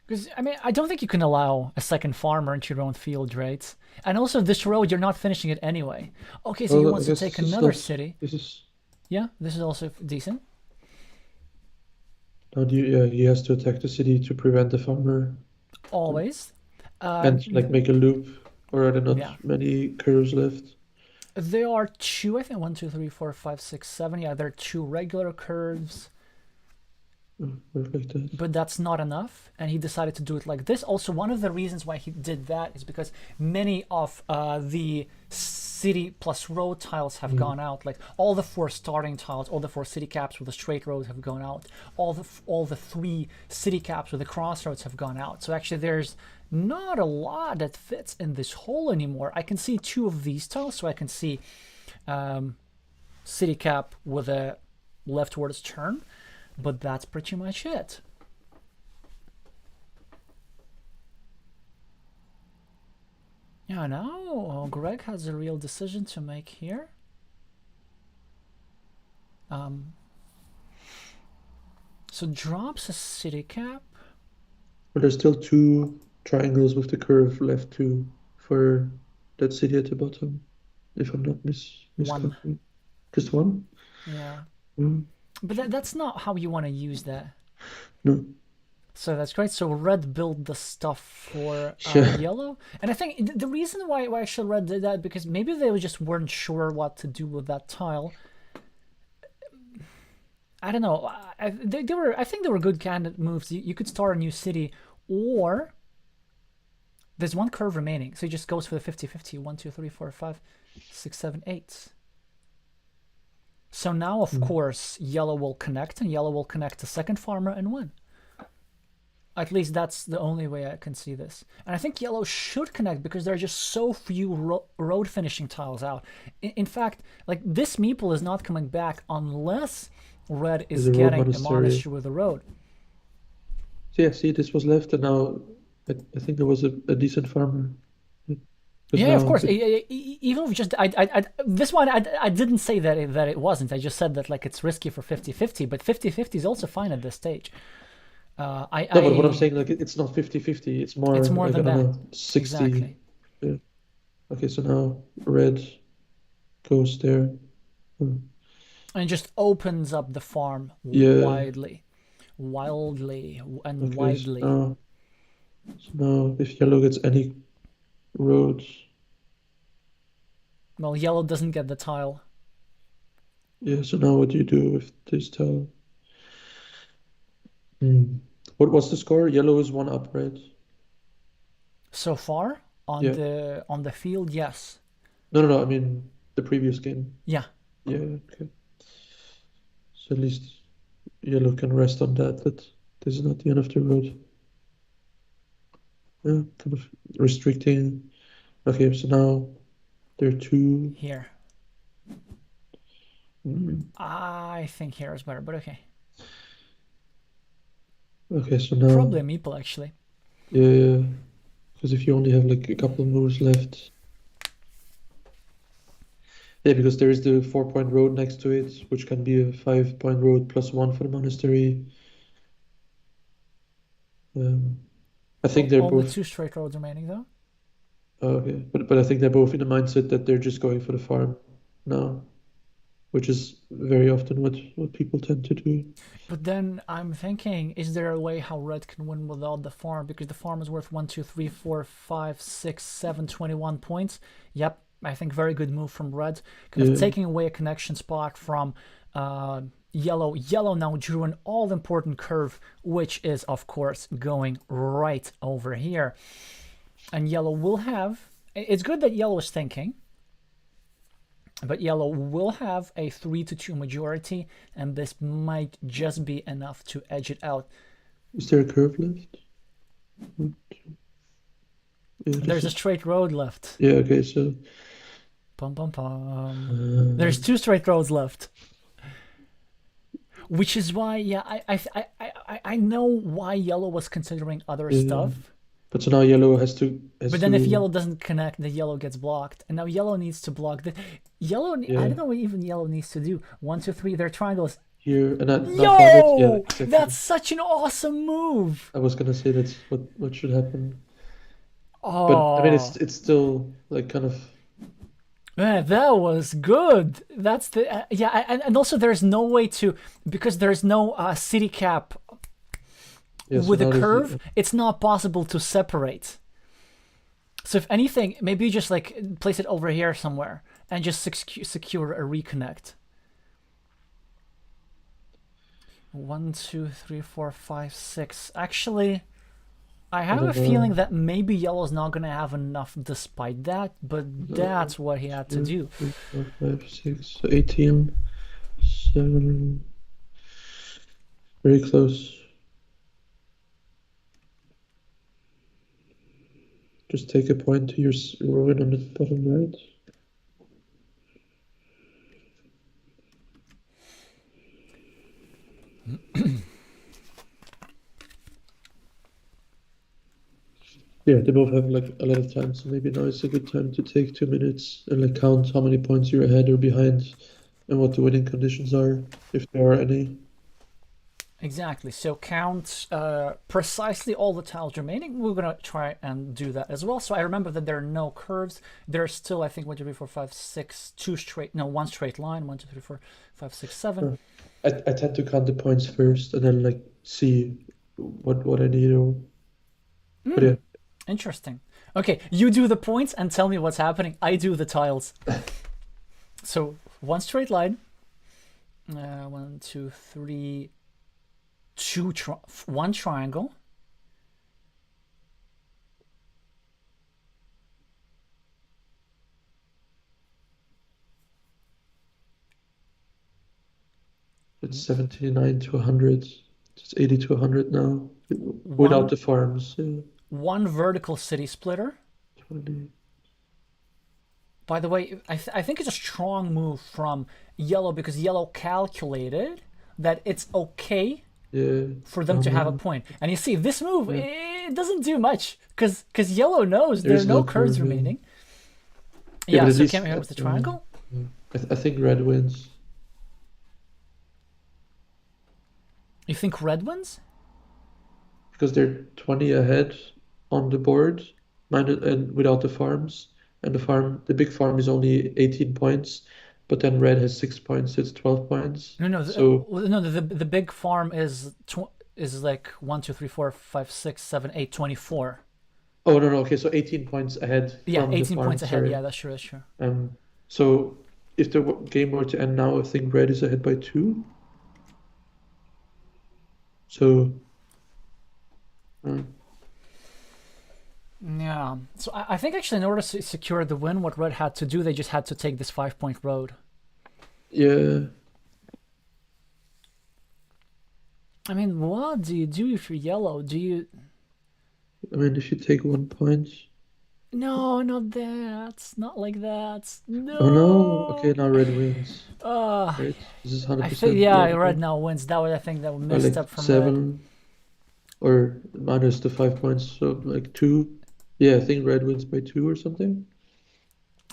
Because, I mean, I don't think you can allow a second farmer into your own field, right? And also, this road, you're not finishing it anyway. Okay, so he wants to take another city. Yeah, this is also decent. Now he has to attack the city to prevent the farmer. Always. And like make a loop, or are there not many curves left? There are 2, I think. 1, 2, 3, 4, 5, 6, 7. Yeah, there are 2 regular curves. Like that. But that's not enough, and he decided to do it like this. Also, one of the reasons why he did that is because many of the city plus road tiles have gone out. Like all the 4 starting tiles, all the 4 city caps with the straight roads have gone out. All the 3 city caps with the crossroads have gone out. So actually, there's not a lot that fits in this hole anymore. I can see 2 of these tiles, so I can see city cap with a leftwards turn. But that's pretty much it. Yeah, now Greg has a real decision to make here. So drops a city cap. But there's still 2 triangles with the curve left too for that city at the bottom, if I'm not miscounting. 1. Just 1? Yeah. But that's not how you want to use that. No. So that's great. So red built the stuff for Yeah. yellow, and I think the reason why actually red did that because maybe they just weren't sure what to do with that tile. I don't know. They were. I think they were good candidate moves. You could start a new city, or there's one curve remaining, so he just goes for the 50-50. 1, 2, 3, 4, 5, 6, 7, 8. So now, of course, yellow will connect, and yellow will connect the second farmer and win. At least that's the only way I can see this. And I think yellow should connect because there are just so few road finishing tiles out. In fact, like this meeple is not coming back unless red is The road getting a monastery. monastery with a road. So yeah, see, this was left, and now I think there was a decent farmer. Because Yeah, of now course. Even if just this one, I didn't say that it wasn't. I just said that like it's risky for 50-50, but 50-50 is also fine at this stage. No, but what I'm saying, like, it's not 50-50. It's more It's more like, I than don't that. know, 60. Exactly. Yeah. Okay, so now red goes there. And it just opens up the farm Yeah. wildly and Okay, widely. so now if yellow gets any roads, Well, yellow doesn't get the tile. yeah, so now what do you do with this tile? What's the score? Yellow is one up, right? So far on Yeah. the field, yes. No, I mean the previous game. Yeah. Yeah, okay. So at least yellow can rest on that this is not the end of the road. Yeah, kind of restricting. Okay, so now there are two. Here. I think here is better, but okay. Okay, so now Probably a meeple actually. yeah, because if you only have like a couple of moves left. Yeah, because there is the 4-point road next to it, which can be a 5-point road +1 for the monastery. I think they're Only both. 2 straight roads remaining though. Oh, okay, but I think they're both in the mindset that they're just going for the farm now, which is very often what people tend to do. But then I'm thinking, is there a way how red can win without the farm? Because the farm is worth 1, 2, 3, 4, 5, 6, 7, 21 points. Yep, I think very good move from red. Kind of Yeah. taking away a connection spot from yellow. Yellow now drew an all-important curve, which is, of course, going right over here. And yellow will have... It's good that yellow is thinking. But yellow will have a 3-2 majority, and this might just be enough to edge it out. Is there a curve left? Yeah, There's a straight road left. yeah, okay, so Pum pum pum. There's 2 straight roads left. Which is why, yeah, I know why yellow was considering other stuff. but so now yellow has to But then if yellow doesn't connect, the yellow gets blocked. And now yellow needs to block the yellow. I don't know what even yellow needs to do. 1, 2, 3, they're triangles. here and not Yo! Yeah, exactly. That's such an awesome move. I was gonna say that's what should happen. Oh, But I mean it's still like kind of man, that was good. That's the yeah, and also there's no way to, because there's no city cap yeah, so with a now there's curve. It's not possible to separate. So if anything, maybe you just like place it over here somewhere and just secure a reconnect. 1, 2, 3, 4, 5, 6. Actually, I have a feeling that maybe yellow's not gonna have enough despite that, but that's what he had to do. 3, 4, 5, 6, 18, 7. Very close. Just take a point to your ruin on the bottom right. Yeah, they both have like a lot of time, so maybe now is a good time to take 2 minutes and like count how many points you're ahead or behind and what the winning conditions are, if there are any. Exactly. So count precisely all the tiles remaining. We're gonna try and do that as well. So I remember that there are no curves. There's still, I think, 1, 2, 3, 4, 5, 6, 2 straight. No, 1 straight line. 1, 2, 3, 4, 5, 6, 7. I tend to count the points first and then like see what I need. But yeah, Interesting. Okay, you do the points and tell me what's happening. I do the tiles. So one straight line. One, two, three. One triangle. it's 79 to 100. It's 80 to 100 now without One the farms. Yeah, one vertical city splitter. 20. By the way, I think it's a strong move from yellow because yellow calculated that it's okay Yeah. for them Oh to have a no. point. And you see, this move, Yeah. it doesn't do much because yellow knows There there are is no no curves curve. Yeah. remaining. Yeah, Yeah, but at so came least here with the triangle. yeah. I think red wins You think red wins? because they're 20 ahead on the board, minus and without the farms. And the big farm is only 18 points, but then red has 6 points. So it's 12 points. No, no, So no. The big farm is like 1, 2, 3, 4, 5, 6, 7, 8, 24. oh no no okay, so 18 points ahead Yeah, from the 18 farm. points ahead. Sorry. Yeah, that's true. That's true. So if the game were to end now, I think red is ahead by 2. So uh, Yeah. So I think actually, in order to secure the win, what red had to do, they just had to take this 5 point road. yeah, I mean, what do you do if you're yellow? Do you? I mean if you take 1 point. No, not that. Not like that. Oh no, okay, No. now red wins. Uh, Right? This is I think 100% yeah, red red again. now wins. That was I think that was Or missed like up from red. 7 or minus the 5 points, so like 2. Yeah, I think red wins by 2 or something.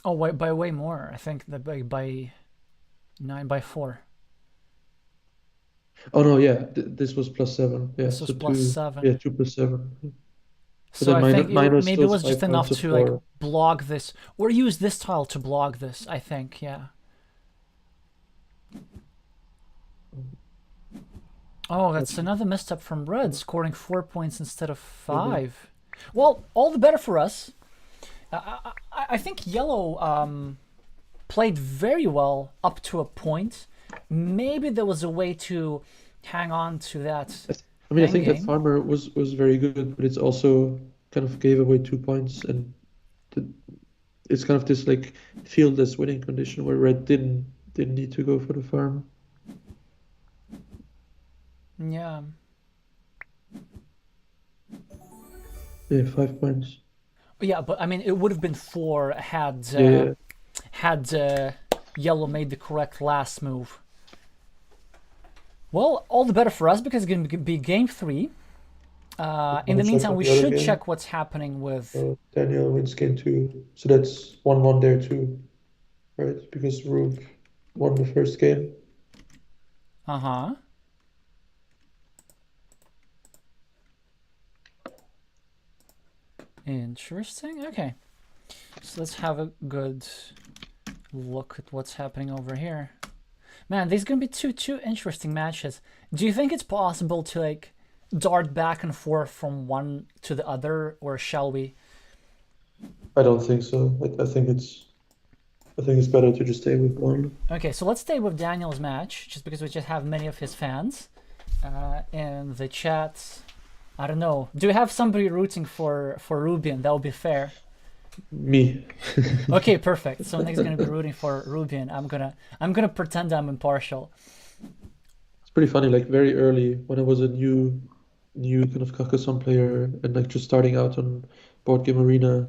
Oh, by way more. I think that by 9 by 4. Oh no, yeah, this was plus 7. Yeah, This was so plus 2, yeah, 7. 2 plus 7. But So then I think minus maybe it those was just 5 points enough of to like 4. block this or use this tile to block this. I think yeah. Oh, that's another misstep from red, scoring 4 points instead of 5. Well, all the better for us. I think yellow played very well up to a point. Maybe there was a way to hang on to that I mean, I end think that game. farmer was very good, but it's also kind of gave away 2 points, and the, it's kind of this like fieldless winning condition where red didn't need to go for the farm. Yeah. Yeah, 5 points. Yeah, but I mean, it would have been 4 had Yeah, yeah. yellow made the correct last move. Well, all the better for us because it's going to be game 3. In the Check meantime, on we the other should game. check what's happening with. So Daniel wins game 2, so that's 1-1 there too, right? Because Rube won the first game. Uh huh. Interesting. Okay. So let's have a good look at what's happening over here. Man, these are gonna be two interesting matches. Do you think it's possible to like dart back and forth from one to the other, or shall we? I don't think so. I think it's better to just stay with one. Okay, so let's stay with Daniel's match, just because we just have many of his fans in the chat. I don't know. Do you have somebody rooting for Rubian? That would be fair. Me. Okay, perfect. So Nick's gonna be rooting for Rubian. I'm gonna pretend I'm impartial. It's pretty funny, like very early when I was a new kind of Carcassonne player and like just starting out on Board Game Arena.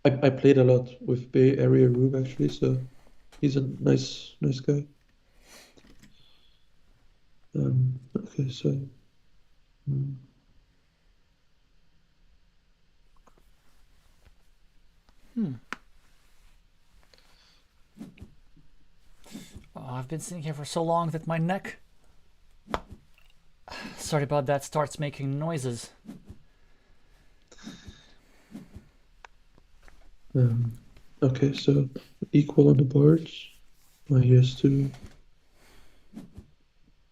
I played a lot with Bay Area Rube actually, so he's a nice guy. Okay, so mm, Oh, I've been sitting here for so long that my neck, sorry about that, starts making noises. okay, so equal on the boards. He has to.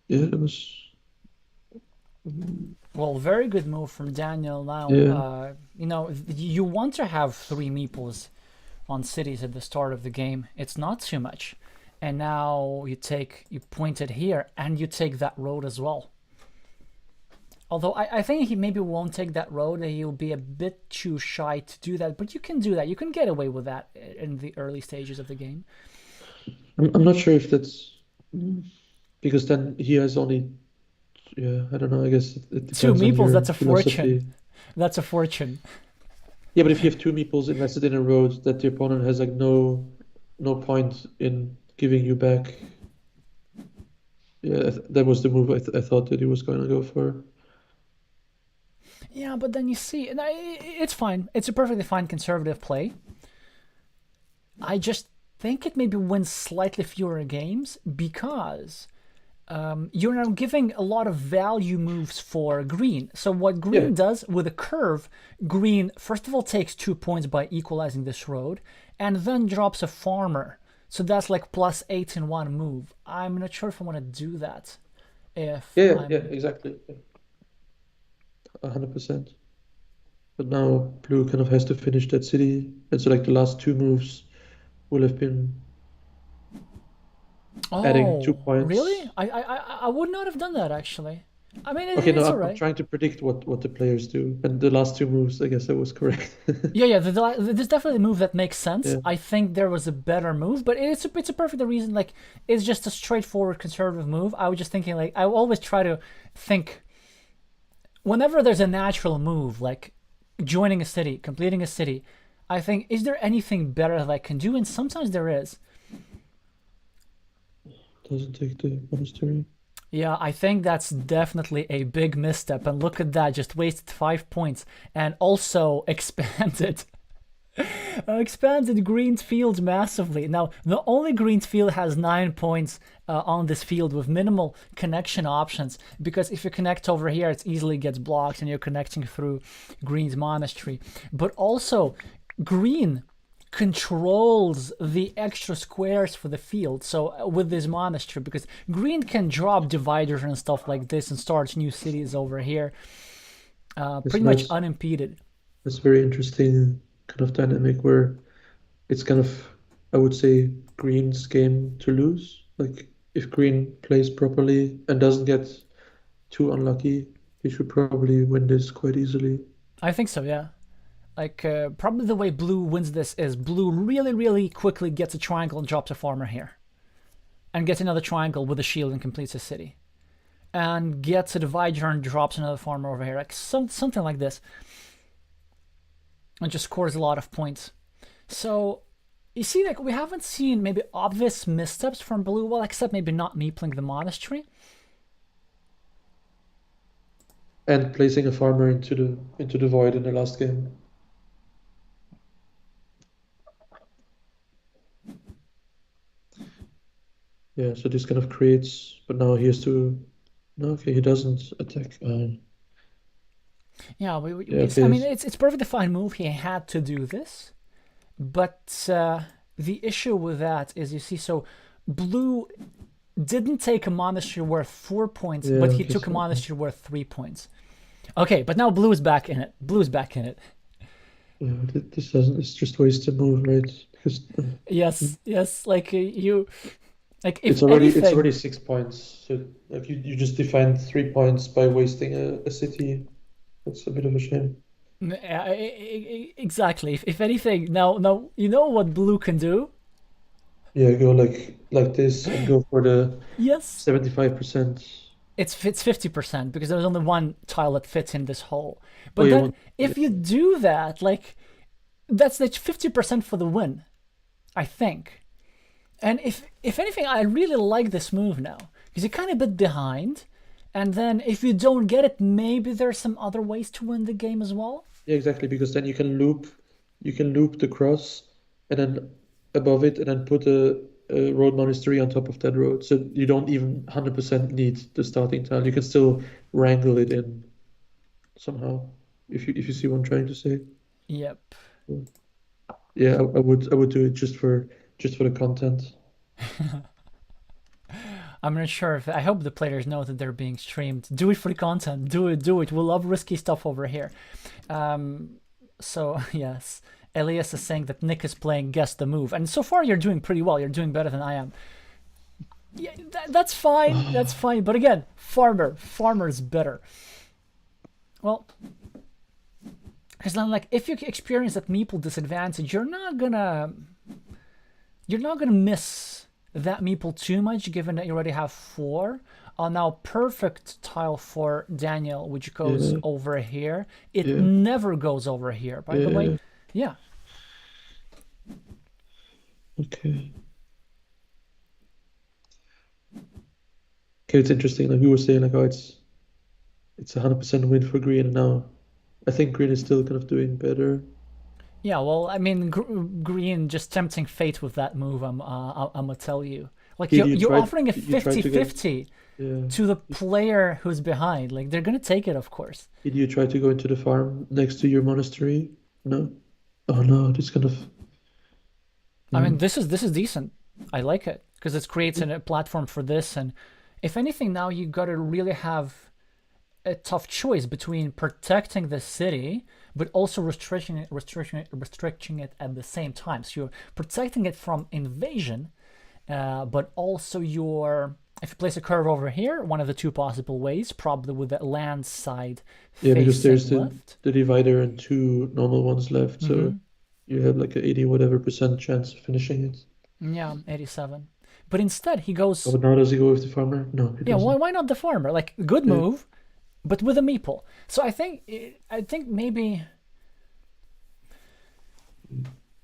Yeah, that was Well, very good move from Daniel. Now, Yeah, you want to have three meeples on cities at the start of the game. It's not too much. And now you point it here and you take that road as well. Although I think he maybe won't take that road, he'll be a bit too shy to do that. But you can do that. You can get away with that in the early stages of the game. I'm not sure if that's because then he has only, yeah, I don't know. I guess it Two depends on meeples, your that's a fortune. philosophy. That's a fortune. Yeah, but if you have two meeples invested in a road that the opponent has like no point in giving you back, yeah, that was the move I thought that he was going to go for. Yeah, but then you see, it's fine. It's a perfectly fine conservative play. I just think it maybe wins slightly fewer games because you're now giving a lot of value moves for green. So what Yeah, green does with a curve, green first of all takes 2 points by equalizing this road, and then drops a farmer. So that's like +8 in one move. I'm not sure if I want to do that. If yeah, I'm exactly, 100%. But now blue kind of has to finish that city, and so like the last two moves will have been adding two Oh, really? points. I would not have done that actually. I mean, Okay, no, it's all I'm right. trying to predict what the players do, and the last two moves, I guess I was correct. Yeah, there's definitely a move that makes sense. Yeah, I think there was a better move, but it's a perfect reason. Like, it's just a straightforward conservative move. I was just thinking, like, I always try to think whenever there's a natural move, like joining a city, completing a city. I think, is there anything better that I can do? And sometimes there is. doesn't take the monastery. Yeah, I think that's definitely a big misstep. And look at that, just wasted 5 points and also expanded Green's field massively. Now, the only Green's field has 9 points on this field with minimal connection options because if you connect over here, it easily gets blocked and you're connecting through Green's monastery. But also, Green controls the extra squares for the field. So with this monastery, because green can drop dividers and stuff like this and start new cities over here, It's pretty much nice. unimpeded. It's very interesting kind of dynamic where it's kind of, I would say, green's game to lose. Like if green plays properly and doesn't get too unlucky, he should probably win this quite easily. I think so, yeah. Like probably the way blue wins this is blue really, really quickly gets a triangle and drops a farmer here, and gets another triangle with a shield and completes a city, and gets a divider and drops another farmer over here, like something like this, and just scores a lot of points. So you see, like we haven't seen maybe obvious missteps from blue, well, except maybe not meepling the monastery. And placing a farmer into the void in the last game. Yeah, so this kind of creates, but now he has to. No, okay, he doesn't attack. Yeah, Yeah, I okay. mean, it's perfectly fine move. He had to do this, but the issue with that is, you see, so blue didn't take a monastery worth 4 points, Yeah, but he okay. took a So monastery worth 3 points. Okay, but now blue is back in it. Blue's back in it. yeah, this doesn't. It's just wasted move, right? Because Yes, yes. Like like if it's already anything, 6 points. So if you just defined 3 points by wasting a city, that's a bit of a shame. exactly. If anything, now you know what blue can do. Yeah, go like this and go for the Yes, 75%. it's 50% because there's only one tile that fits in this hole. Oh But yeah, then one. Yeah, if you do that, like that's like 50% for the win, I think. And if anything, I really like this move now because you're kind of a bit behind, and then if you don't get it, maybe there's some other ways to win the game as well. yeah, exactly. Because then you can loop the cross, and then above it, and then put a road monastery on top of that road. So you don't even 100% need the starting tile. You can still wrangle it in somehow. If you see what I'm trying to say. Yep. Yeah, I would do it just for the content. I'm not sure if I hope the players know that they're being streamed. Do it for the content. Do it, do it. We love risky stuff over here. So yes, Elias is saying that Nick is playing guess the move, and so far you're doing pretty well. You're doing better than I am. Yeah, that's fine. That's fine. But again, farmer's better. Well, because then like if you experience that meeple disadvantage, you're not gonna miss that meeple too much, given that you already have 4. Now perfect tile for Daniel, which goes over here. It never goes over here, by the way. Yeah. Okay. Okay, it's interesting. Like we were saying, like, oh, it's 100% win for green, and now I think green is still kind of doing better. Yeah, well, I mean, green just tempting fate with that move. I'm gonna tell you. Like you're offering a 50-50 to the player who's behind. Like they're gonna take it, of course. Did you try to go into the farm next to your monastery? No. Oh no, this kind of. I mean, this is decent. I like it because it creates a platform for this, and if anything, now you gotta really have a tough choice between protecting the city but also restricting it at the same time. So you're protecting it from invasion, but also if you place a curve over here, one of the 2 possible ways, probably with the land side because there's left. the divider and 2 normal ones left, so you have like a 80 whatever % chance of finishing it. Yeah, 87. But instead he goes. Oh, but now does he go with the farmer? No. Yeah, why not the farmer? Like good move, but with a meeple. So I think maybe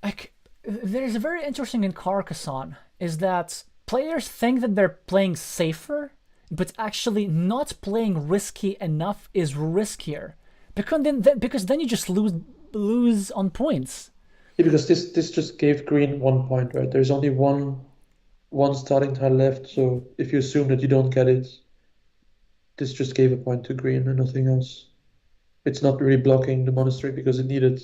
like there's a very interesting in Carcassonne is that players think that they're playing safer, but actually not playing risky enough is riskier because then you just lose on points. Yeah, because this just gave green 1 point, right? There's only one starting tile left, so if you assume that you don't get it, this just gave a point to green and nothing else. It's not really blocking the monastery because it needed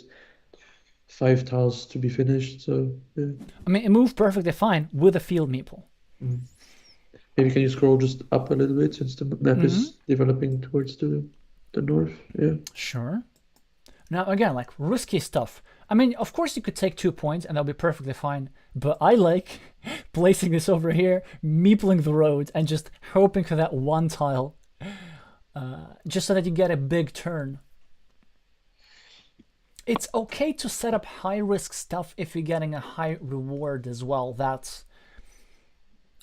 5 tiles to be finished, so yeah. I mean, it moved perfectly fine with a field meeple. Maybe can you scroll just up a little bit since the map is developing towards the north? Yeah. Sure. Now again, like risky stuff. I mean, of course you could take 2 points and that'll be perfectly fine, but I like placing this over here, meepling the road, and just hoping for that 1 tile, just so that you get a big turn. It's okay to set up high-risk stuff if you're getting a high reward as well.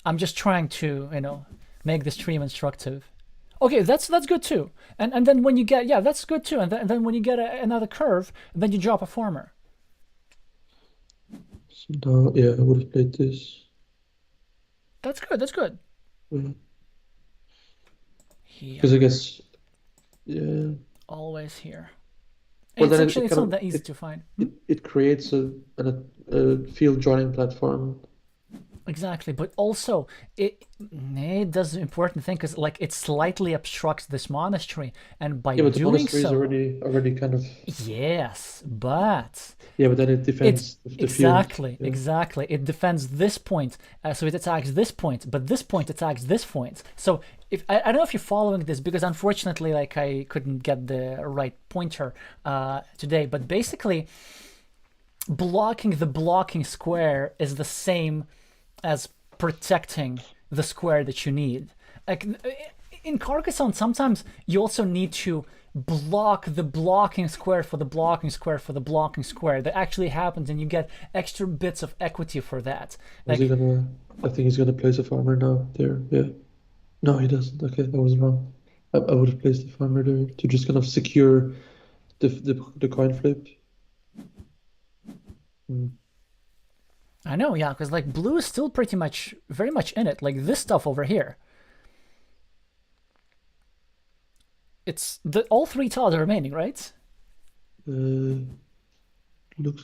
I'm just trying to, make the stream instructive. Okay, that's good too. And then when you get, that's good too. And then when you get another curve, then you drop a farmer. So now, I would have played this. That's good. That's good. Because I guess, always here. Well, it's not that easy to find. It creates a field joining platform. Exactly, but also it does an important thing because like it slightly obstructs this monastery, and by but the doing monastery so, is already kind of. Yes, but but then it defends the exactly, field. exactly. It defends this point, so it attacks this point, but this point attacks this point. So if I don't know if you're following this because unfortunately, like I couldn't get the right pointer today, but basically, blocking the blocking square is the same as protecting the square that you need. Like in Carcassonne, sometimes you also need to block the blocking square for the blocking square for the blocking square. That actually happens, and you get extra bits of equity for that. I think he's gonna place a farmer now there. Yeah. No, he doesn't. Okay, that was wrong. I would have placed the farmer there to just kind of secure the coin flip. I know, yeah, because like blue is still very much in it. Like this stuff over here. It's all 3 tiles are remaining, right? Looks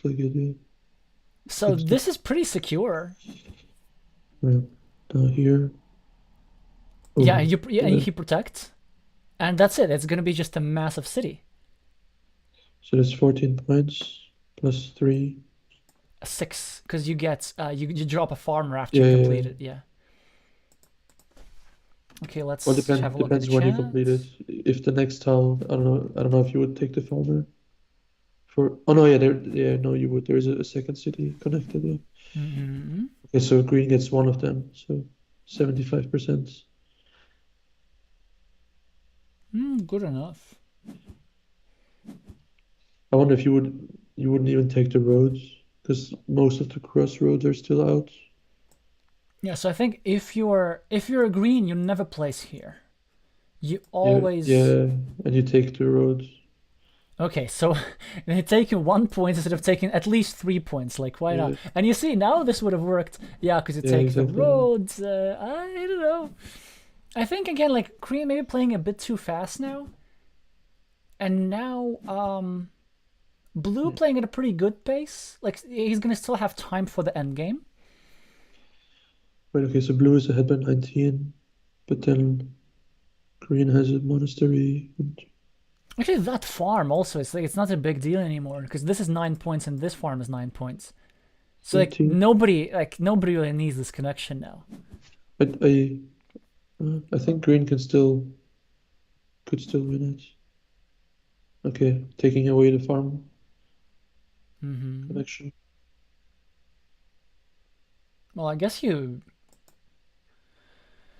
like it, yeah. So this is pretty secure. Yeah. Down here. Oh, yeah, he protects, and that's it. It's gonna be just a massive city. So that's 14 points plus 3. 6, because you get you drop a farmer after you complete it. Yeah. Okay, Or let's have depend a look at the depends when you chat. complete it. If the next tile, I don't know if you would take the farmer for. Oh no, yeah, yeah, no, you would. There is a second city connected. Yeah. Mm-hmm. Okay, so green gets one of them. So 75%. Good enough. I wonder if you wouldn't even take the roads because most of the crossroads are still out. Yeah, so I think if you're a green, you never place here. You Yeah, always yeah, and you take the roads. okay. So they take you 1 point instead of taking at least 3 points. Like why not? Yeah, And you see now this would have worked. Yeah, because you yeah, take the exactly. roads. I don't know. I think again like Korea maybe playing a bit too fast now, and now Blue Yeah. playing at a pretty good pace. Like he's gonna still have time for the end game. Right, okay, so blue is ahead by 19, but then green has a monastery and Actually, that farm also it's like it's not a big deal anymore because this is 9 points and this farm is 9 points. So like 13. nobody really needs this connection now. I, I, I think green could still win it. Okay, taking away the farm Hmm. connection. Well, I guess you.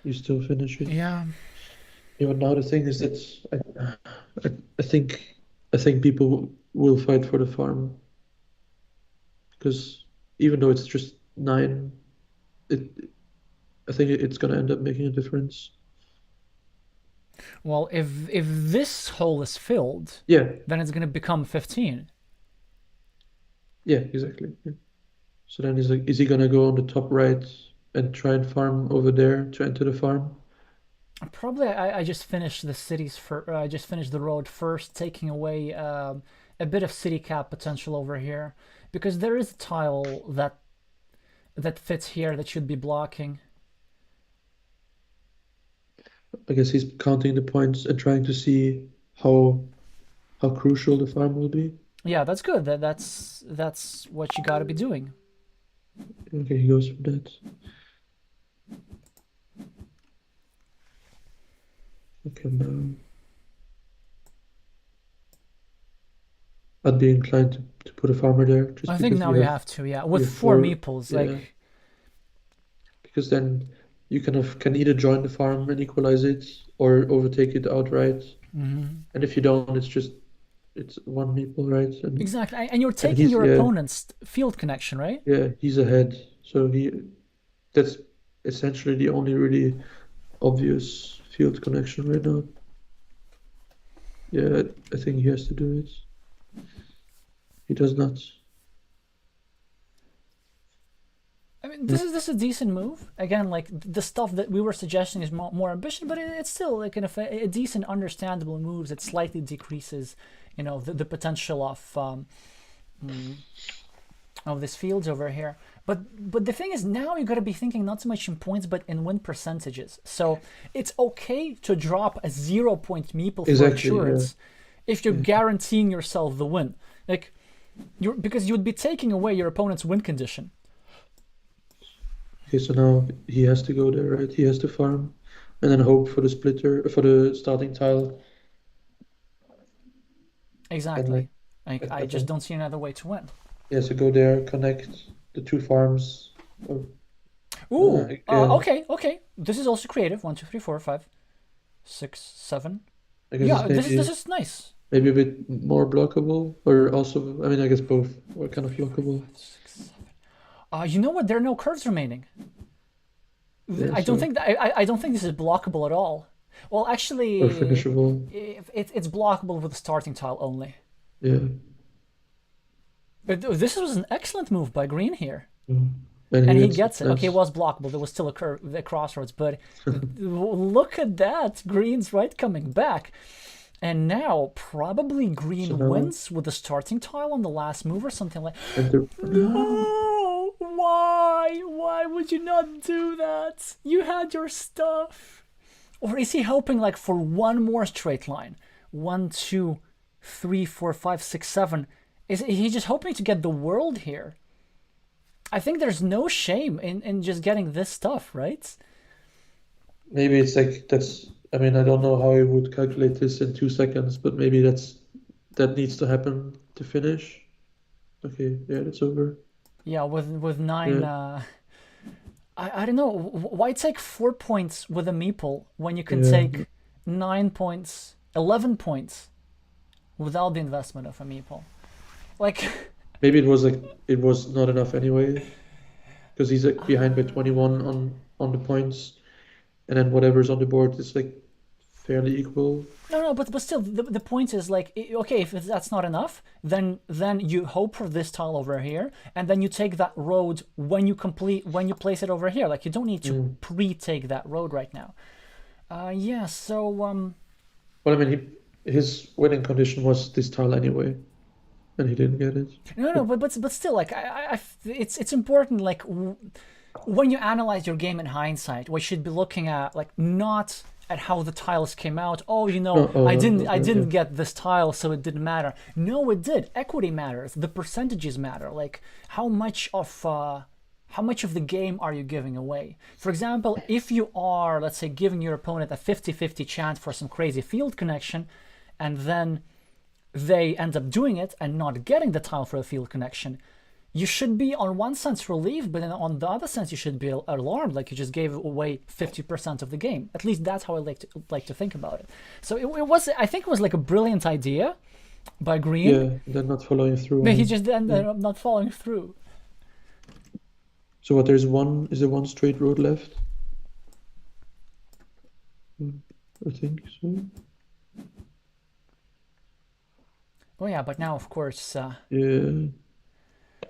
You still finish it. Yeah. Yeah, but now the thing is that I, I think I think people will fight for the farm because even though it's just 9, it I think it's gonna end up making a difference. Well, if this hole is filled, Yeah, then it's gonna become 15. yeah, exactly. Yeah. So then is he gonna go on the top right and try and farm over there to enter the farm? Probably I just finished the cities for I just finished the road first, taking away a bit of city cap potential over here because there is a tile that fits here that should be blocking. I guess he's counting the points and trying to see how how crucial the farm will be. Yeah, that's good. That's what you got to be doing. Okay, he goes for that. Okay, now I'd be inclined to put a farmer there just I think because now you have to. Yeah, with you have four four, meeples, yeah, like. because then you kind of can either join the farm and equalize it or overtake it outright. Mhm. And if you don't, it's one meeple, right? Exactly, and you're And taking he's your opponent's field connection, right? he's ahead. So that's essentially the only really obvious field connection right now. Yeah, I think he has to do it. He does not. I mean, this is a decent move. Again, like the stuff that we were suggesting is more ambition, but it's still like a decent, understandable moves that slightly decreases, the potential mm, of these fields over here. But the thing is, now you got to be thinking not so much in points, but in win percentages. So it's okay to drop a 0 point meeple for Exactly, yeah. insurance if you're Yeah. guaranteeing yourself the win. Like because you'd be taking away your opponent's win condition. Okay, so now he has to go there, right? He has to farm and then hope for the splitter, for the starting tile, and Exactly. like, Like I I just think don't see another way to win. he has to go there, connect the two farms. Oh, Ooh. yeah, Okay. This is also creative. 1, 2, 3, 4, 5, 6, 7. I guess Yeah, it's this is nice. maybe a bit more blockable, or also, I mean, I guess both are kind of blockable. 6, 7. You know what? There are no curves remaining. Yeah, I don't so think that I don't think this is blockable at all. Well, or actually, finishable. it's blockable with the starting tile only. Yeah. But this was an excellent move by Green here, Mm. And he and he gets gets it. Okay, it that's was blockable. There was still a curve, the crossroads, but look at that. Green's right coming back. And now probably so Green now wins with the starting tile on the last move or something like. enter. No, No! Why? Why would you not do that? You had your stuff. Or is he hoping like for one more straight line? 1, 2, 3, 4, 5, 6, 7. Is he just hoping to get the world here? I think there's no shame in just getting this stuff, right? maybe it's like that's. I mean, I don't know how I would calculate this in 2 seconds, but maybe that needs to happen to finish. Okay, yeah, that's over. Yeah, with nine. Yeah, I don't know. Why take 4 points with a meeple when you can yeah. take 9 points, 11 points without the investment of a meeple? Like, Maybe it was not enough anyway, because he's like behind by 21 on the points, and then whatever's on the board is like fairly equal. no, but still, the point is like, okay, if that's not enough, then you hope for this tile over here, and then you take that road when you place it over here. Like, you don't need to Mm. pre-take that road right now. Yeah. So Well, I mean, his winning condition was this tile anyway, and he didn't get it. no, but still, like, it's important. Like, when you analyze your game in hindsight, we should be looking at, like, not at how the tiles came out. Oh, No, oh I no, didn't no, I yeah, yeah. didn't get this tile, so it didn't matter. No, it did. Equity matters. The percentages matter. Like, how much of the game are you giving away? For example, if you are, let's say, giving your opponent a 50-50 chance for some crazy field connection, and then they end up doing it and not getting the tile for a field connection, you should be on one sense relieved, but then on the other sense you should be alarmed, like you just gave away 50% of the game. At least that's how I like to think about it. So it was, I think it was like a brilliant idea by Green, Yeah, they're not following through but on he it. just ended Yeah. up not following through. So what? Is there one straight road left? Mm, I think so. Oh yeah, but now of course Yeah,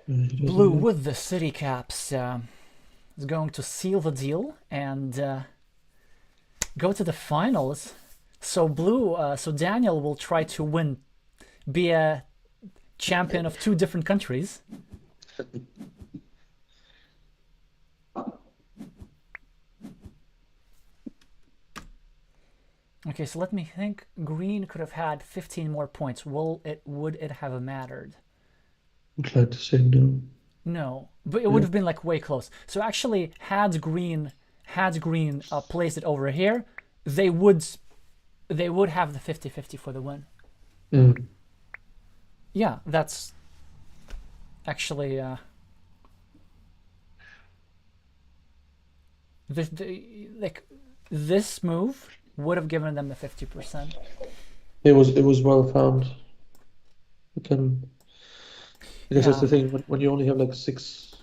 he Blue doesn't with the city caps is going to seal the deal and go to the finals. So so Daniel will try to win, be a champion of two different countries. Okay, so let me think. Green could have had 15 more points. Would it have mattered? inclined to say no. No, but it would Yeah. have been like way close. So actually, had Green placed it over here, they would they would have the 50-50 for the win. Mm. Yeah, that's actually like this move would have given them the 50%. It was well found. But then I guess that's Yeah, the thing. When you only have like six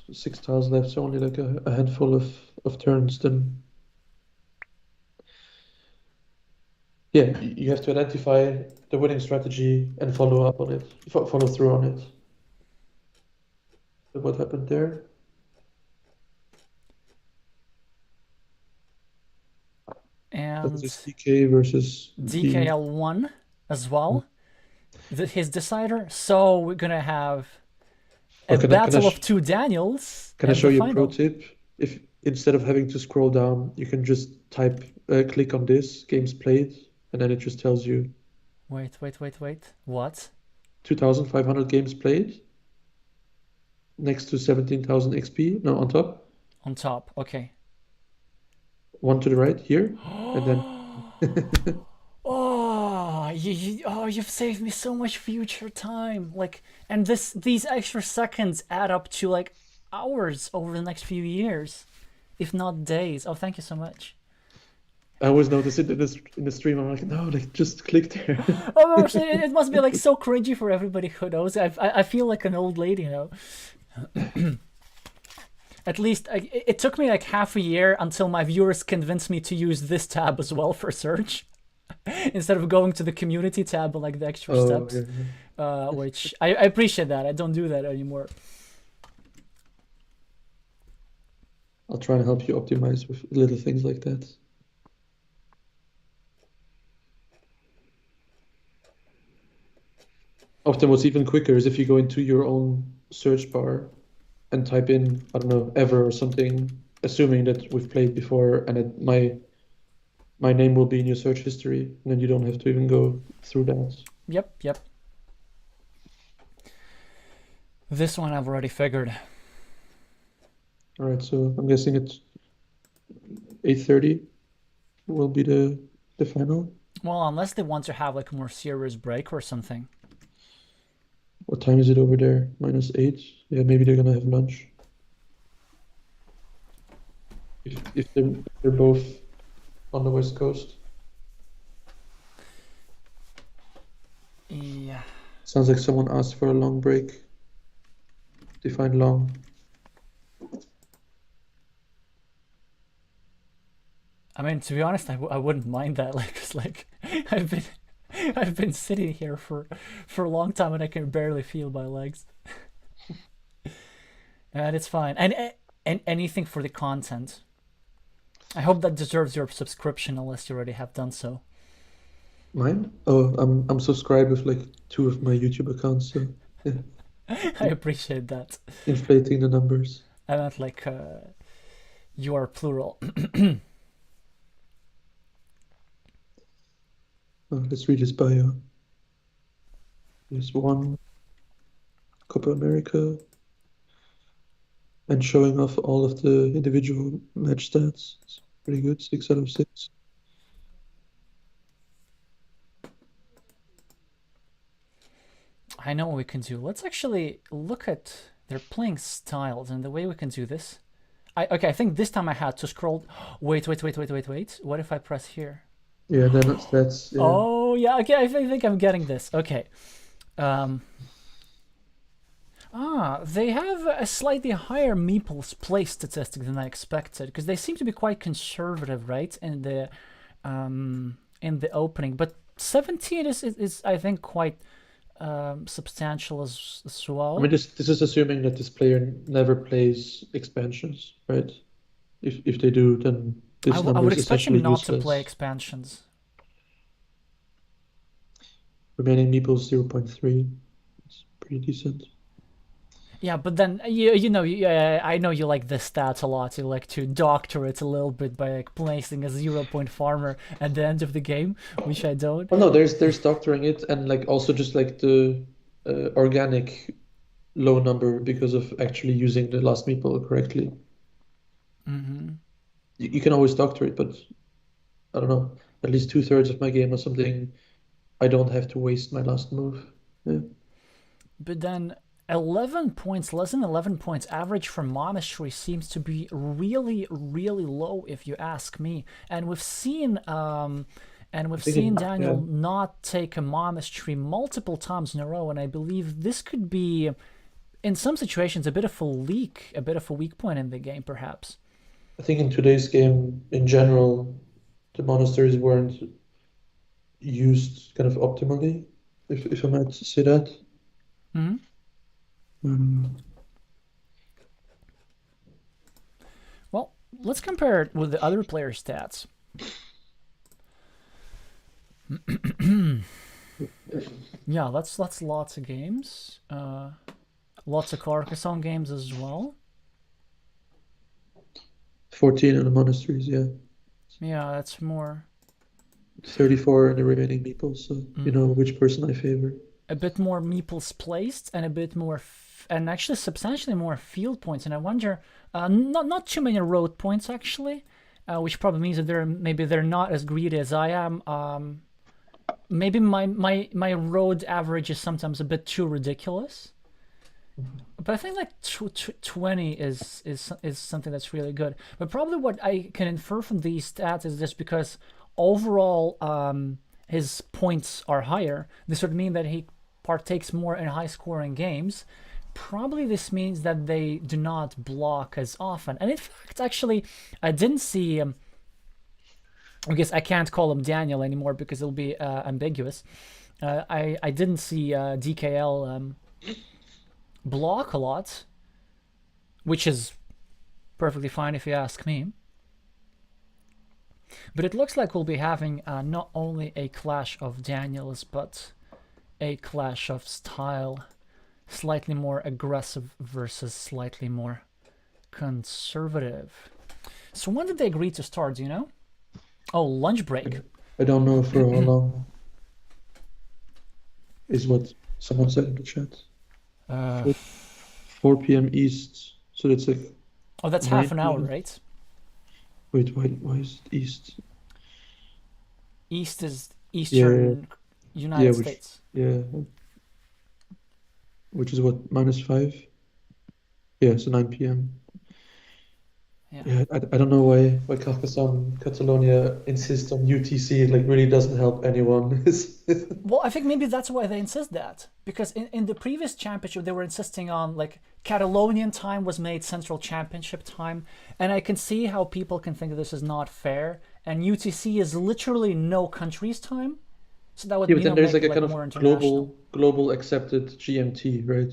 tiles left, so only like a handful of turns, then yeah, you have to identify the winning strategy and follow up on it, follow through on it. So what happened there? That was and just DK versus D. DKL won as well. His decider. So we're gonna have a Or battle of two Daniels can I and show the you a pro final. tip? If instead of having to scroll down, you can just click on this games played, and then it just tells you Wait. What? 2,500 games played next to 17,000 XP. No, on top. On top. Okay. One to the right here, and then Oh, you've saved me so much future time. Like, and these extra seconds add up to like hours over the next few years, if not days. Oh, thank you so much. I always notice it in the stream. I'm like, no, like just click there. Oh gosh, it must be like so cringy for everybody who knows. I feel like an old lady, At least it took me like half a year until my viewers convinced me to use this tab as well for search instead of going to the community tab and like the extra Oh, steps. yeah. Which I appreciate that. I don't do that anymore. I'll try and help you optimize with little things like that. Often what's even quicker is if you go into your own search bar and type in, I don't know, ever or something, assuming that we've played before and my name will be in your search history, and then you don't have to even go through that. Yep. This one I've already figured. All right, so I'm guessing it's 8:30. will be the final. Well, unless they want to have like a more serious break or something. What time is it over there? -8. Yeah, maybe they're gonna have lunch. If they're both on the West Coast. Yeah. Sounds like someone asked for a long break. Define long. I mean, to be honest, I wouldn't mind that. Like, 'cause, like I've been I've been sitting here for a long time and I can barely feel my legs, and it's fine. And anything for the content. I hope that deserves your subscription, unless you already have done so. Mine? Oh, I'm subscribed with like 2 of my YouTube accounts, so yeah, I appreciate that. inflating the numbers. I meant like you are plural. Oh, let's read his bio. He's won Copa America and showing off all of the individual match stats. It's pretty good, 6 out of 6. I know what we can do. Let's actually look at their playing styles and the way we can do this. Okay, I think this time I had to scroll. Wait. What if I press here? Yeah, then that's yeah. Oh yeah, okay. I think I'm getting this. Okay. Um. They have a slightly higher meeples play statistic than I expected, because they seem to be quite conservative, right, in the opening. But 17 is I think quite substantial as well. I mean, this is assuming that this player never plays expansions, right? If they do, then this I number would is expect him essentially not to play useless. expansions. Remaining meeples 0.3. It's pretty decent. Yeah, but then I know you like this stat a lot. You like to doctor it a little bit by like placing a 0 point farmer at the end of the game, which I don't. Well, no, there's doctoring it and like also just like the organic low number because of actually using the last meeple correctly. Mm-hmm. You can always doctor it, but I don't know. At least 2/3 of my game or something, I don't have to waste my last move. Yeah. But then 11 points, less than 11 points average for Monastery seems to be really, really low, if you ask me. And we've seen Daniel Yeah. not take a Monastery multiple times in a row, and I believe this could be, in some situations, a bit of a leak, a bit of a weak point in the game, perhaps. I think in today's game, in general, the monasteries weren't used kind of optimally, if I might say that. Mm-hmm. Um, Well, let's compare it with the other player stats. Yeah, that's lots of games. Lots of Carcassonne games as well. 14 in the monasteries, yeah. Yeah, that's more 34 in the remaining meeples, so you know which person I favor. a bit more meeples placed and a bit more, and actually substantially more field points. And I wonder, not too many road points actually, which probably means that they're not as greedy as I am. Maybe my road average is sometimes a bit too ridiculous. But I think like 20 is something that's really good. But probably what I can infer from these stats is just because overall his points are higher. This would mean that he partakes more in high scoring games. Probably this means that they do not block as often. And in fact, actually, I didn't see. I guess I can't call him Daniel anymore because it'll be ambiguous. I didn't see DKL block a lot, which is perfectly fine if you ask me. But it looks like we'll be having not only a clash of Daniels, but a clash of style. Slightly more aggressive versus slightly more conservative. So when did they agree to start, do you know? Oh, lunch break. I don't know for how long, is what someone said in the chat. 4 p.m. East, so that's like Oh, that's 9 half an hour, p.m. right? Wait, why is it East? East is Yeah, Eastern yeah, United which States. yeah, which is what, -5? Yeah, so 9 p.m. Yeah. Yeah, I don't know why Carcassonne, Catalonia insists on UTC. It like really doesn't help anyone. Well, I think maybe that's why they insist that, because in the previous championship they were insisting on like Catalonian time was made Central Championship time, and I can see how people can think this is not fair. And UTC is literally no country's time, so that Yeah, would but then there's make like it a like kind more of international, global accepted GMT, right?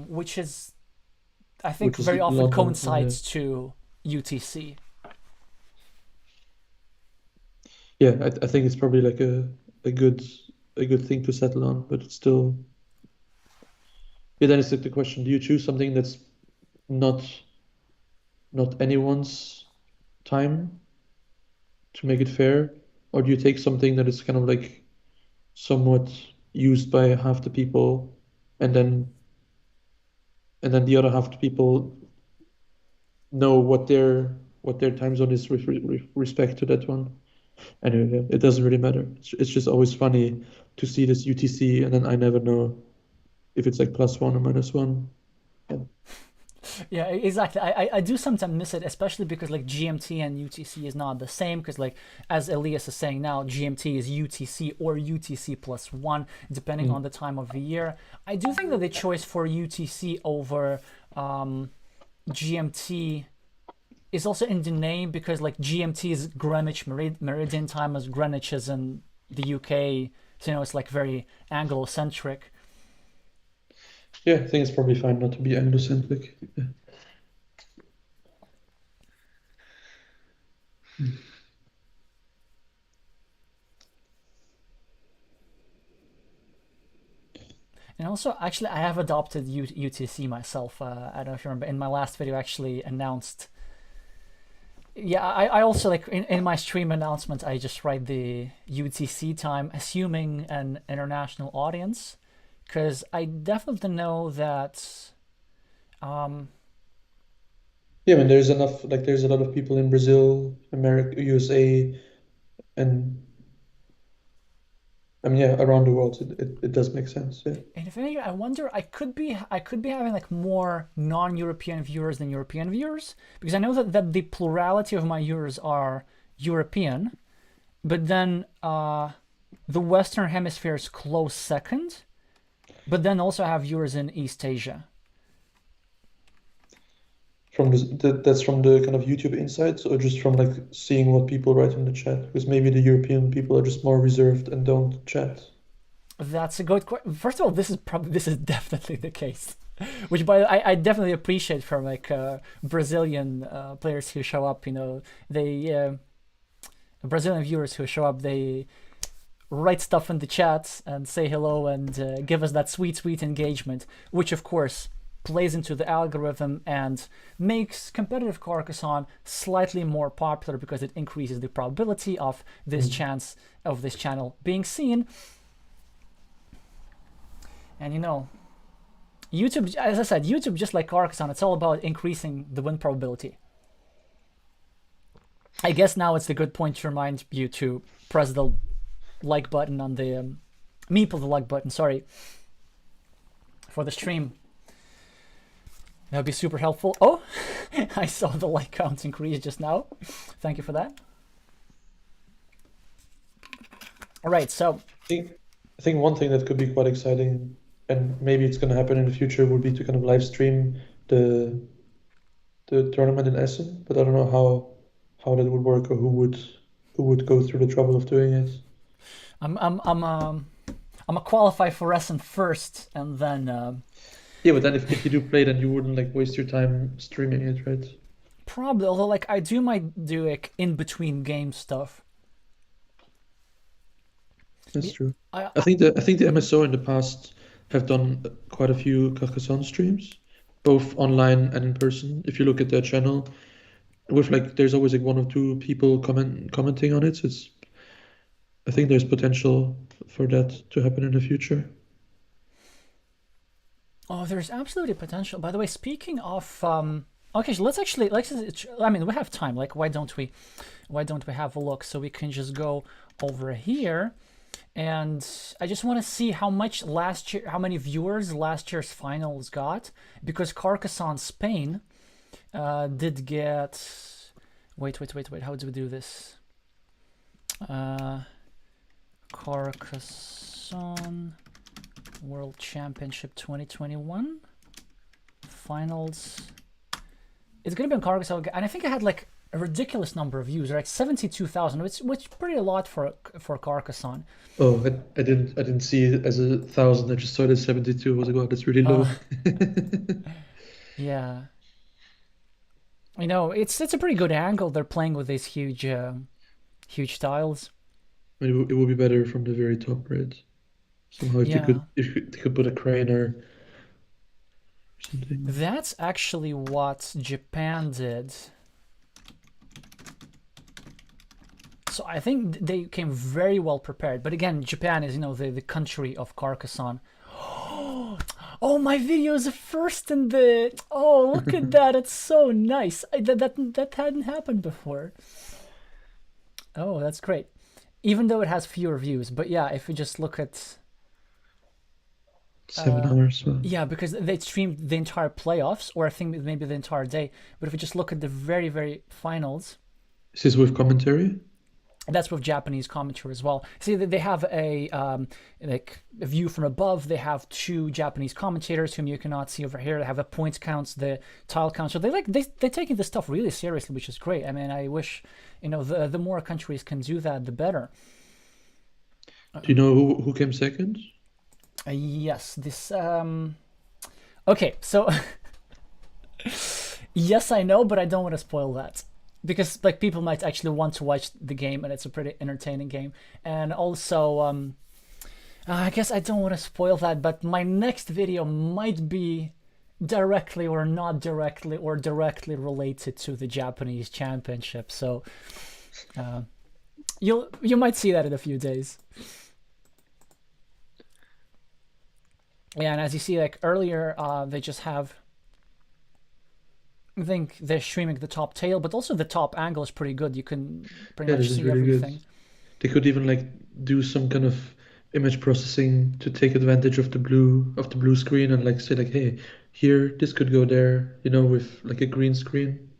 which is I think Which is very often London. coincides to UTC. Yeah, I think it's probably like a good a good thing to settle on, but it's still yeah. Then it's like the question: do you choose something that's not not anyone's time to make it fair, or do you take something that is kind of like somewhat used by half the people, and then the other half of the people know what their time zone is with respect to that one. Anyway, yeah, it doesn't really matter. It's just always funny to see this UTC, and then I never know if it's like +1 or -1. Yeah. Yeah, exactly. I do sometimes miss it, especially because like GMT and UTC is not the same. Because like as Elias is saying now, GMT is UTC or UTC +1, depending on Mm. the time of the year. I do think that the choice for UTC over GMT is also in the name because like GMT is Greenwich Meridian time, as Greenwich is in the UK. So it's like very Anglo-centric. Yeah, I think it's probably fine not to be Anglo-centric. Yeah. And also, actually, I have adopted UTC myself. I don't know if you remember. In my last video, I actually announced. Yeah, I also like in my stream announcement, I just write the UTC time, assuming an international audience, because I definitely know that. Um, Yeah, I mean, there's enough, like, there's a lot of people in Brazil, America, USA, and I mean, yeah, around the world. It does make sense. Yeah. and if any, I wonder, I could be having like more non-European viewers than European viewers because I know that the plurality of my viewers are European, but then the Western Hemisphere is close second, but then also have viewers in East Asia. From that's from the kind of YouTube insights, or just from like seeing what people write in the chat? Because maybe the European people are just more reserved and don't chat. That's a good question. First of all, this is definitely the case, which by I definitely appreciate from like Brazilian players who show up. They Brazilian viewers who show up. They write stuff in the chat and say hello and give us that sweet engagement, which of course plays into the algorithm and makes competitive Carcassonne slightly more popular because it increases the probability of this Mm. chance of this channel being seen. And YouTube, as I said, YouTube, just like Carcassonne, it's all about increasing the win probability. I guess now it's a good point to remind you to press the like button on the meep of the like button, sorry, for the stream. That would be super helpful. Oh, I saw the like count increase just now. Thank you for that. All right, so I think one thing that could be quite exciting, and maybe it's going to happen in the future, would be to kind of live stream the the tournament in Essen. But I don't know how that would work, or who would go through the trouble of doing it. I'm a qualify for Essen first, and then Yeah, but then if you do play, then you wouldn't like waste your time streaming it, right? probably, although like I might do like in between game stuff. That's Yeah, true. I, I think the MSO in the past have done quite a few Carcassonne streams, both online and in person. If you look at their channel, with like there's always like one or two people commenting on it. So it's I think there's potential for that to happen in the future. oh, there's absolutely potential. By the way, speaking of Okay, so I mean, we have time. Like, why don't we have a look? So we can just go over here, and I just want to see how many viewers last year's finals got, because Carcassonne Spain did get. Wait. How do we do this? Carcassonne World Championship 2021 finals. It's gonna be on Carcassonne, and I think I had like a ridiculous number of views, right? 72,000, which is pretty a lot for Carcassonne. Oh, I didn't see it as 1,000. I just saw it as 72. I was like, wow, that's really low. Yeah, it's a pretty good angle. They're playing with these huge tiles. I mean, it would be better from the very top, right? Somehow, if you Yeah, could, they could put a crane or something. that's actually what Japan did. So I think they came very well prepared. But again, Japan is, the country of Carcassonne. Oh, my video is the first in the. Oh, look at that! It's so nice. That hadn't happened before. Oh, that's great. Even though it has fewer views, but yeah, if we just look at 7 hours. Well, yeah, because they streamed the entire playoffs, or I think maybe the entire day. But if we just look at the very very finals, is this with commentary? that's with Japanese commentary as well. See, they have a view from above. They have two Japanese commentators whom you cannot see over here. They have the points counts, the tile counts. So they're taking this stuff really seriously, which is great. I mean, I wish the more countries can do that, the better. Do you know who came second? Yes, this. Okay, so yes, I know, but I don't want to spoil that, because like people might actually want to watch the game, and it's a pretty entertaining game. And also, I guess I don't want to spoil that, but my next video might be directly or not directly or directly related to the Japanese championship. So you might see that in a few days. Yeah, and as you see, like earlier, they just have. I think they're streaming the top tail, but also the top angle is pretty good. You can pretty Yeah, much this is see really good. everything. They could even like do some kind of image processing to take advantage of the blue screen and like say like, hey, here this could go there, with like a green screen.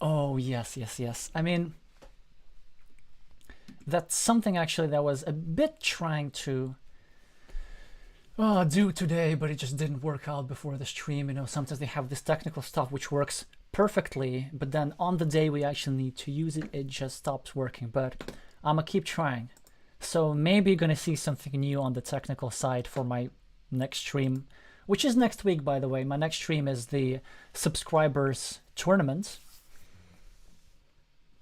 Oh yes. I mean, that's something actually that I was a bit trying to do today, but it just didn't work out before the stream. Sometimes they have this technical stuff which works perfectly, but then on the day we actually need to use it, it just stops working. But I'm gonna keep trying. So maybe you're gonna see something new on the technical side for my next stream, which is next week, by the way. My next stream is the subscribers tournament.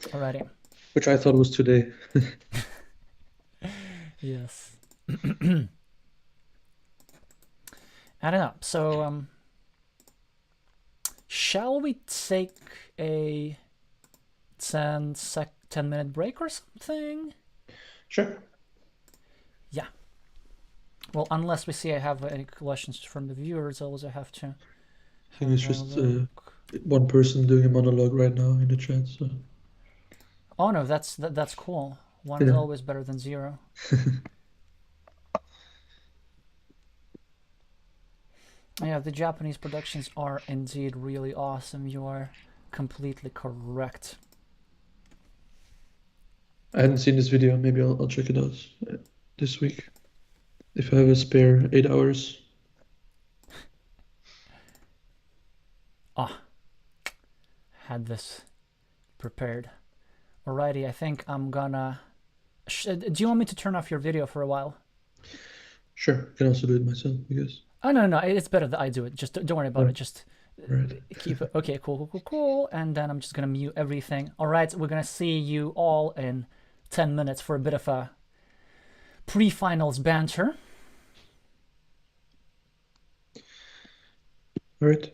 Alrighty. Which I thought was today. Yes. I don't know. So, shall we take a 10-minute break or something? Sure. Yeah. Well, unless we see I have any questions from the viewers, I also have to. I think it's have a just look. one person doing a monologue right now in the chat. So Oh no, that's cool. One is yeah. always better than zero. Yeah, the Japanese productions are indeed really awesome. You are completely correct. I hadn't seen this video. Maybe I'll check it out this week if I have a spare 8 hours. Ah, had this prepared. Alrighty, I think I'm gonna. Do you want me to turn off your video for a while? Sure, I can also do it myself because. Oh no, it's better that I do it. Just don't worry about Oh, it. Just right. keep it. Okay, cool. And then I'm just gonna mute everything. All right, we're gonna see you all in 10 minutes for a bit of a pre-finals banter. All right.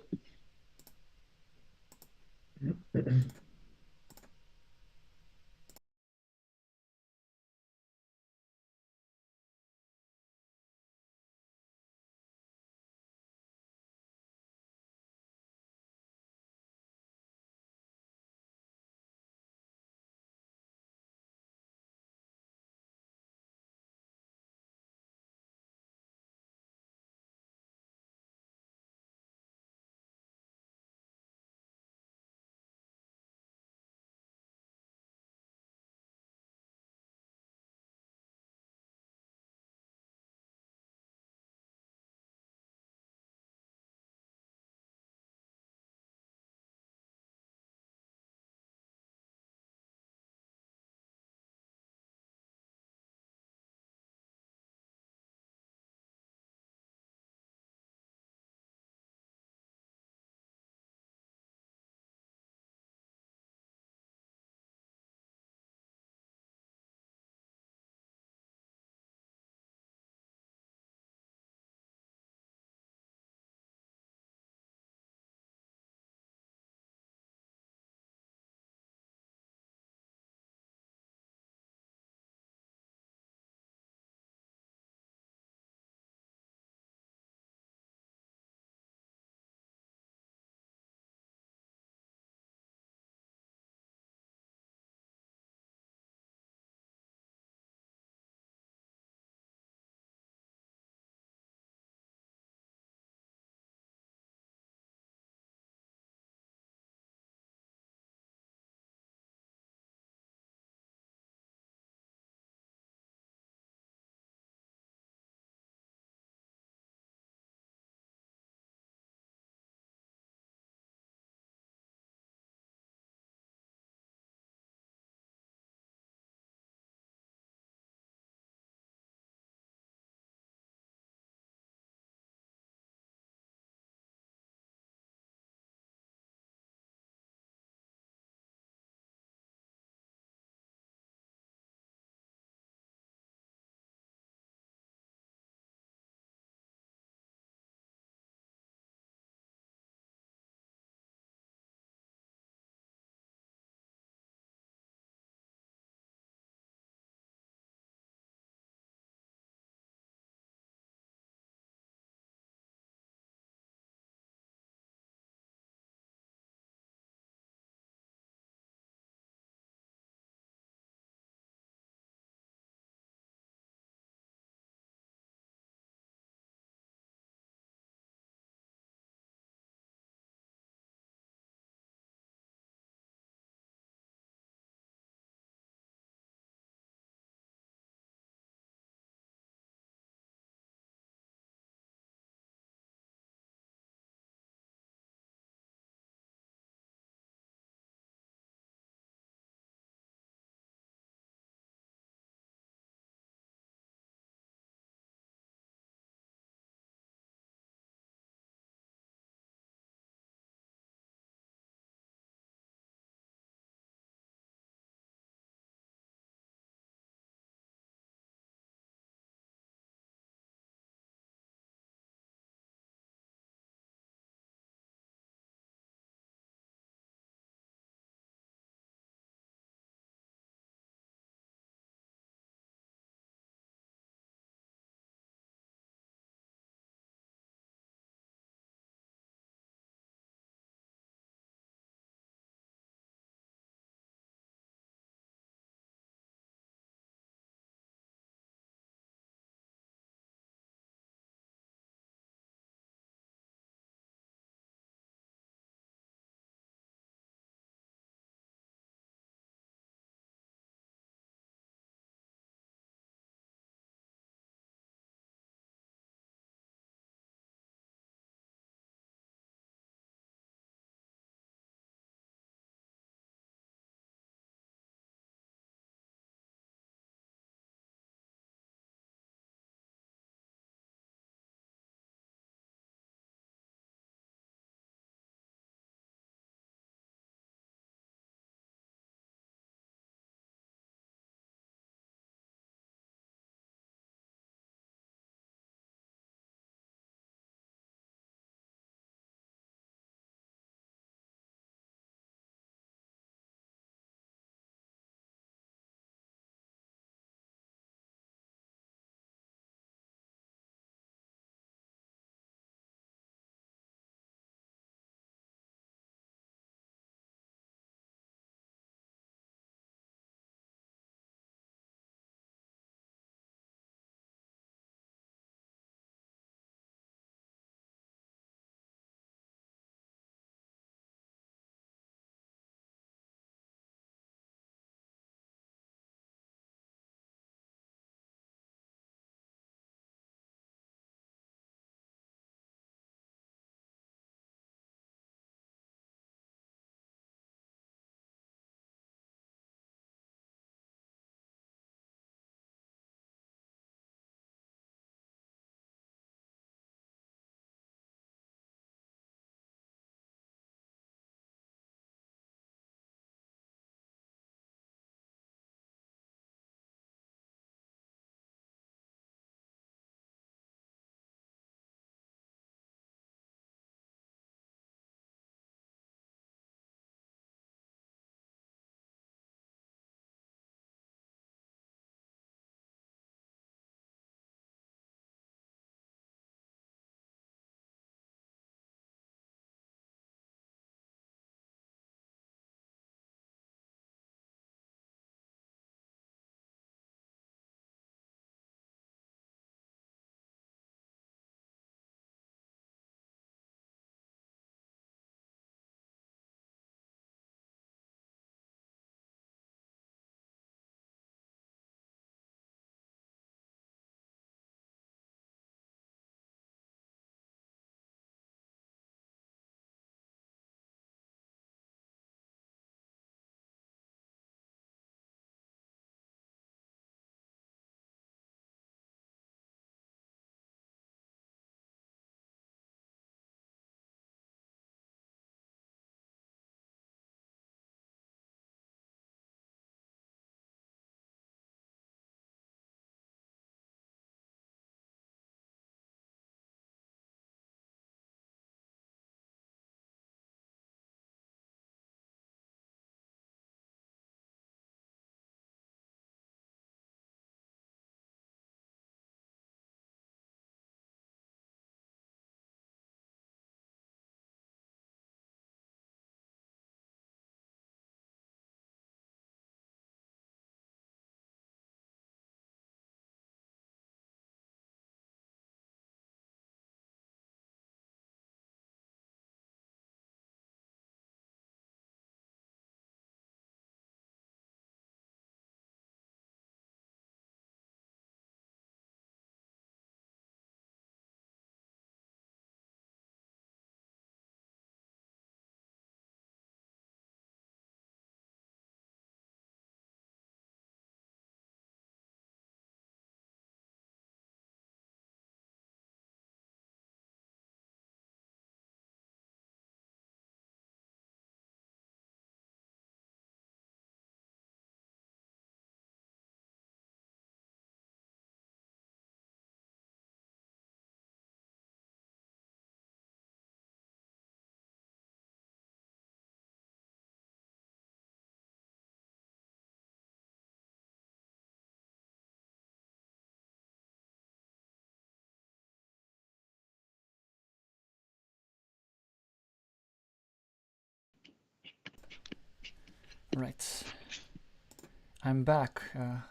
Right. I'm back.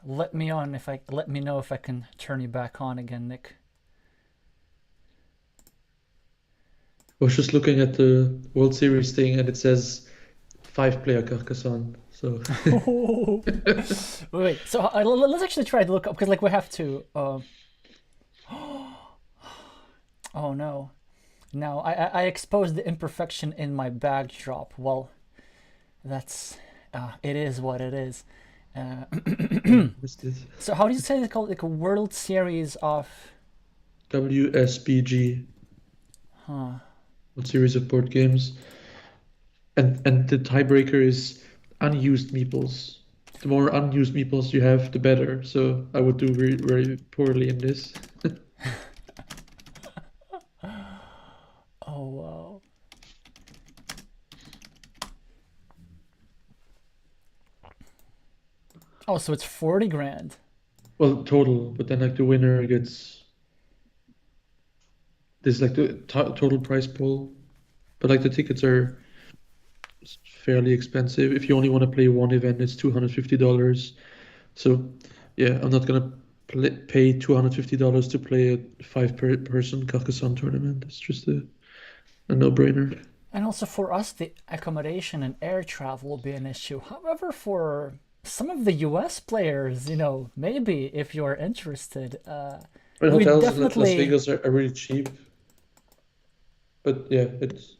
Let me on if I let me know if I can turn you back on again, Nick. I was just looking at the World Series thing and it says five-player Carcassonne. So Wait. So let's actually try to look up because like we have to. Oh no. No, I exposed the imperfection in my backdrop. Well, that's it is what it is. Uh, missed it. so how do you say it's called? Like a World Series of. WSBG, Huh. World Series of Board Games. And the tiebreaker is unused meeples. The more unused meeples you have, the better. So I would do very, very poorly in this. Oh wow. Oh, so it's 40 grand. Well, total, but then like the winner gets this like the total price pool. But like the tickets are fairly expensive. If you only want to play one event, it's $250. So yeah, I'm not gonna pay $250 to play a five person Carcassonne tournament. It's just a no-brainer. And also for us, the accommodation and air travel will be an issue. However, for some of the US players, maybe if you're interested, And we hotels in Las definitely. Vegas are really cheap. But yeah, it's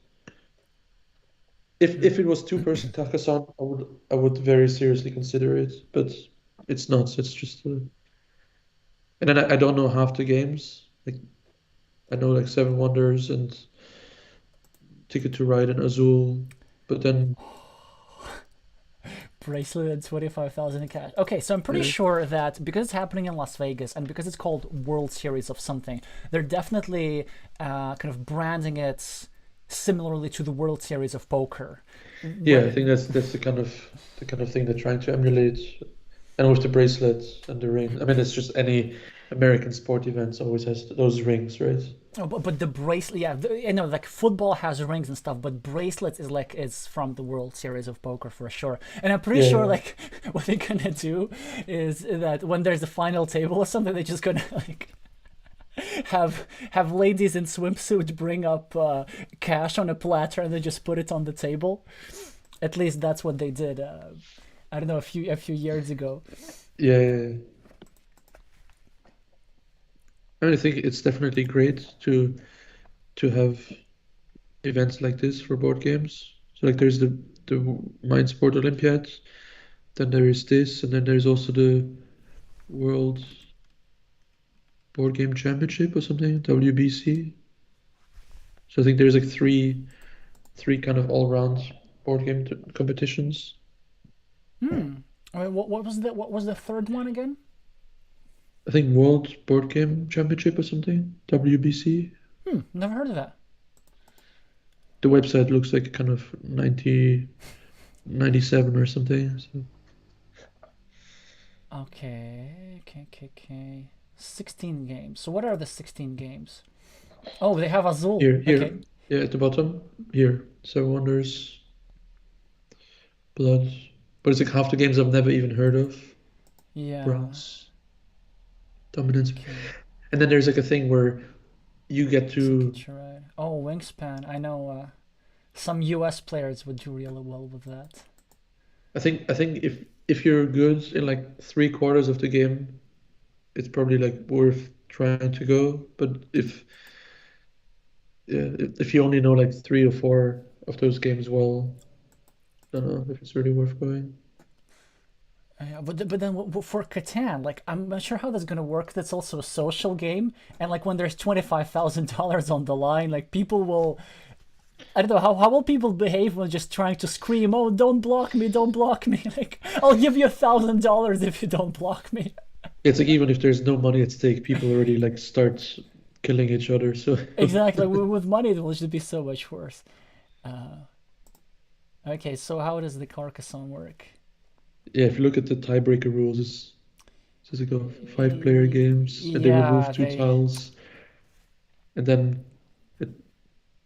if it was two-person Carcassonne, I would very seriously consider it. But it's not. So it's just and then I don't know half the games. Like I know like Seven Wonders and Ticket to Ride and Azul, but then Bracelet and 25,000 in cash. Okay, so I'm pretty yeah, sure that because it's happening in Las Vegas and because it's called World Series of something, they're definitely kind of branding it similarly to the World Series of Poker. yeah, I Where, think that's the kind of thing they're trying to emulate. And with the bracelets and the ring, I mean, it's just any American sport events always has those rings, right? oh, but the bracelet, yeah, like football has rings and stuff, but bracelets is from the World Series of Poker for sure. And I'm pretty sure Yeah, like what they're gonna do is that when there's a final table or something, they're just gonna like have ladies in swimsuits bring up cash on a platter and they just put it on the table. At least that's what they did. I don't know a few years ago. yeah, yeah. I mean, I think it's definitely great to have events like this for board games. So like there's the Mind Sport Olympiad, then there is this, and then there's also the World Board Game Championship or something, WBC. So I think there's like three kind of all-round board game competitions. I mean, what was the third one again? I think World Board Game Championship or something, WBC. Never heard of that. The website looks like kind of 1997 or something. So Okay, okay. 16 games. So what are the 16 games? Oh, they have Azul. Okay. yeah, at the bottom, here, Seven Wonders, Blood. But it's like half the games I've never even heard of. Yeah. Brass, Dominance. Okay. And then there's like a thing where you get Ticket to to Ride. Oh, Wingspan. I know some US players would do really well with that. I think if you're good in like three-quarters of the game, it's probably like worth trying to go. But if yeah, if you only know like three or four of those games well, I don't know if it's really worth going. But then for Catan, like I'm not sure how that's gonna work. That's also a social game, and like when there's $25,000 on the line, like people will. I don't know how will people behave when just trying to scream, "Oh, don't block me! Don't block me!" Like I'll give you $1,000 if you don't block me. It's like even if there's no money at stake, people already like start killing each other. So Exactly. With money, it will just be so much worse. Uh, okay, so how does the Carcassonne work? yeah, if you look at the tiebreaker rules, it's just like five-player games, and they remove Yeah, two they. tiles, and then it,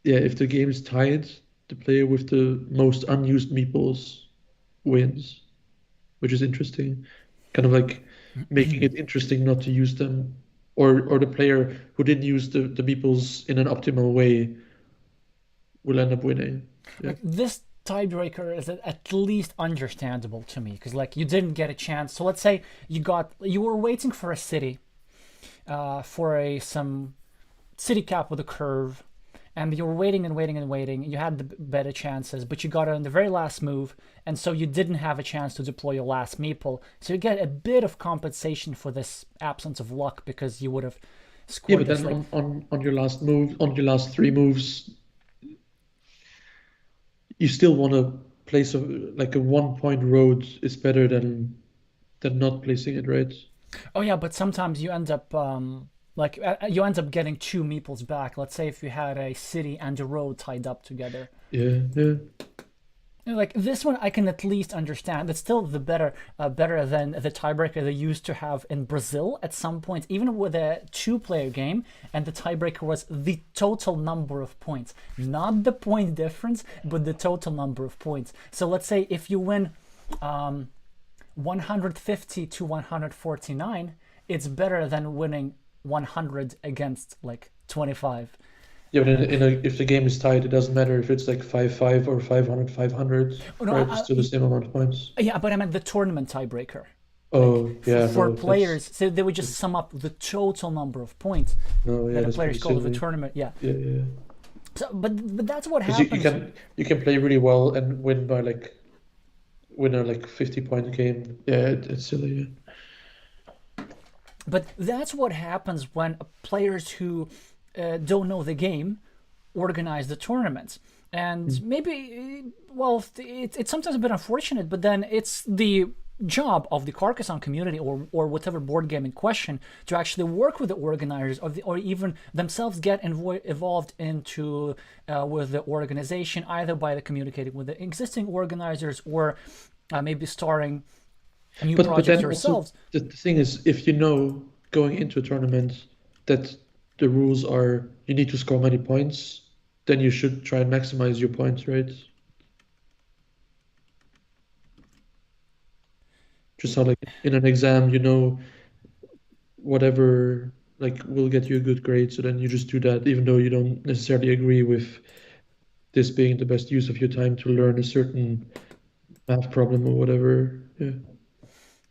yeah, if the game is tied, the player with the most unused meeples wins, which is interesting. Kind of like making it interesting not to use them, or the player who didn't use the meeples in an optimal way will end up winning. Yeah. Like this tiebreaker is at least understandable to me because like you didn't get a chance. So let's say you were waiting for a city, for a some city cap with a curve, and you were waiting and waiting and waiting. You had the better chances, but you got it on the very last move, and so you didn't have a chance to deploy your last meeple. So you get a bit of compensation for this absence of luck because you would have Yeah, scored but this then like. on your last move, on your last three moves, you still want to place like a 1 point road is better than not placing it, right? Oh yeah, but sometimes you end up like you end up getting two meeples back. Let's say if you had a city and a road tied up together. Yeah, yeah. Like this one, I can at least understand. It's still the better than the tiebreaker they used to have in Brazil at some point, even with a two-player game, and the tiebreaker was the total number of points, not the point difference, but the total number of points. So let's say if you win 150 to 149, it's better than winning 100 against like 25. Yeah, but if the game is tied, it doesn't matter if it's like 5-5 or 500-500, Oh, no, right? It's still the same amount of points. yeah, but I meant the tournament tiebreaker. Like Oh, yeah, for no, players, so they would just sum up the total number of points no, yeah, that a that's player pretty scores of a silly. tournament. Yeah. Yeah, yeah. So, but that's what Because you happens. you can play really well and win by like win a like 50-point game. Yeah, it's silly. But that's what happens when players who don't know the game organize the tournaments. Yeah. And maybe, well, it's sometimes a bit unfortunate, but then it's the job of the Carcassonne community or whatever board game in question to actually work with the organizers or even themselves get involved into with the organization, either by the communicating with the existing organizers or maybe starting new But projects then also yourselves. the thing is, if you know going into a tournament that the rules are you need to score many points, then you should try and maximize your points, right? Just how like in an exam, you know whatever like will get you a good grade, so then you just do that, even though you don't necessarily agree with this being the best use of your time to learn a certain math problem or whatever. Yeah.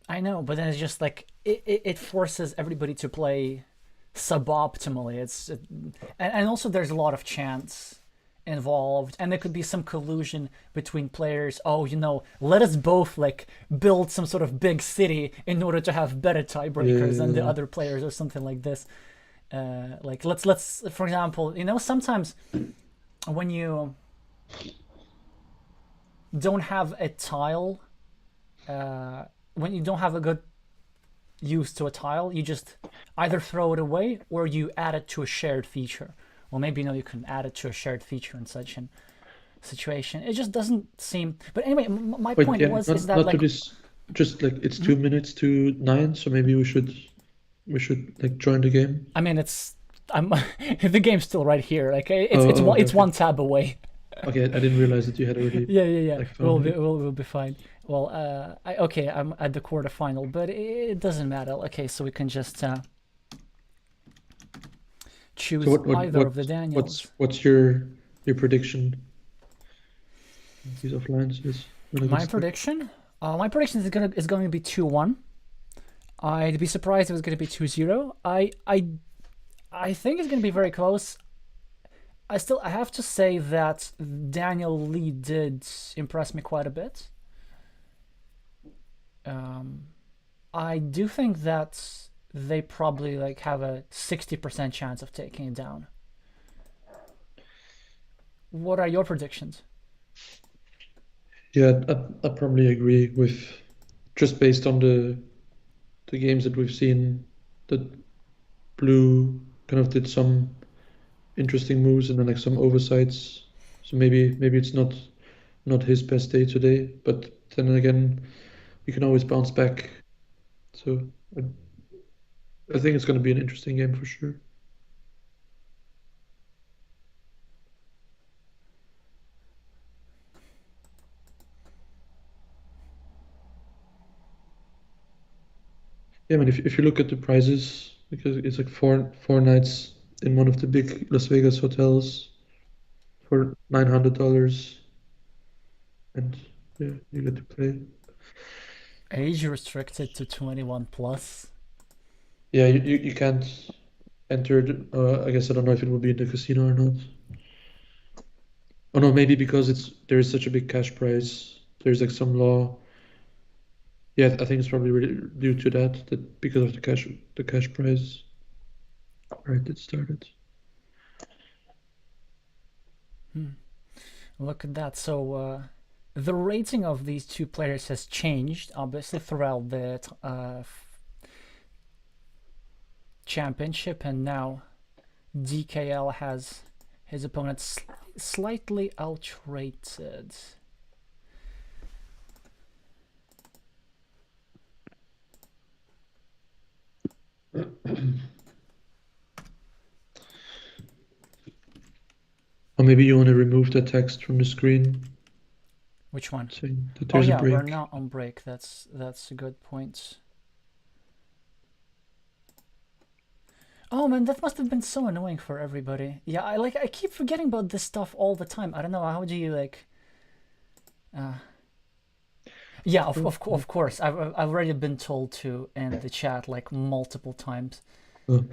I know, but then it's just like it forces everybody to play suboptimally. And also there's a lot of chance involved, and there could be some collusion between players. Oh, let us both like build some sort of big city in order to have better tiebreakers than the Yeah. other players, or something like this. Like let's for example, sometimes when you don't have a tile, when you don't have a good use to a tile, you just either throw it away or you add it to a shared feature. Well, maybe you can add it to a shared feature in such a situation. It just doesn't seem. But anyway, my Wait, point yeah, was is not that not to like. this. Just like it's 2 minutes to 9, so maybe we should like join the game. I mean, I'm the game's still right here. Like it's Oh, it's oh, okay, it's okay. one tab away. Okay, I didn't realize that you had already Yeah. like We'll found be it. we'll be fine. Well, okay, I'm at the quarterfinal, but it doesn't matter. Okay, so we can just So choose either of the Daniels. what's your prediction? Piece of lands is not a good My start. prediction, my prediction is going to be 2-1. I'd be surprised if it's going to be 2-0. I think it's going to be very close. I have to say that Daniel Lee did impress me quite a bit. Um, I do think that they probably like have a 60% chance of taking it down. What are your predictions? Yeah, I probably agree with just based on the games that we've seen that Blue kind of did some interesting moves and then like some oversights. So maybe it's not his best day today, but then again, you can always bounce back. So I, I think it's going to be an interesting game for sure. Yeah, I mean, if you look at the prices, because it's like four nights in one of the big Las Vegas hotels for $900, and yeah, you get to play. Age restricted to 21 plus. Yeah, you can't enter. I guess I don't know if it will be in the casino or not. Oh no, maybe because there is such a big cash prize. There's like some law. Yeah, I think it's probably really due to that because of the cash prize. Right, it started. Hmm. Look at that. So the rating of these two players has changed, obviously, throughout the championship, and now DKL has his opponent slightly outrated. Or maybe you want to remove that text from the screen Which one? saying that Oh there's a yeah, we're break. not on break. That's a good point. Oh man, that must have been so annoying for everybody. Yeah, I keep forgetting about this stuff all the time. I don't know how do you like. Uh, yeah, of course. I've already been told to in the chat like multiple times. Oh.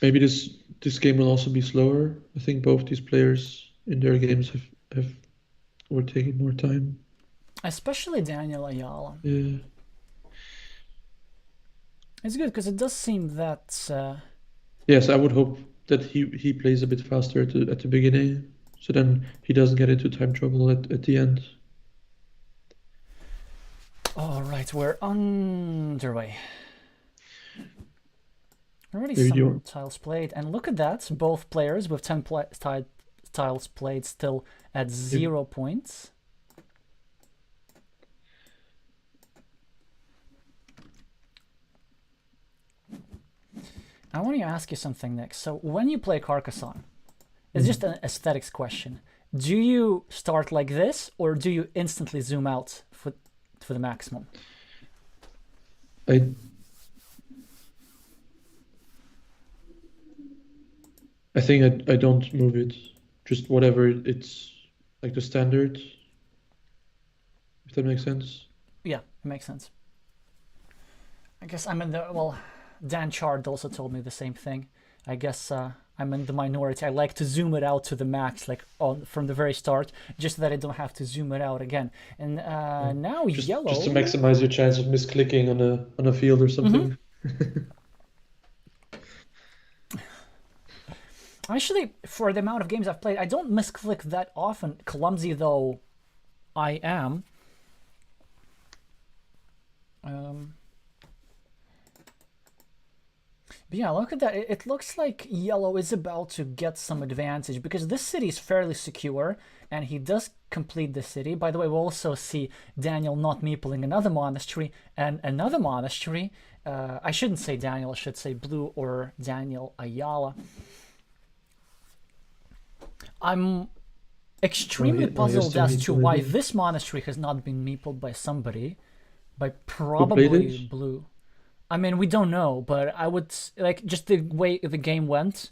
Maybe this game will also be slower. I think both these players in their games have were taking more time. Especially Daniel Ayala. Yeah. It's good because it does seem that. Yes, I would hope that he plays a bit faster at the beginning, so then he doesn't get into time trouble at the end. All right, we're underway. Already Maybe do you some want, tiles played, and look at that. Both players with 10 tiles played still at maybe, 0 points. I want to ask you something next. So when you play Carcassonne, it's just an aesthetics question. Do you start like this, or do you instantly zoom out for the maximum? I I think I don't move it, just whatever it's like the standard, if that makes sense. Yeah, it makes sense. I guess I'm in the well. Dan Chard also told me the same thing. I guess I'm in the minority. I like to zoom it out to the max, like on from the very start, just so that I don't have to zoom it out again. And Yeah. now Just to yellow. maximize your chance of misclicking on a field or Mm-hmm. something. Actually, for the amount of games I've played, I don't misclick that often. Clumsy though I am. Um, But yeah, look at that. It looks like yellow is about to get some advantage because this city is fairly secure and he does complete the city. By the way, we'll also see Daniel not meepling another monastery and another monastery. I shouldn't say Daniel, I should say Blue or Daniel Ayala. I'm extremely Oh, he has puzzled to as to meeple why maybe. this monastery has not been meepled by somebody, by Who played it? probably Blue. I mean, we don't know, but I would like just the way the game went.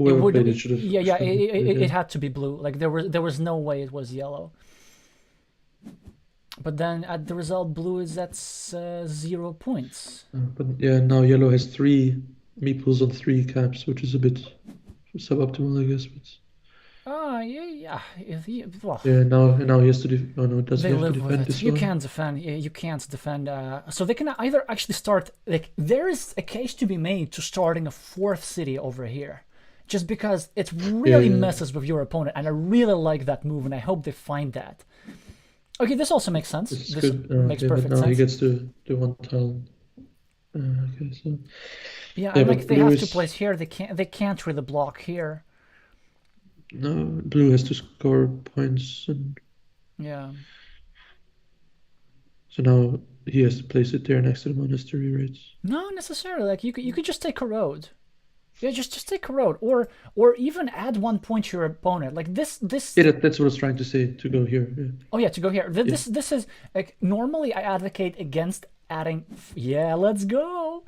It Whoever would, played it should yeah, have yeah. should have played It it. had to be blue. Like there was no way it was yellow. But then at the result, blue is at 0 points. But yeah, now yellow has three meeples on three caps, which is a bit suboptimal, I guess. But Ah, yeah, yeah. Well, yeah, now he has to. Oh no, doesn't they he have to live with defend it. this You one? can't defend. You can't defend. So they can either actually start. Like there is a case to be made to starting a fourth city over here, just because it Yeah, really yeah. messes with your opponent, and I really like that move, and I hope they find that. Okay, this also makes sense. This is This good. makes Okay, but perfect now he sense. gets the one tile. Okay, so Yeah, yeah, and like but they blue have to is place here. They can't really block here. no blue has to score points, and Yeah. so now he has to place it there next to the monastery, right? No, necessarily. Like you could just take a road. Yeah, just take a road, or even add 1 point to your opponent. Like this. Yeah, that's what I was trying to say, to go here. Yeah. Oh yeah, to go here. Yeah. This is like normally I advocate against adding. Yeah, let's go.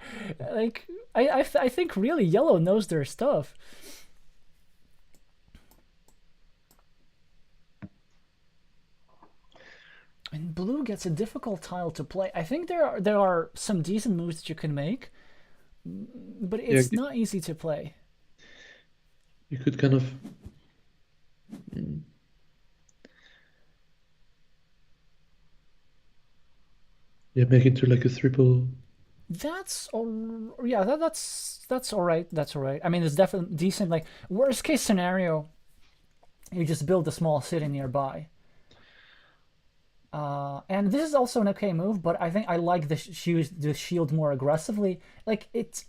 Like I think really yellow knows their stuff. And blue gets a difficult tile to play. I think there are some decent moves that you can make, but Yeah, it's not easy to play. you could kind of mm, yeah, make it to like a triple. That's all. Yeah, that's all right. That's all right. I mean, it's definitely decent. Like worst case scenario, you just build a small city nearby. And this is also an okay move, but I think I like the shield more aggressively. Like it's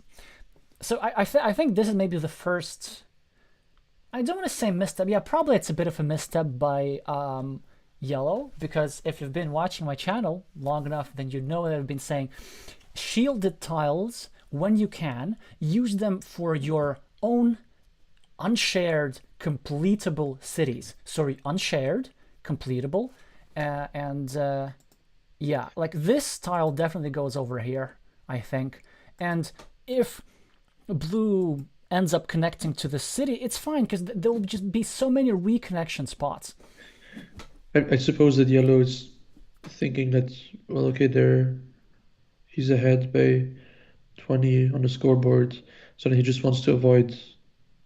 so I think this is maybe the first. I don't want to say misstep. Yeah, probably it's a bit of a misstep by Yellow, because if you've been watching my channel long enough, then you know that I've been saying shielded tiles when you can use them for your own unshared completable cities. Sorry, unshared completable, and yeah, like this tile definitely goes over here, I think. And if blue ends up connecting to the city, it's fine because there will just be so many reconnection spots. I suppose that yellow is thinking that, well, okay, he's ahead by 20 on the scoreboard, so then he just wants to avoid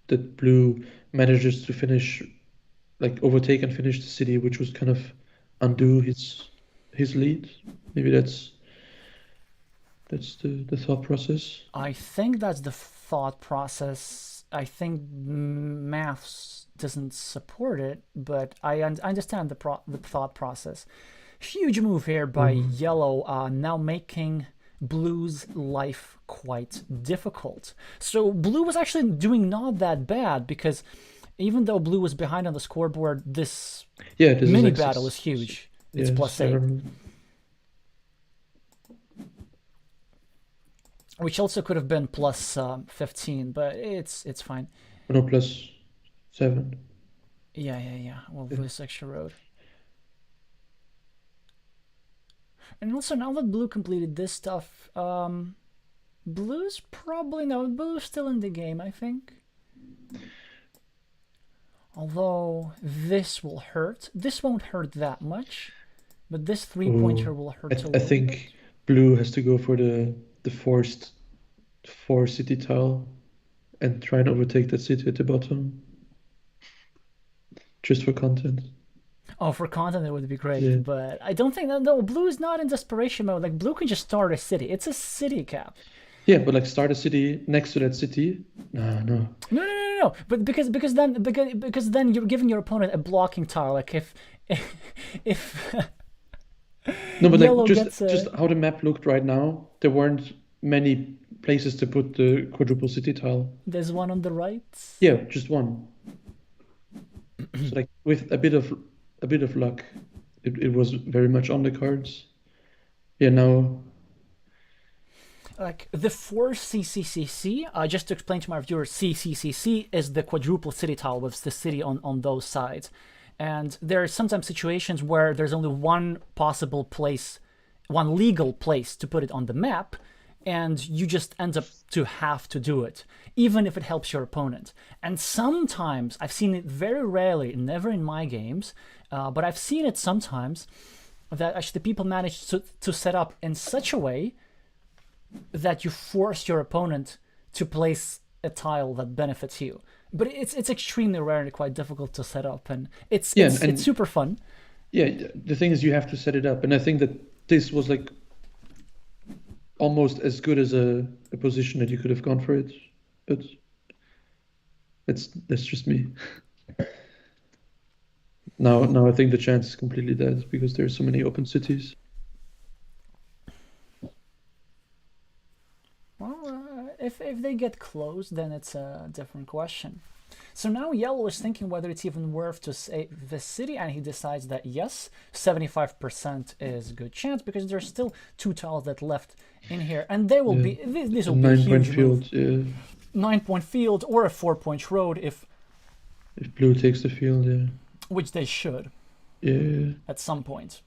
that blue manages to finish, like overtake and finish the city, which was kind of undo his lead. Maybe that's the thought process. I think that's the thought process. I think maths doesn't support it, but I understand the thought process. Huge move here by yellow, now making blue's life quite difficult. So blue was actually doing not that bad, because even though blue was behind on the scoreboard, this Yeah, this is mini like battle is huge. It's yeah, +8, 7. which also could have been plus 15, but it's fine. No, +7. Yeah. Well, Yeah. this extra road. And also, now that blue completed this stuff, blue's probably no, blue's still in the game, I think. Although this will hurt. This won't hurt that much, but this 3-pointer will hurt a I little think bit. blue has to go for the forced 4 city tile and try and overtake that city at the bottom, just for content. Oh, for content it would be Yeah. great, but I don't think that. No, blue is not in desperation mode. Like blue can just start a city. It's a city cap. Yeah, but like start a city next to that city. No. No. But because then you're giving your opponent a blocking tile. Like if No, but yellow like gets just how the map looked right now, there weren't many places to put the quadruple city tile. there's one on the right. Yeah, just one. So like with a bit of luck, it was very much on the cards. Yeah, now Like the 4CCCC, just to explain to my viewers, CCCC is the quadruple city tile with the city on those sides. And there are sometimes situations where there's only one possible place, one legal place to put it on the map, and you just end up to have to do it, even if it helps your opponent. And sometimes, I've seen it very rarely, never in my games, but I've seen it sometimes, that actually people manage to set up in such a way that you force your opponent to place a tile that benefits you. But it's extremely rare and quite difficult to set up, and it's yeah, it's, and it's super fun. yeah, the thing is you have to set it up, and I think that this was like almost as good as a position that you could have gone for it, but that's just me. Now I think the chance is completely dead because there's so many open cities. Well, if they get close, then it's a different question. So now yellow is thinking whether it's even worth to save the city, and he decides that yes, 75% is a good chance, because there's still 2 tiles that left in here, and they will Yeah. be this A will be a 9-point huge move. field. Yeah. 9-point field or a 4-point road, If blue takes the field, yeah. which they should Yeah. at some point.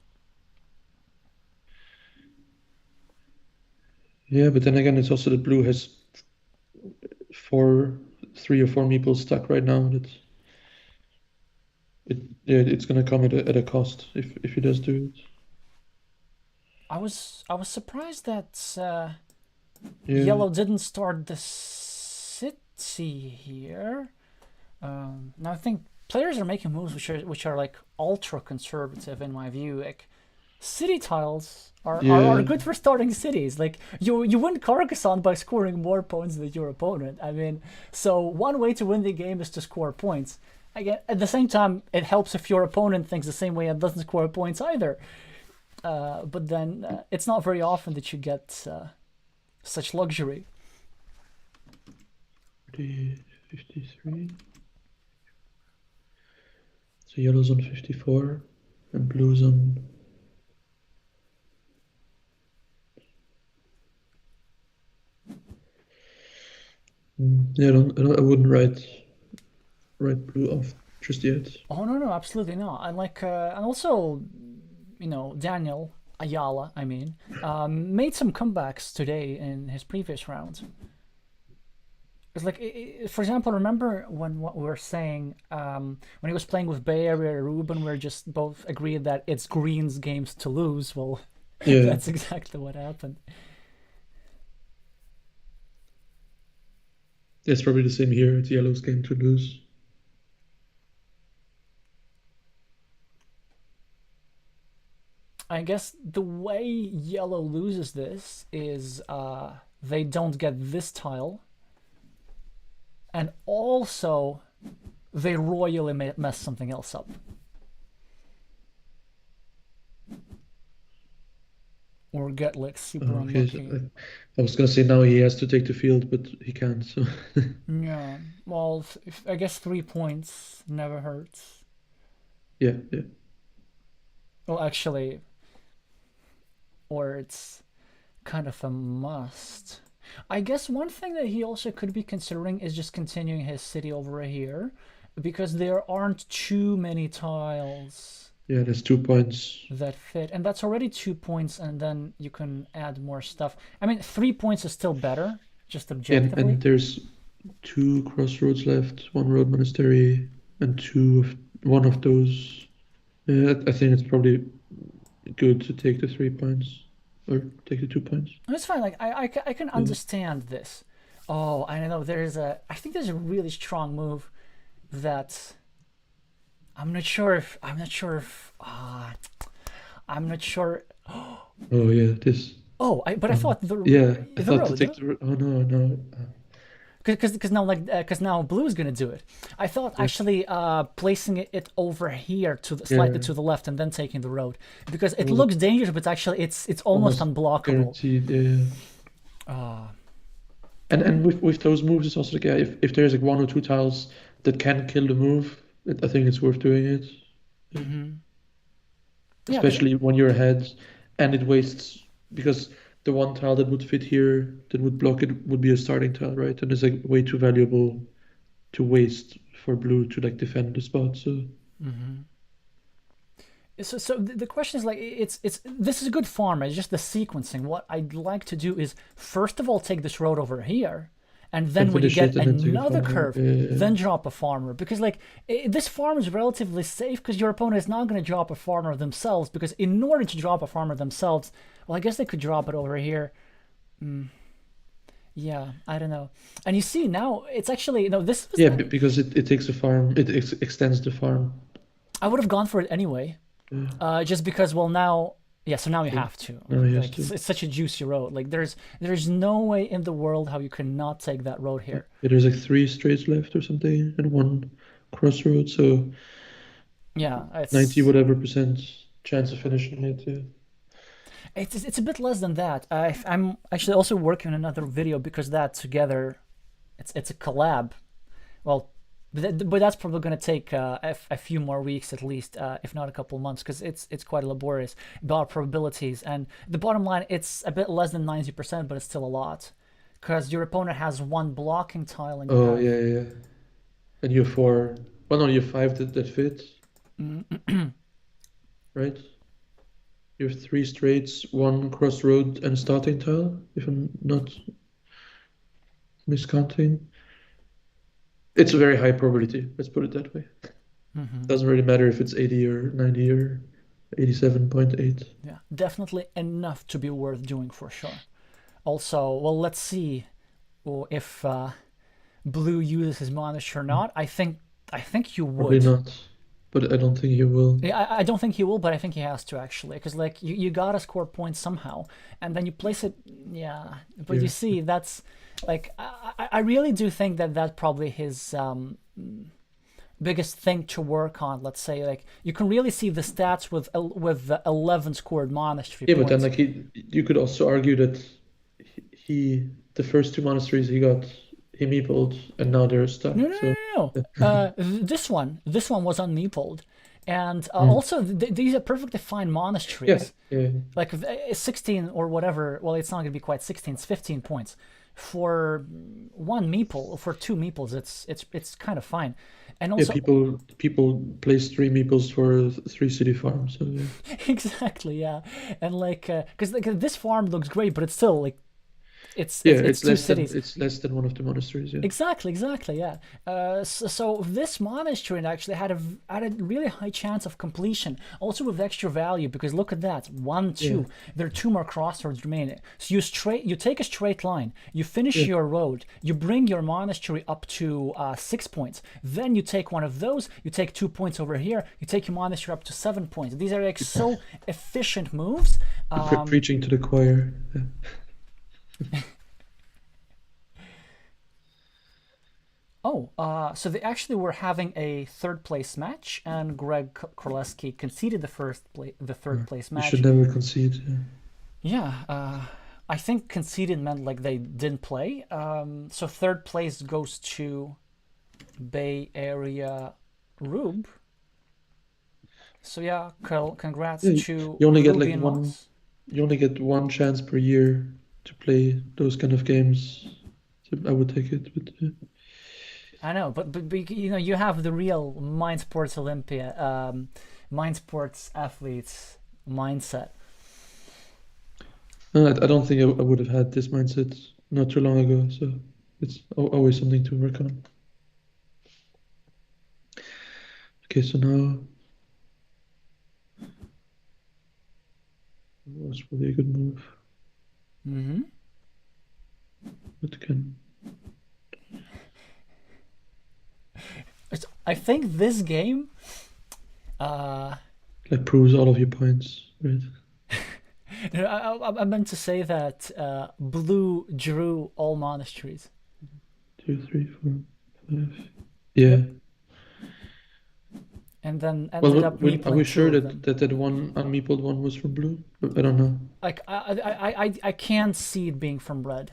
Yeah, but then again, it's also that blue has 3 or 4 meeples stuck right now. It's gonna come at a cost if he does do it. I was surprised that Yeah, yellow didn't start the city here. Now I think players are making moves which are like ultra conservative in my view. Like city tiles are yeah, good for starting cities. Like you win Carcassonne by scoring more points than your opponent. I mean, so one way to win the game is to score points. Again, at the same time, it helps if your opponent thinks the same way and doesn't score points either. But then it's not very often that you get such luxury. 53. So yellow's on 54 and blue's on. Yeah, I wouldn't write blue off just yet. Oh no, absolutely not. And like, and also, Daniel Ayala, I mean, made some comebacks today in his previous round. It's like, for example, remember when what we were saying when he was playing with Bay Area Ruben, we are just both agreed that it's Green's games to lose. Well, Yeah, that's exactly what happened. it's probably the same here. It's yellow's game to lose. I guess the way yellow loses this is they don't get this tile, and also they royally mess something else up. Or get like super Okay, so unlucky. I was gonna say now he has to take the field, but he can't. So Yeah, well, I guess 3 points never hurts. yeah, yeah. Well, actually, or it's kind of a must. I guess one thing that he also could be considering is just continuing his city over here, because there aren't too many tiles Yeah, there's 2 points. that fit, and that's already 2 points, and then you can add more stuff. I mean, 3 points is still better, just objectively. And there's 2 crossroads left, 1 road monastery, and one of those. Yeah, I think it's probably good to take the 3 points or take the 2 points. It's fine. Like I can Yeah. understand this. Oh, I know. I think there's a really strong move that I'm not sure if I'm not sure if I'm not sure. Oh yeah, this. Oh, but I thought Yeah, I the thought to road, take no? the. Oh no. Because now because now blue is gonna do it. I thought Yeah, actually placing it over here slightly yeah, to the left and then taking the road, because it well, looks dangerous, but actually it's almost almost unblockable. guaranteed. Yeah. Uh, And with those moves, it's also like, yeah, if there's like 1 or 2 tiles that can kill the move, I think it's worth doing it. mm-hmm. Yeah, because Especially when you're ahead, and it wastes because the one tile that would fit here that would block it would be a starting tile, right? And it's like way too valuable to waste for blue to like defend the spot. So so the question is like it's this is a good farm. It's just the sequencing. What I'd like to do is first of all take this road over here, and then and when you finish it get and then take a another farmer. curve, then drop a farmer, because like this farm is relatively safe because your opponent is not going to drop a farmer themselves, because in order to drop a farmer themselves, well, I guess they could drop it over here. Yeah, I don't know. And you see now it's actually no. This was Yeah, because it takes a farm, it extends the farm. I would have gone for it anyway. Yeah, Just because, well, now, yeah, so now you yeah. have to. No, he has Like, to. it's such a juicy road. Like, there's no way in the world how you cannot take that road Yeah, here. there's like 3 straights left or something, and 1 crossroad, so Yeah, 90 whatever percent chance of finishing it. Yeah. it's a bit less than that. I'm actually also working on another video because that together, it's a collab. Well, but that's probably going to take a few more weeks at least, if not a couple months, because it's quite laborious about probabilities. And the bottom line, it's a bit less than 90%, but it's still a lot. because your opponent has one blocking tile and you Oh, have. yeah, yeah, yeah. And you have four. Well, no, you have five that fit, right? You have three straights, one crossroad, and starting tile, if I'm not miscounting. It's a very high probability, let's put it that way. Doesn't really matter if it's 80 or 90 or 87.8. Yeah, definitely enough to be worth doing for sure. Also, well, let's see if Blue uses his monastery or not. I think you Probably would. not, but I don't think you will. Yeah, I don't think he will, but I think he has to actually, because like you gotta score points somehow, and then you place it. Yeah, but you Here. see, that's like I really do think that that's probably his biggest thing to work on. Let's say like you can really see the stats with the 11 scored monastery Yeah, but then points. like you could also argue that the first two monasteries he got, he meepled, and now they're stuck. No, no, So no, no. This one was unmeepled, and mm. also these are perfectly fine Yeah, monasteries. yeah, Like 16 or whatever. Well, it's not gonna be quite 16. It's 15 points for one meeple. For two meeples, it's kind of fine. And yeah. also, People place three meeples for three city farms. So yeah, exactly, yeah. And like, because like this farm looks great, but it's still like it's yeah. it's it's two cities. It's less than one of the monasteries. Yeah, Exactly, yeah. So this monastery actually had a really high chance of completion, also with extra value because look at that, one, yeah, two. There are two more crossroads remaining. So you take a straight line, you finish yeah. your road, you bring your monastery up to 6 points. Then you take one of those, you take 2 points over here, you take your monastery up to 7 points. These are like so efficient moves. Preaching to the choir. Yeah. Oh, so they actually were having a third place match, and Greg Korleski conceded the third place You should match. never concede. Yeah. Yeah, I think conceded meant like they didn't play. So third place goes to Bay Area Rube. So yeah, congrats Yeah, to you only get Ruby like and one. Moss. You only get one chance per year to play those kind of games. So I would take it, but I know, but you have the real Mind Sports Olympia, Mind Sports athletes mindset. no, I don't think I would have had this mindset not too long ago. So it's always something to work on. Okay, so now was probably a good move. Mm-hmm. But again, I think this game, uh, like proves all of your points, right? I meant to say that Blue drew all monasteries. 2, 3, 4, 5. Yeah. Yep, and then Well, ended up are we meepling two sure of them. that one unmeepled one was from blue? I don't know. Like I can't see it being from red.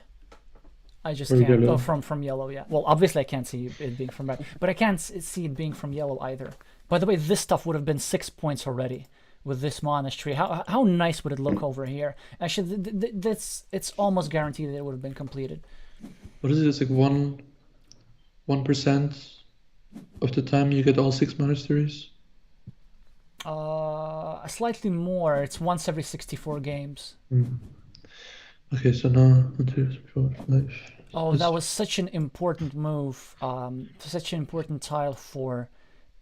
I just Or can't. Oh, yellow. from yellow, yeah. Well, obviously I can't see it being from red, but I can't see it being from yellow either. By the way, this stuff would have been 6 points already with this monastery. How nice would it look over here? Actually, this it's almost guaranteed that it would have been completed. What is it? It's like 1% of the time you get all six monasteries. Slightly more. It's once every 64 games. Mm. Okay, so now 1, 2, 3, 4, 5. Oh, It's, that was such an important move. Such an important tile for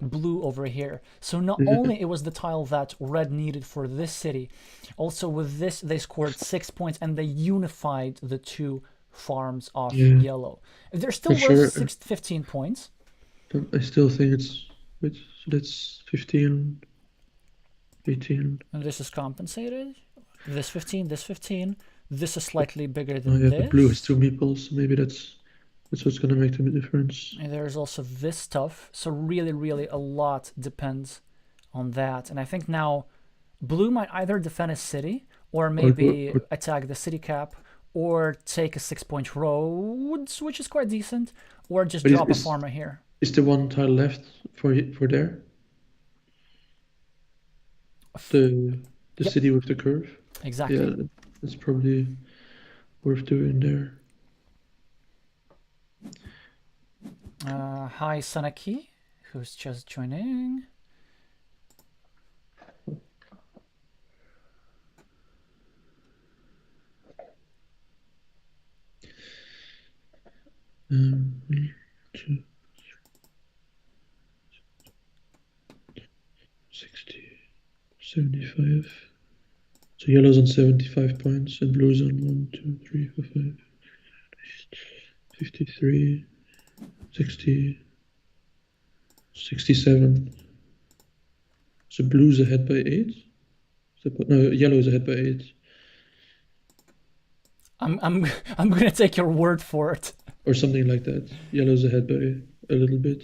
blue over here. So not yeah, only it was the tile that red needed for this city, also with this they scored 6 points and they unified the two farms of yeah, yellow. They're for still worth sure. 15 points. I still think it's wait, so that's 15, 18. And this is compensated. This 15, this 15. This is slightly bigger Oh than yeah, but blue has two this. meeples, so maybe that's what's gonna make them a difference. And there's also this stuff. So really, really a lot depends on that. And I think now blue might either defend a city or Or, maybe or attack the city cap or take a 6 point road, which is quite decent, or just but drop a farmer here. is the one tile left for there? The Yep, city with the curve? exactly. Yeah, that's probably worth doing there. Hi, Sanaki, who's just joining. One, two, 60, 75. So yellow's on 75 points and blue's on 1, 2, 3, 4, 5, 53, 60, 67. So blue's ahead by 8. No, yellow's ahead by 8. I'm I'm gonna take your word for it. Or something like that. Yellow's ahead by a little bit.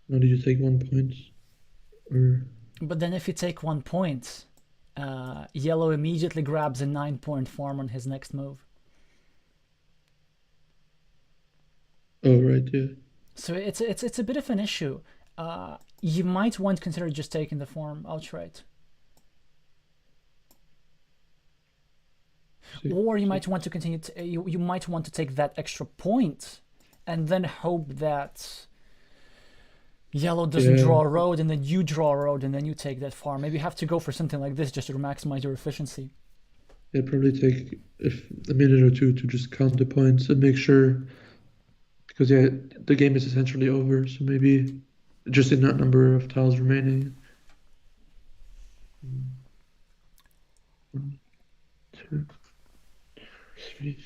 Now did you take 1 point? Or But then if you take 1 point, yellow immediately grabs a 9 point farm on his next move. oh right, yeah. So it's a bit of an issue. You might want to consider just taking the farm outright, or you might want to continue. You might want to take that extra point, and then hope that yellow doesn't draw a road, and then you draw a road, and then you take that farm. Maybe you have to go for something like this just to maximize your efficiency. Yeah, probably take a minute or two to just count the points and make sure, because yeah, the game is essentially over. So maybe just in that number of tiles remaining. 1, 2, 3.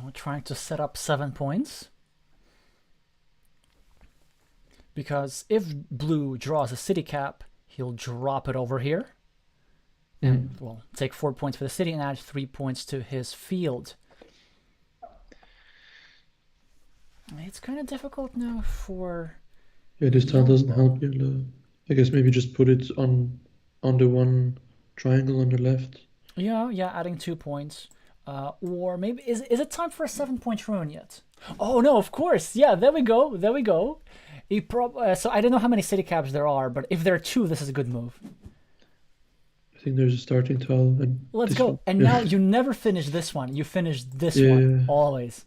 We're trying to set up 7 points. Because if blue draws a city cap, he'll drop it over here. And, well, take 4 points for the city and add 3 points to his field. It's kind of difficult now for... Yeah, this tile doesn't help yellow. I guess maybe just put it on the one triangle on the left. Yeah, adding 2 points. Or maybe... Is it time for a 7-point ruin yet? Oh, no, of course. Yeah, there we go. So I don't know how many city caps there are, but if there are 2, this is a good move. I think there's a starting tile. And let's go. One. And now you never finish this one. You finish this one. Always.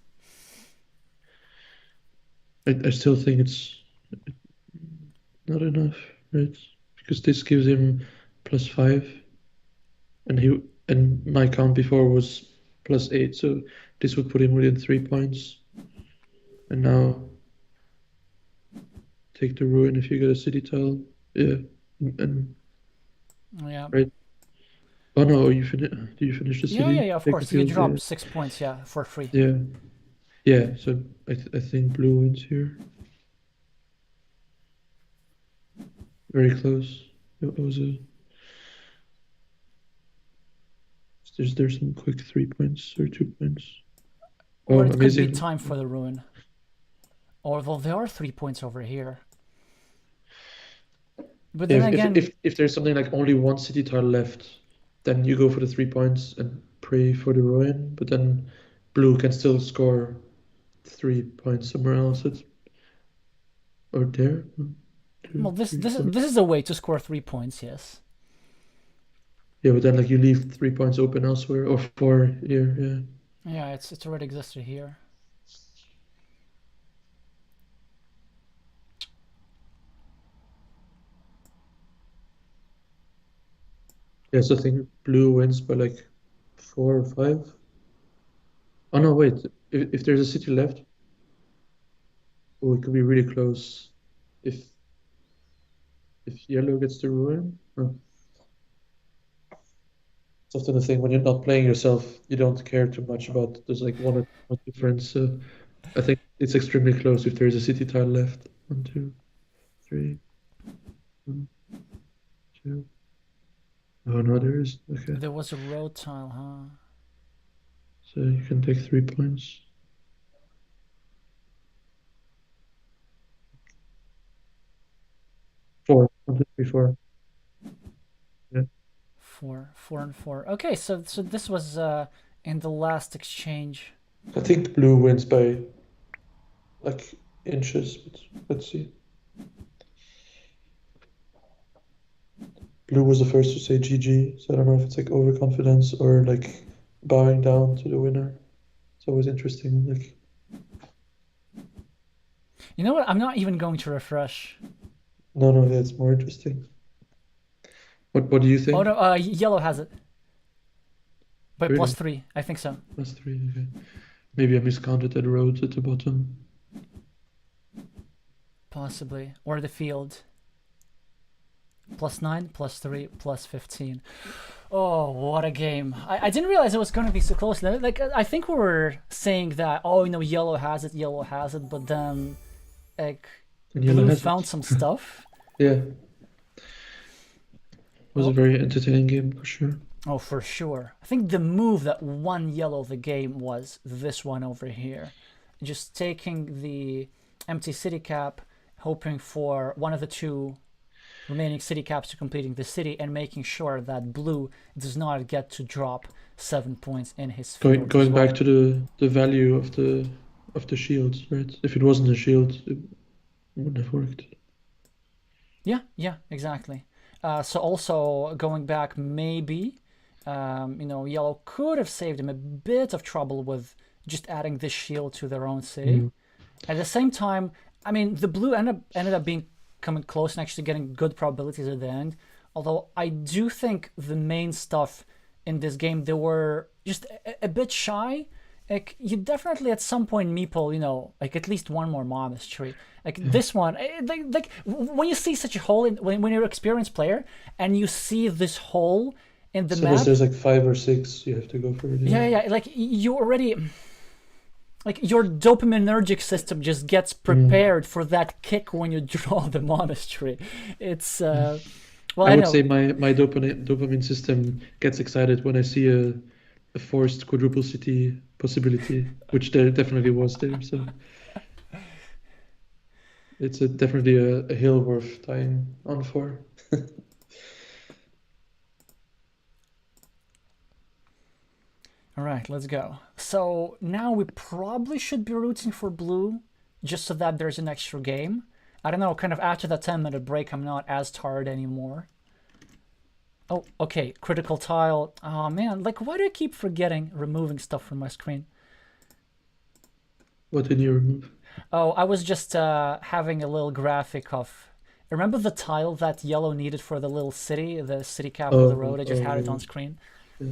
I still think it's not enough, right? Because this gives him +5. And my count before was +8, so this would put him within 3 points. And now take the ruin if you get a city tile. Yeah. Yeah. Right. Oh no, do you finish the city? Yeah, of course. You drop 6 points, for free. Yeah. Yeah, so I think blue wins here. Very close. It was there's some quick 3 points or 2 points. Or it could be time for the ruin. Although there are 3 points over here. But then again, if there's something like only one city tile left, then you go for the 3 points and pray for the ruin. But then blue can still score 3 points somewhere else. Or there. 1, 2, well, this 3, this 4. this is a way to score 3 points. Yes. Yeah, but then like you leave 3 points open elsewhere, or 4 here. Yeah. Yeah, it's already existed here. Yeah, so I think blue wins by like 4 or 5. Oh no, wait. If there's a city left, oh, it could be really close. If yellow gets the ruin. Oh. It's often the thing when you're not playing yourself, you don't care too much about there's like 1 or 2 difference. So I think it's extremely close if there's a city tile left. 1, 2, 3. 1, 2. Oh no, there is. Okay. There was a road tile, huh? So you can take 3 points. Four. 1, 2, 3, 4. Yeah. 4, 4, and 4. Okay, so this was in the last exchange. I think blue wins by like inches, but let's see. Blue was the first to say GG, so I don't know if it's like overconfidence or like bowing down to the winner. It's always interesting. Like, You know what? I'm not even going to refresh. no, no, yeah, it's more interesting. What do you Oh think? no, yellow has it by Really? +3. I think so. +3. Okay. Maybe I miscounted that road at the bottom. Possibly. Or the field. +9, +3, +15. Oh, what a game. I didn't realize it was going to be so close. Like, I think we were saying that, oh, yellow has it, but then, like, And yellow blue has found it. some stuff. Yeah, it was a Oh, very entertaining game for sure. oh, for sure. I think the move that won yellow the game was this one over here. Just taking the empty city cap, hoping for one of the two remaining city caps to completing the city, and making sure that blue does not get to drop 7 points in his Going field as going back well. to the value of the shields, right? If it wasn't a shield, it wouldn't have worked. Yeah, exactly. So also going back, maybe yellow could have saved him a bit of trouble with just adding this shield to their own city. Mm. At the same time, I mean, the blue ended up being coming close and actually getting good probabilities at the end. Although I do think the main stuff in this game, they were just a bit shy. Like, you definitely at some point meeple, like at least one more monastery. Like Yeah. this one, like when you see such a hole when you're an experienced player and you see this hole in the As soon as map, there's like 5 or 6, you have to go for it. Yeah. yeah, like you already like your dopaminergic system just gets Mm. prepared for that kick when you draw the monastery. It's well, I I would know. say my dopamine system gets excited when I see a forced quadruple city possibility, which there definitely was there. So it's definitely a hill worth dying on for. All right, let's go. So now we probably should be rooting for blue, just so that there's an extra game. I don't know, kind of after that 10-minute break, I'm not as tired anymore. Oh, okay, critical tile. Oh man, like why do I keep forgetting removing stuff from my screen? What did you remove? Oh, I was just having a little graphic of. Remember the tile that yellow needed for the little city, the city cap of the Oh, road? I just oh, had it yeah. on screen. Yeah.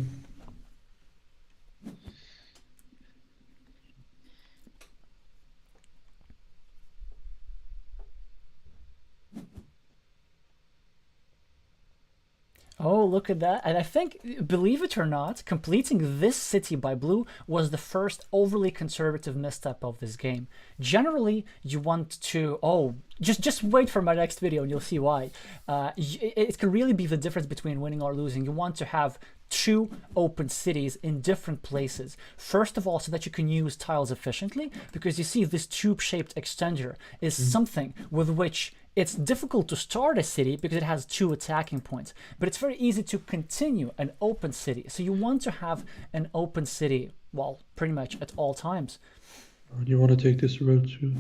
Oh, look at that. And I think, believe it or not, completing this city by blue was the first overly conservative misstep of this game. Generally, you want to, just wait for my next video and you'll see why. It can really be the difference between winning or losing. You want to have two open cities in different places. First of all, so that you can use tiles efficiently, because you see this tube-shaped extender is Mm. something with which it's difficult to start a city because it has two attacking points, but it's very easy to continue an open city. So you want to have an open city, well, pretty much at all times. Do you want to take this road too?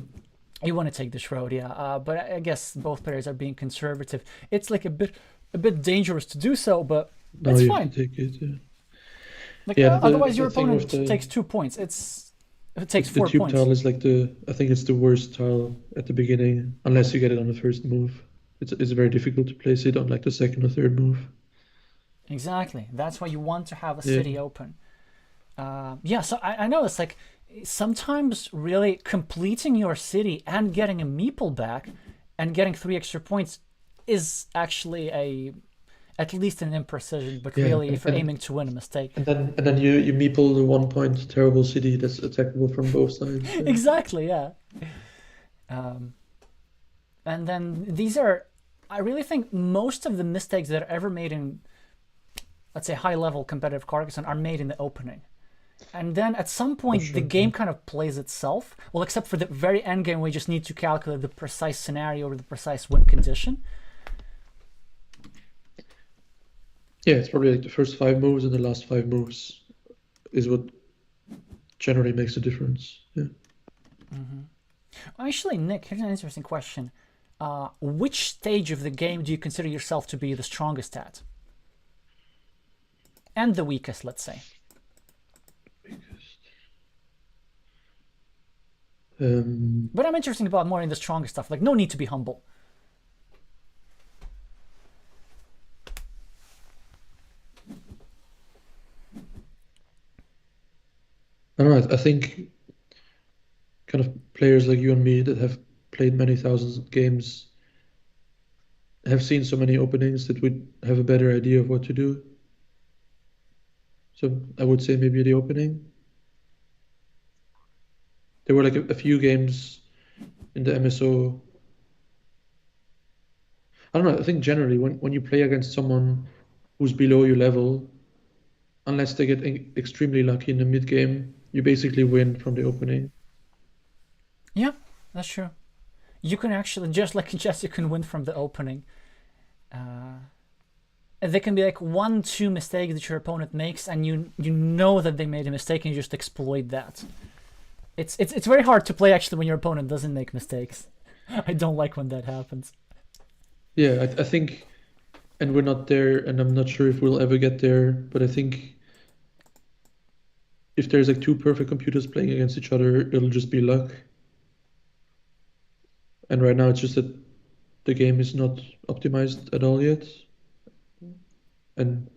You want to take this road, yeah. But I guess both players are being conservative. It's like a bit dangerous to do so, but No, it's you have to fine. take it. Yeah. Like Yeah. otherwise, your The thing with opponent takes 2 points. It takes the four tube points. tile is like I think it's the worst tile at the beginning, unless you get it on the first move. It's very difficult to place it on like the second or third move. Exactly. That's why you want to have a Yeah. city open. Yeah, so I know it's like sometimes really completing your city and getting a meeple back and getting 3 extra points is actually at least an imprecision, but Yeah, really if you're aiming to win, a mistake. and then you meeple the 1 point terrible city that's attackable from both sides. Yeah. Exactly, yeah. Um, and then these are, I really think most of the mistakes that are ever made in, let's say, high level competitive Carcassonne are made in the opening. And then at some For point, the sure. Yeah. game kind of plays itself. Well, except for the very end game, we just need to calculate the precise scenario or the precise win condition. Yeah, it's probably like the first 5 moves and the last 5 moves is what generally makes a difference. Yeah. Actually, Nick, here's an interesting question. Which stage of the game do you consider yourself to be the strongest at? And the weakest, let's say. Um, But I'm interested about more in the strongest stuff. Like, no need to be humble. I don't know. I think kind of players like you and me that have played many thousands of games have seen so many openings that we have a better idea of what to do. So I would say maybe the opening. There were like a few games in the MSO. I don't know. I think generally when you play against someone who's below your level, unless they get extremely lucky in the mid game, you basically win from the opening. Yeah, that's true. You can actually, just like chess, you can win from the opening. Uh, there can be like one, two mistakes that your opponent makes, and you know that they made a mistake, and you just exploit that. It's very hard to play actually when your opponent doesn't make mistakes. I don't like when that happens. Yeah, I think, and we're not there, and I'm not sure if we'll ever get there, but I think if there's like two perfect computers playing against each other, it'll just be luck. And right now, it's just that the game is not optimized at all yet, and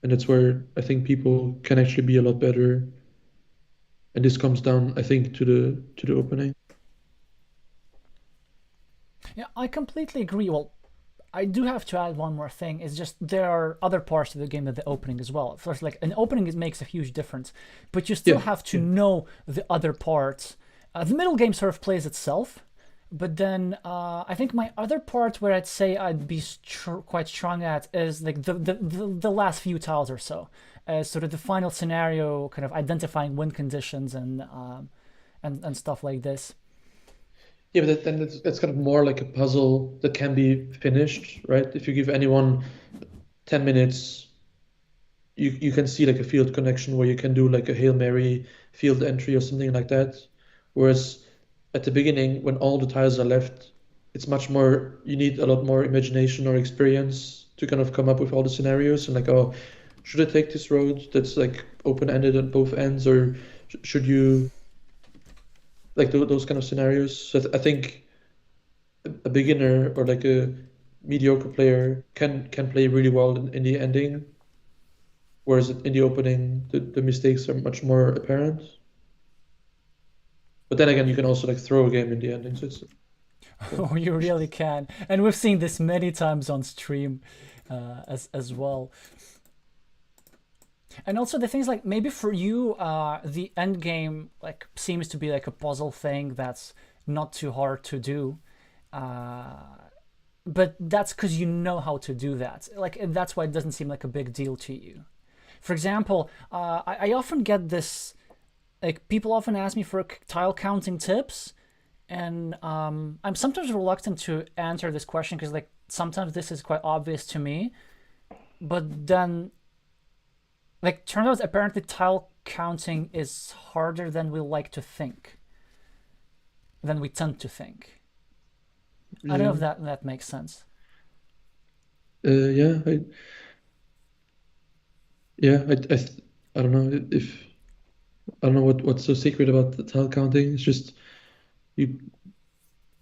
and that's where I think people can actually be a lot better. And this comes down, I think, to the opening. Yeah, I completely agree. Well, I do have to add one more thing. It's just there are other parts of the game than the opening as well. First, like an opening, it makes a huge difference, but you still Yeah, have to yeah, know the other parts. The middle game sort of plays itself, but then I think my other part where I'd say I'd be quite strong at is like the last few tiles or so, sort of the final scenario, kind of identifying win conditions and stuff like this. yeah. But then that's kind of more like a puzzle that can be finished, right? If you give anyone 10 minutes, you can see like a field connection where you can do like a Hail Mary field entry or something like that. Whereas at the beginning, when all the tiles are left, it's much more, you need a lot more imagination or experience to kind of come up with all the scenarios and like, oh, should I take this road that's like open-ended at both ends, or should you like those kind of scenarios? So I think a beginner or like a mediocre player can play really well in the ending, whereas in the opening, the mistakes are much more apparent. But then again, you can also like throw a game in the ending, so it's yeah. Oh, you really can, and we've seen this many times on stream, as well. And also the things like maybe for you, the end game like seems to be like a puzzle thing that's not too hard to do. But that's because you know how to do that. Like that's why it doesn't seem like a big deal to you. For example, I often get this. Like people often ask me for tile counting tips, and I'm sometimes reluctant to answer this question because like sometimes this is quite obvious to me. But then, like, turns out apparently tile counting is harder than we like to think, than we tend to think. I don't know Yeah, if that makes sense. yeah, yeah, I don't know if I don't know what's so secret about the tile counting. It's just you.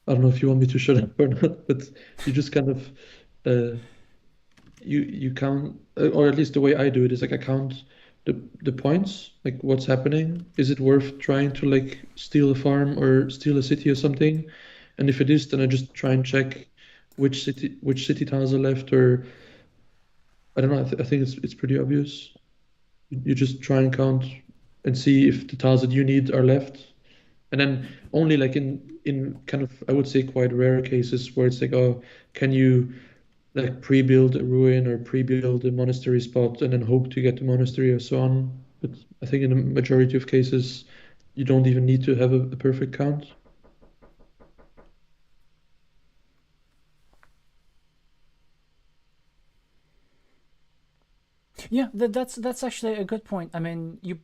I don't know if you want me to shut up or not, but you just kind of uh, you count, or at least the way I do it is like I count the points, like what's happening. Is it worth trying to like steal a farm or steal a city or something? And if it is, then I just try and check which city tiles are left, or I don't know. I think it's pretty obvious. You just try and count and see if the tiles that you need are left. And then only like in kind of I would say quite rare cases where it's like, oh, can you like pre-build a ruin or pre-build a monastery spot and then hope to get the monastery or so on. But I think in the majority of cases, you don't even need to have a perfect count. Yeah, that's actually a good point. I mean, you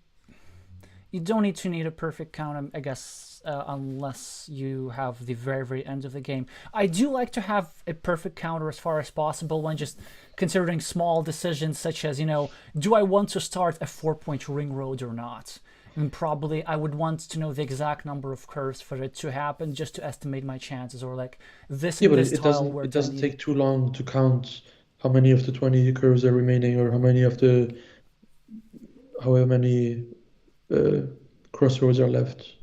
don't need a perfect count, I guess, unless you have the very end of the game. I do like to have a perfect counter as far as possible when just considering small decisions such as, do I want to start a 4-point ring road or not? And probably I would want to know the exact number of curves for it to happen just to estimate my chances, or like this Yeah, and but this it tile doesn't where it do I doesn't need take it. too long to count how many of the 20 curves are remaining, or how many of the however many uh, crossroads are left.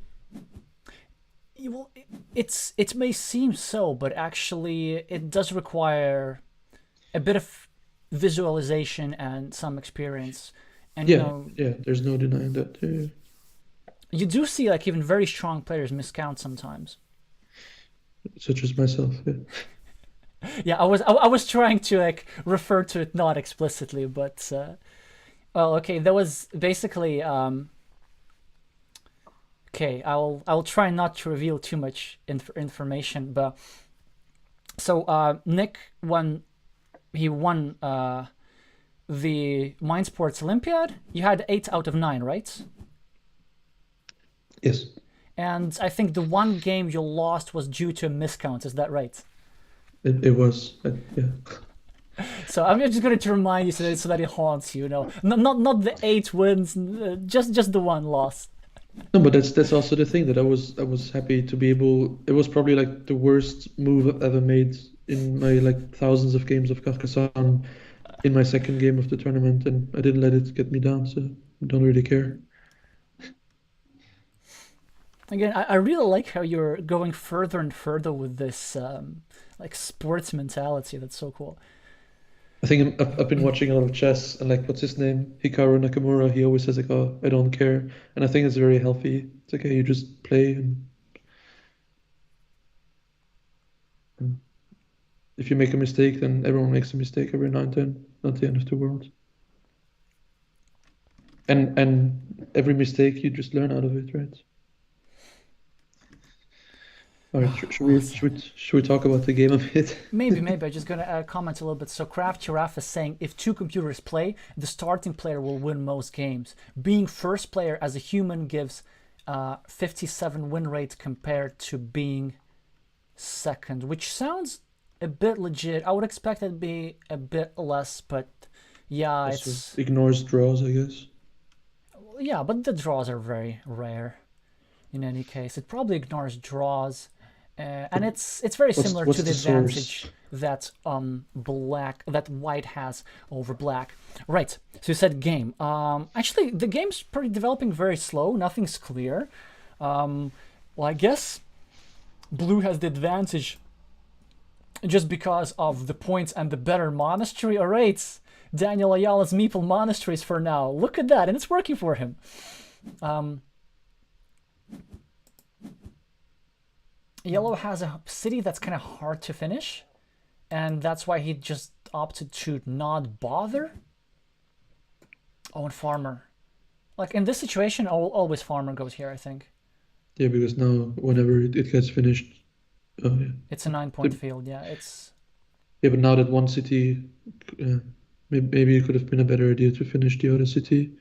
Well, it may seem so, but actually it does require a bit of visualization and some experience. And Yeah, yeah, there's no denying that. you do see like even very strong players miscount sometimes. Such as myself. Yeah. Yeah, I was trying to like refer to it not explicitly, but well, okay, that was basically okay. I'll try not to reveal too much information, but so Nick won the Mind Sports Olympiad. You had 8 out of 9, right? Yes, And I think the one game you lost was due to a miscount. Is that right? it was. Yeah. So I'm just going to remind you so that it haunts you. Not the 8 wins, just the one loss. No, but that's also the thing that I was happy to be able. It was probably like the worst move I've ever made in my like thousands of games of Carcassonne in my second game of the tournament, and I didn't let it get me down, so I don't really care. Again, I really like how you're going further and further with this like sports mentality. That's so cool. I think I've been watching a lot of chess, and like what's his name, Hikaru Nakamura. He always says like, "Oh, I don't care," and I think it's very healthy. It's okay, you just play, and if you make a mistake, then everyone makes a mistake every now and then. Not the end of the world. And every mistake you just learn out of it, right? All right, should we Awesome. should we, should we talk about the game a bit? Maybe. I'm just gonna comment a little bit. So Craft Giraffe is saying if two computers play, the starting player will win most games. Being first player as a human gives 57 win rate compared to being second, which sounds a bit legit. I would expect it to be a bit less, but yeah, Also it's ignores draws, I guess. yeah, but the draws are very rare. In any case, it probably ignores draws, But and it's very what's similar to what's the the advantage source? that white has over black. Right. So you said game. Actually, the game's pretty developing very slow. Nothing's clear. Well, I guess blue has the advantage just because of the points and the better monastery. All right, Daniel Ayala's Meeple monasteries for now. Look at that, and it's working for him. Um, Yellow has a city that's kind of hard to finish, and that's why he just opted to not bother. Oh, and Farmer. Like in this situation, always Farmer goes here, I think. Yeah, because now whenever it gets finished, oh yeah. It's a 9 point The, field, yeah. It's yeah, but now that one city, uh, maybe it could have been a better idea to finish the other city.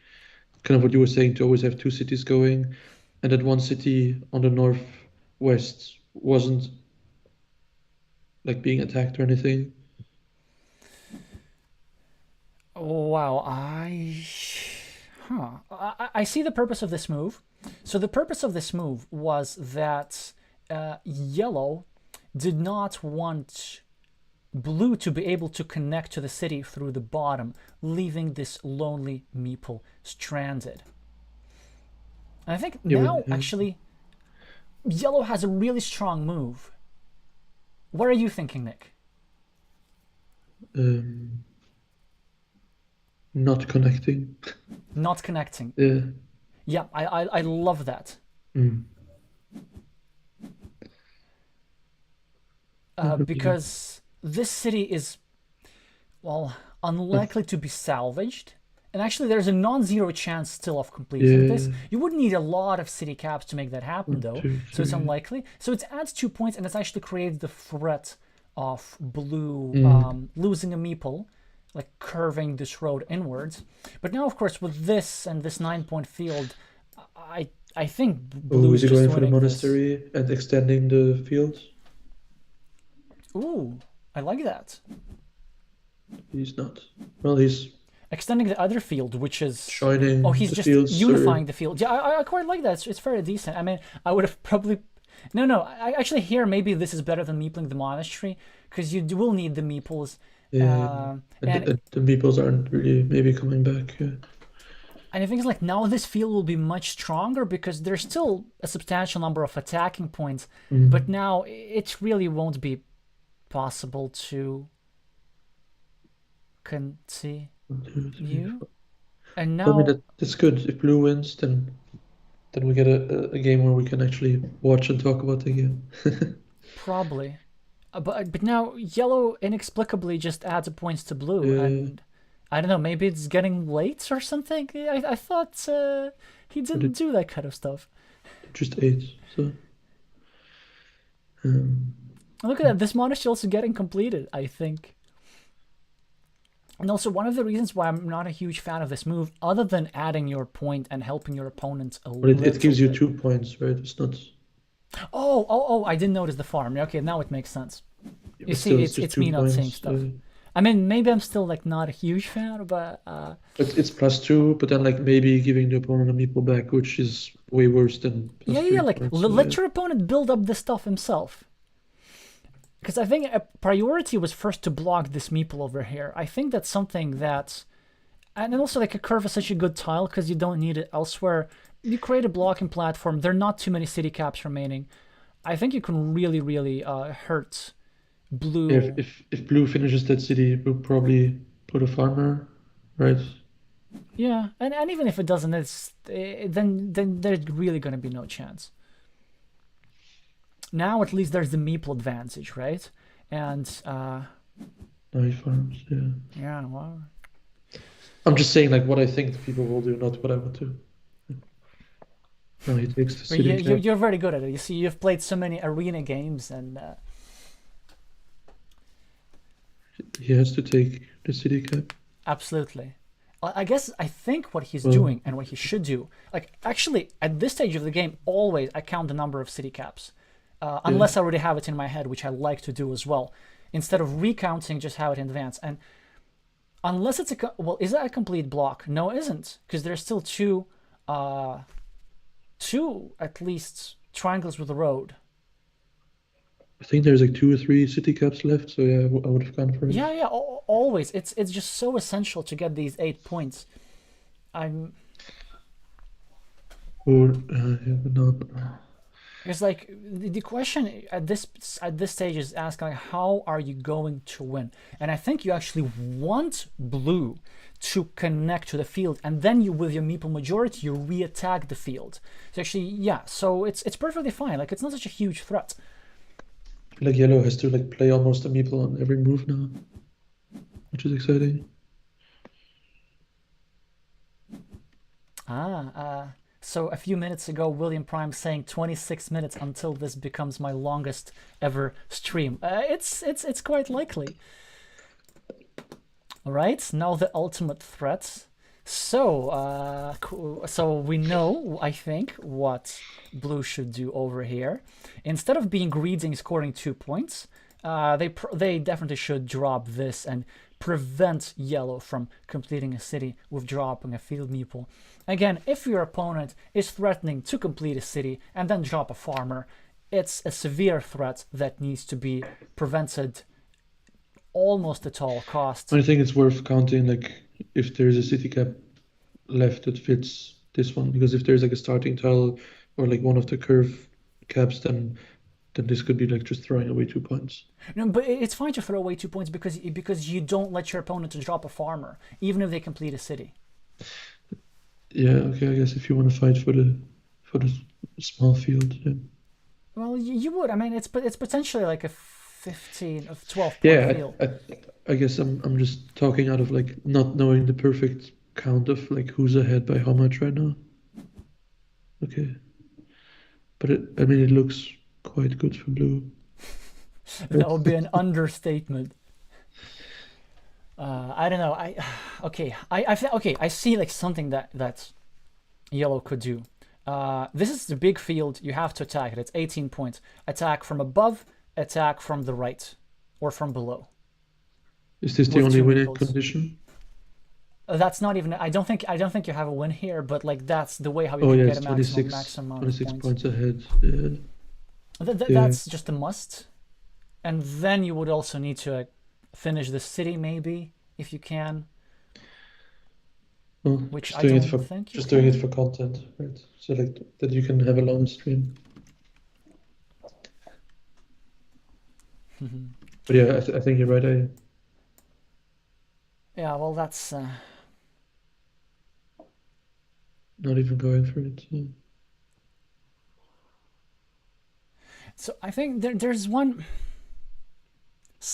Kind of what you were saying, to always have two cities going, and that one city on the northwest wasn't like being attacked or anything. wow. I see the purpose of this move. So the purpose of this move was that yellow did not want blue to be able to connect to the city through the bottom, leaving this lonely meeple stranded. And I think Yeah, now, actually, yellow has a really strong move. What are you thinking, Nick? um, not connecting. Not connecting. Yeah. Yeah, I love that. Mm. Yeah. Because this city is, well, unlikely to be salvaged. And actually, there's a non-zero chance still of completing this. Yeah. You would need a lot of city caps to make that happen, One, though. two, So it's three. unlikely. So it adds 2 points, and it's actually creates the threat of blue Mm. losing a meeple. like curving this road inwards. But now, of course, with this and this 9 point field, I think Oh, is blue's he just going for the winning this. monastery and extending the field? Ooh, I like that. He's not. Well, he's Extending the other field, which is, oh, joining he's the just fields, or unifying the field. Yeah, I quite like that. It's very decent. I mean, I would have probably, no. I actually here maybe this is better than meepling the monastery because you will need the meeples, yeah, and and the meeples aren't really maybe coming back. Yeah. and I think it's like now this field will be much stronger because there's still a substantial number of attacking points, but Mm. now it really won't be possible to continue. 1, 2, 3, 4. And Well, I mean now that's good. If blue wins, then we get a game where we can actually watch and talk about the game. probably, but now yellow inexplicably just adds points to blue, Yeah, and I don't know. Maybe it's getting late or something. I thought he but didn't do that kind of stuff. it just 8. So um, Look at that. This monastery also getting completed, I think. And also, one of the reasons why I'm not a huge fan of this move, other than adding your point and helping your opponent a but it little gives you bit. 2 points, right? It's not. Oh! I didn't notice the farm. Okay, now it makes sense. You But see, still, it's it's just it's two me not saying points. stuff. I mean, maybe I'm still like not a huge fan, but It's +2, but then like maybe giving the opponent a meeple back, which is way worse than plus yeah. three Like points. So yeah, let your opponent build up the stuff himself. Because I think a priority was first to block this meeple over here. I think that's something that, and also like a curve is such a good tile because you don't need it elsewhere. You create a blocking platform. There are not too many city caps remaining. I think you can really hurt yeah. blue. If blue finishes that city, we'll probably put a farmer, right? Yeah, and even if it doesn't, then there's really gonna be no chance. Now at least there's the meeple advantage, right? And No, he farms. Yeah. yeah, well, I'm just saying like what I think people will do, not what I would do. No, he takes the but city cap. you're very good at it. You see, you've played so many arena games, and He has to take the city cap. absolutely. I guess I think what he's Well, doing and what he should do, like actually at this stage of the game, always I count the number of city caps, yeah. unless I already have it in my head, which I like to do as well. Instead of recounting, just have it in advance. And unless it's well, is that a complete block? No, it isn't, because there's still uh, two at least triangles with a road. I think there's like 2 or 3 city caps left, so yeah, I would have gone for it. Yeah, always. It's just so essential to get these 8 points. I'm Or yeah, but not. It's like the question at this stage is asking like, how are you going to win? And I think you actually want blue to connect to the field, and then you with your meeple majority you re-attack the field. So actually, yeah. So it's perfectly fine. Like it's not such a huge threat. I feel like yellow has to like play almost a meeple on every move now, which is exciting. So a few minutes ago, William Prime saying 26 minutes until this becomes my longest ever stream. It's quite likely. All right, now the ultimate threat. So we know, I think, what blue should do over here. Instead of being greedy and scoring 2 points, they definitely should drop this and prevent yellow from completing a city with dropping a field meeple. Again, if your opponent is threatening to complete a city and then drop a farmer, it's a severe threat that needs to be prevented almost at all costs. I think it's worth counting like if there's a city cap left that fits this one, because if there's like a starting tile or like one of the curve caps, then this could be like just throwing away 2 points. No, but it's fine to throw away 2 points because you don't let your opponent to drop a farmer, even if they complete a city. Yeah, okay, I guess if you want to fight for the small field, yeah. Well, you would. I mean, it's potentially like a 15 of 12 point Yeah, field. I guess I'm just talking out of like not knowing the perfect count of like who's ahead by how much right now. Okay, but I mean it looks quite good for blue, That right? would be an understatement. I don't know. Okay. I see like something that yellow could do. This is the big field. You have to attack it. It's 18 points. Attack from above. Attack from the right, or from below, Is this the with only two winning meeples. condition? That's not even. I don't think you have a win here, but like that's the way how you Oh can yeah, get it's a maximum amount of 26 points. points ahead. Yeah, yeah. That's just a must. And then you would also need to finish the city maybe if you can, Well, which just I doing it don't for think you just doing it can. for content, right? So like that you can have a long stream. But yeah, I think you're right. Yeah, well, that's Not even going for it. Yeah. so. I think there's one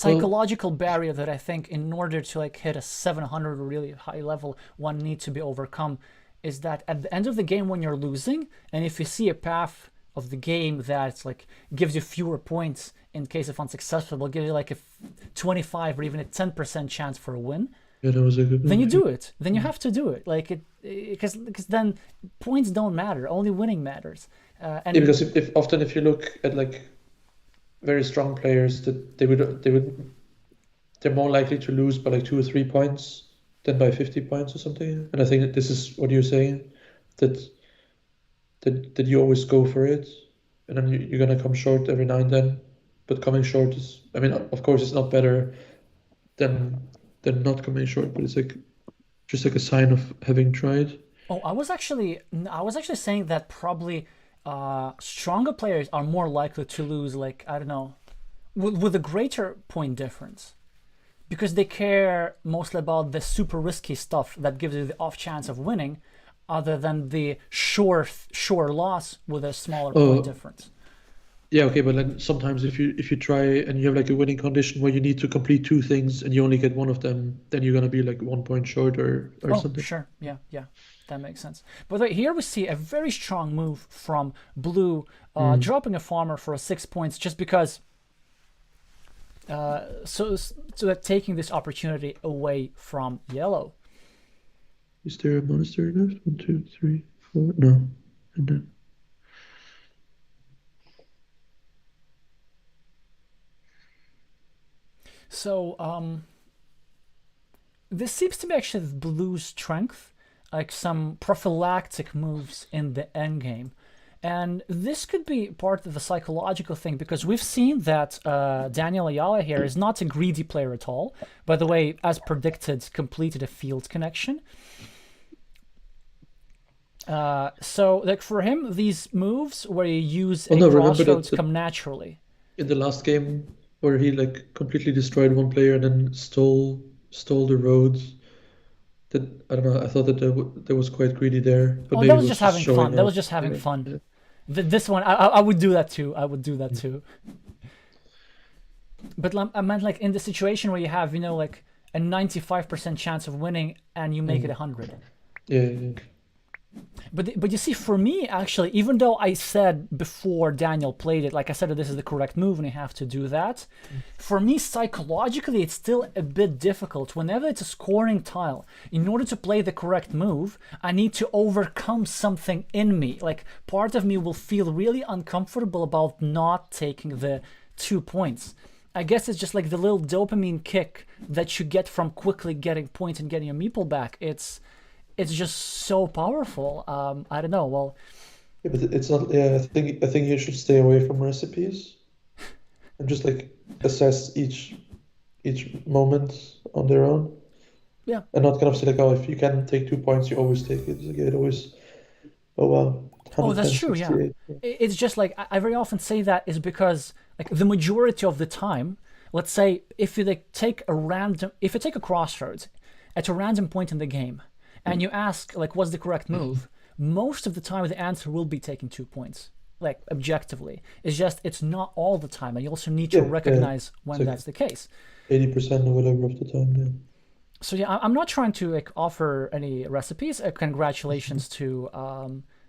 Well, psychological barrier that I think in order to like hit a 700 really high level, one needs to be overcome. Is that at the end of the game when you're losing, and if you see a path of the game that like gives you fewer points in case of unsuccessful, will give you like a 25 or even a 10% chance for a win, yeah, that was a good then you move. Yeah. do it. Then you have to do it. Like it, because then points don't matter. Only winning matters. Yeah, And because if often if you look at like very strong players, that they're more likely to lose by like 2 or 3 points than by 50 points or something. And I think that this is what you're saying, that that you always go for it, and then you're gonna come short every now and then. But coming short is, I mean, of course, it's not better than not coming short, but it's like just like a sign of having tried. oh, I was actually saying that probably stronger players are more likely to lose. Like I don't know, with a greater point difference. Because they care mostly about the super risky stuff that gives you the off chance of winning, other than the sure loss with a smaller point Oh, difference. yeah, okay, but then sometimes if you try and you have like a winning condition where you need to complete two things and you only get one of them, then you're gonna be like 1 point short or Oh, something. sure, yeah, that makes sense. But here we see a very strong move from blue, Mm. dropping a farmer for a 6 points just because. So that taking this opportunity away from yellow. Is there a monastery left? 1, 2, 3, 4. No. And then So this seems to be actually blue's strength, like some prophylactic moves in the endgame. And this could be part of the psychological thing because we've seen that Daniel Ayala here is not a greedy player at all. By the way, as predicted, completed a field connection. So, like for him, these moves where you use oh a no, remember crossroads come naturally. in the last game where he like completely destroyed one player and then stole the roads. That I don't know. I thought that that was quite greedy there, but Oh, that maybe it was was just just having fun. showing That was off. just having Yeah, fun. yeah. This one, I would do that too. I would do that too. But I meant like in the situation where you have, like a 95% chance of winning and you make it Mm. 100. Yeah, yeah. But you see, for me, actually, even though I said before Daniel played it, like I said, that this is the correct move and you have to do that, for me, psychologically, it's still a bit difficult. Whenever it's a scoring tile, in order to play the correct move, I need to overcome something in me. Like, part of me will feel really uncomfortable about not taking the 2 points. I guess it's just like the little dopamine kick that you get from quickly getting points and getting a meeple back. It's just so powerful. I don't know. Well, Yeah, but it's not. Yeah, I think you should stay away from recipes and just like assess each moment on their own, yeah. and not kind of say like, oh, if you can take 2 points, you always take it. Like, it always. Oh wow, Oh, that's 110, true. Yeah. 68. It's just like I very often say that is because like the majority of the time, let's say if you like if you take a crossroads at a random point in the game, and you ask like what's the correct move, most of the time the answer will be taking 2 points. Like objectively, it's not all the time, and you also need to Yeah, yeah. recognize It's when like that's the case. 80% or whatever of the time. Yeah. So yeah, I'm not trying to like offer any recipes. Congratulations to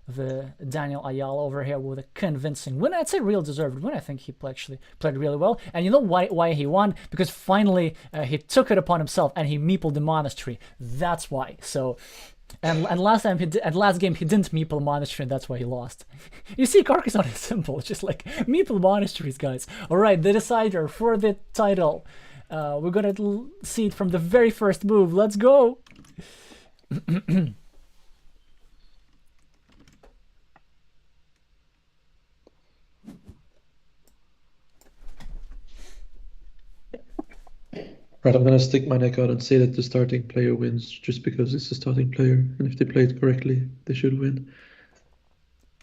the Daniel Ayala over here with a convincing win. I'd say real deserved win. I think he actually played really well. And you know why he won? Because finally he took it upon himself and he meepled the monastery. That's why. So, and last game he didn't meeple monastery, and that's why he lost. You see, Carcassonne is simple. It's just like meeple monasteries, guys. All right, the decider for the title. We're gonna see it from the very first move. Let's go. Right, I'm gonna stick my neck out and say that the starting player wins just because it's the starting player, and if they play it correctly, they should win.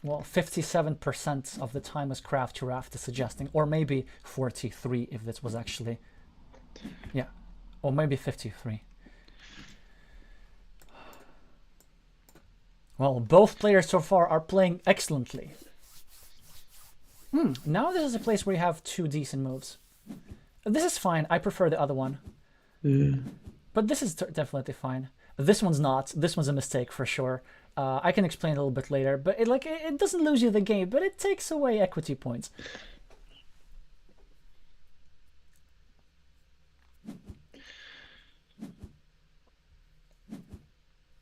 Well, 57% of the time is Craft Giraffe is suggesting, or maybe 43 if this was actually, yeah, or maybe 53. Well, both players so far are playing excellently. Now this is a place where you have two decent moves. This is fine. I prefer the other one. Yeah. But this is definitely fine. This one's not. This one's a mistake for sure. I can explain a little bit later, but it doesn't lose you the game, but it takes away equity points.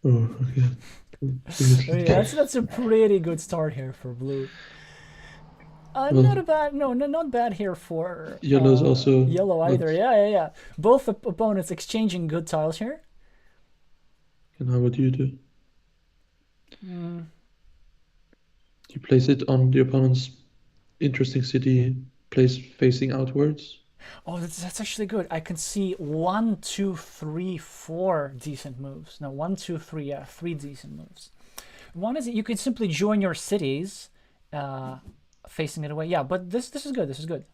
Oh, okay. Yeah, that's a pretty good start here for blue. Well, not bad. No, not bad here for yellow's also yellow either. Yeah. Both opponents exchanging good tiles here. And how would you do? You place it on the opponent's interesting city, place facing outwards. Oh, that's actually good. I can see 1, 2, 3, 4 decent moves. No, 1, 2, 3. Yeah, 3 decent moves. One is you could simply join your cities, facing it away. Yeah, but this is good. This is good.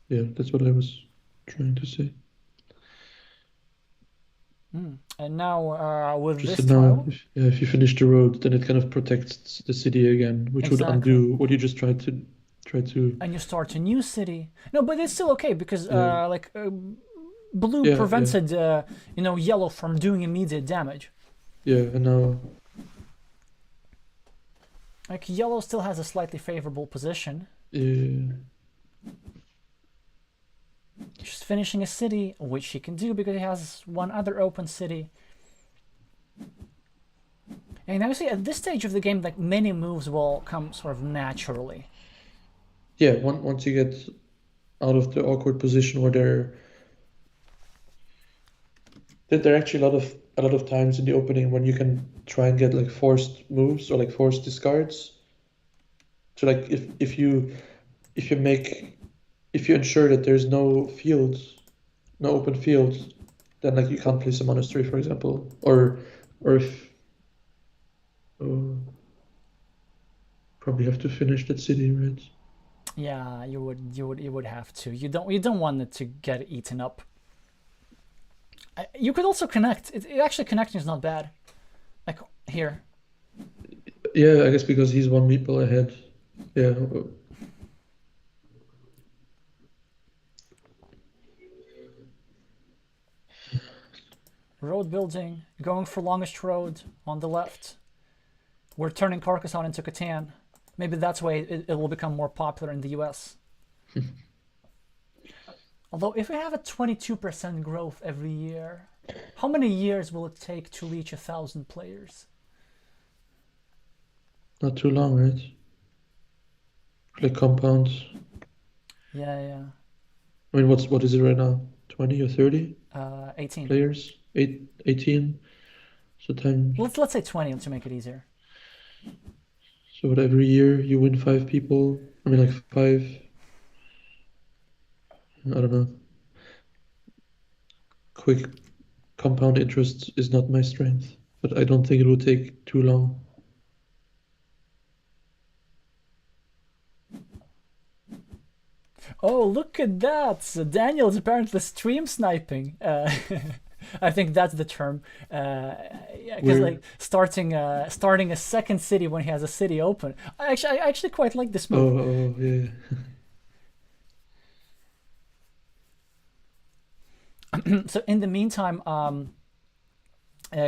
Yeah, that's what I was trying to say. And now with Just this now, tile, if you finish the road, then it kind of protects the city again, which would undo what you just tried to. And you start a new city. No, but it's still okay because blue Yeah, prevented yellow from doing immediate damage. Yeah, and now Like yellow still has a slightly favorable position. yeah, Just finishing a city, which he can do because he has one other open city. And now you see at this stage of the game, like many moves will come sort of naturally. yeah. Once you get out of the awkward position where there are actually a lot of times in the opening when you can try and get like forced moves or like forced discards. So like if you ensure that there's no fields, no open fields, then like you can't place a monastery, for example, or if probably have to finish that city, right? Yeah, you would have to. You don't want it to get eaten up. You could also connect. Actually connecting is not bad. Like here. Yeah, I guess because he's one meeple ahead. Yeah. Road building, going for longest road on the left. We're turning Carcassonne into Catan. Maybe that's why it will become more popular in the US. Although if we have a 22% growth every year, how many years will it take to reach 1,000 players? Not too long, right? Like compound. Yeah. I mean, what is it right now? 20 or 30 18. players? 18. So time. Let's say 20 to make it easier. So what, every year you win 5 people? I mean, like 5. I don't know. Quick compound interest is not my strength, but I don't think it will take too long. Oh, look at that! So Daniel is apparently stream sniping. I think that's the term. Yeah, because like starting a second city when he has a city open. I actually quite like this move. Oh yeah. So in the meantime,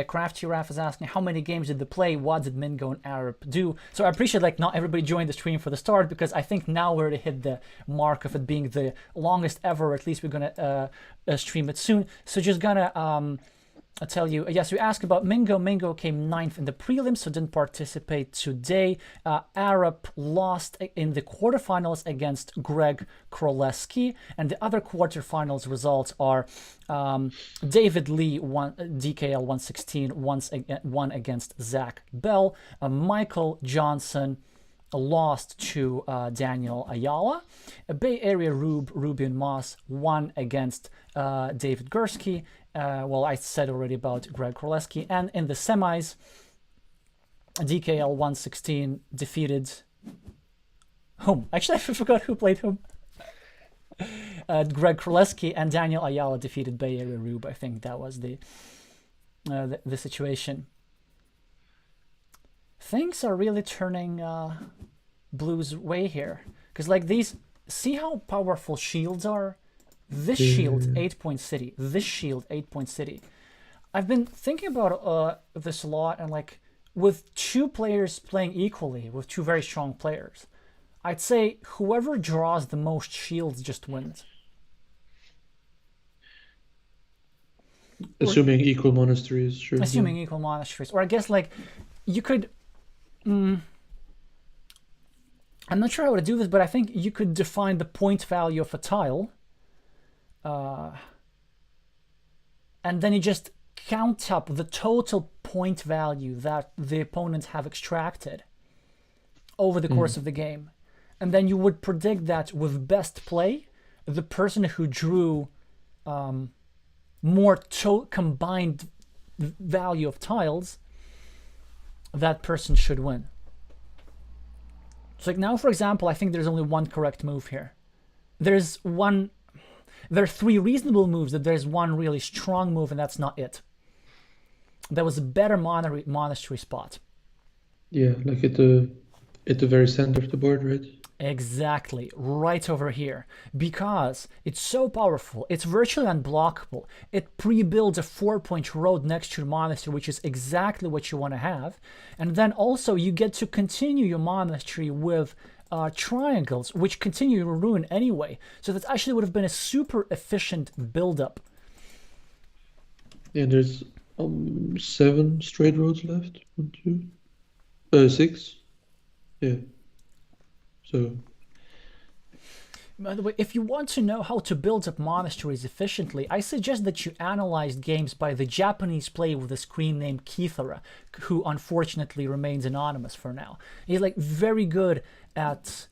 Crafty Raf is asking how many games did they play? What did Mingo and Arab do? So I appreciate like not everybody joined the stream for the start, because I think now we're to hit the mark of it being the longest ever. Or at least we're gonna stream it soon. So just gonna I'll tell you. Yes, you asked about Mingo. Mingo came 9th in the prelims, so didn't participate today. Arab lost in the quarterfinals against Greg Kroleski, and the other quarterfinals results are David Lee won DKL 116 won against Zach Bell. Michael Johnson lost to Daniel Ayala. Bay Area Ruby and Moss won against David Gursky. Well, I said already about Greg Kroleski. And in the semis, DKL 116 defeated whom? Actually, I forgot who played whom. Greg Kroleski and Daniel Ayala defeated Bay Area Rube. I think that was the situation. Things are really turning Blue's way here. Because like these, see how powerful shields are? This shield, 8-point city. This shield, 8-point city. I've been thinking about this a lot, and like with two players playing equally, with two very strong players, I'd say whoever draws the most shields just wins. Assuming equal monasteries, sure. Assuming equal monasteries. Or I guess like you could... I'm not sure how to do this, but I think you could define the point value of a tile. And then you just count up the total point value that the opponents have extracted over the course of the game. And then you would predict that with best play, the person who drew more combined value of tiles, that person should win. So like now, for example, I think there's only one correct move here. There are three reasonable moves, that there's one really strong move, and that's not it. That was a better monastery spot. Yeah, like at the very center of the board, right? Exactly, right over here. Because it's so powerful, it's virtually unblockable. It pre-builds a 4-point road next to your monastery, which is exactly what you want to have. And then also you get to continue your monastery with triangles, which continue your ruin anyway. So that actually would have been a super efficient build-up. Yeah, there's 7 straight roads left. 1, 2, 6. Yeah. So. By the way, if you want to know how to build up monasteries efficiently, I suggest that you analyze games by the Japanese player with the screen name Kithara, who unfortunately remains anonymous for now. He's like very good at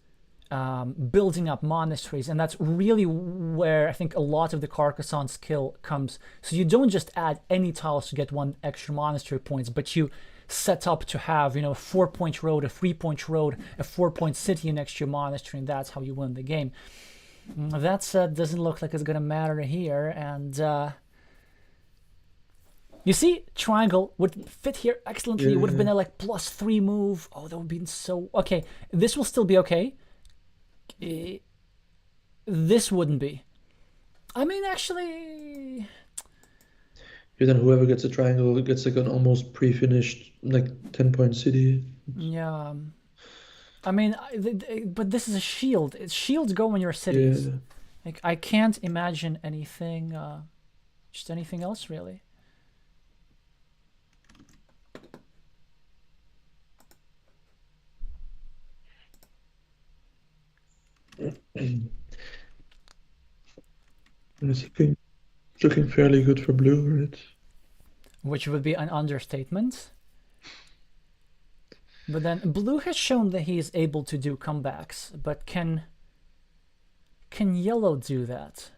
building up monasteries, and that's really where I think a lot of the Carcassonne skill comes. So you don't just add any tiles to get 1 extra monastery points, but you set up to have, a 4-point road, a 3-point road, a 4-point city next to your monastery, and that's how you win the game. That said, doesn't look like it's gonna matter here, and you see, triangle would fit here excellently. It would have been a like +3 move. Oh, that would be so okay. This will still be okay. This wouldn't be. I mean, actually. Yeah, then whoever gets a triangle gets like an almost pre-finished like 10-point city. Yeah. I mean, but this is a shield. Shields go in your cities. Yeah. Like I can't imagine anything. Just anything else really. It's looking fairly good for blue, right? Which would be an understatement. But then blue has shown that he is able to do comebacks, but can yellow do that?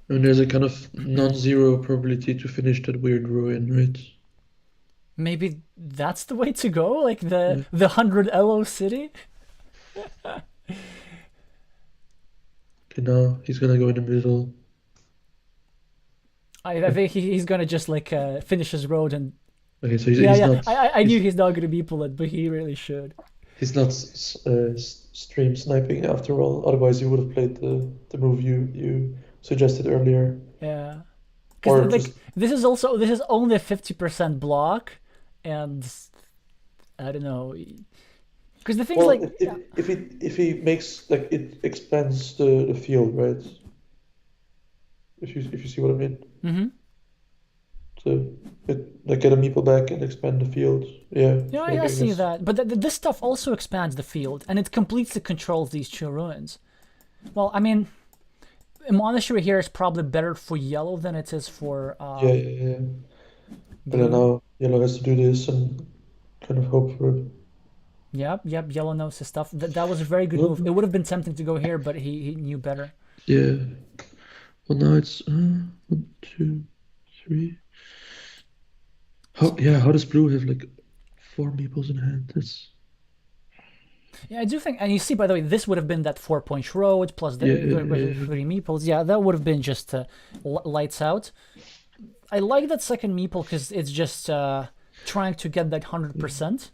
And there's a kind of non-zero probability to finish that weird ruin, right? Maybe that's the way to go, like the 100 Elo city. Okay, now he's gonna go in the middle. I think he's gonna just like finish his road and Okay, so Yeah, he's yeah. not I knew he's not gonna be bullet, but he really should. he's not stream sniping after all. Otherwise, you would have played the move you suggested earlier, Yeah, because or like just this is only a 50% block, and I don't know. Because the thing's well, like, yeah. if he makes like it expands the field, right? If you see what I mean. Mm-hmm. To like get a meeple back and expand the field. Yeah, Yeah, like I I see guess. that. But this stuff also expands the field, and it completely controls these two ruins. Well, I mean, a monastery here is probably better for yellow than it is for Yeah, yeah, yeah. But then blue. now yellow has to do this and kind of hope for it. Yep, yep. Yellow knows his stuff. That was a very good move. It Well, would have been tempting to go here, but he knew better. yeah. Well, now it's one, two, three. So, How does blue have like four meeples in hand? That's yeah, I do think, and you see, by the way, this would have been that 4 point road plus yeah, the yeah, three meeples. Yeah, that would have been just lights out. I like that second meeple because it's just trying to get that hundred yeah. percent.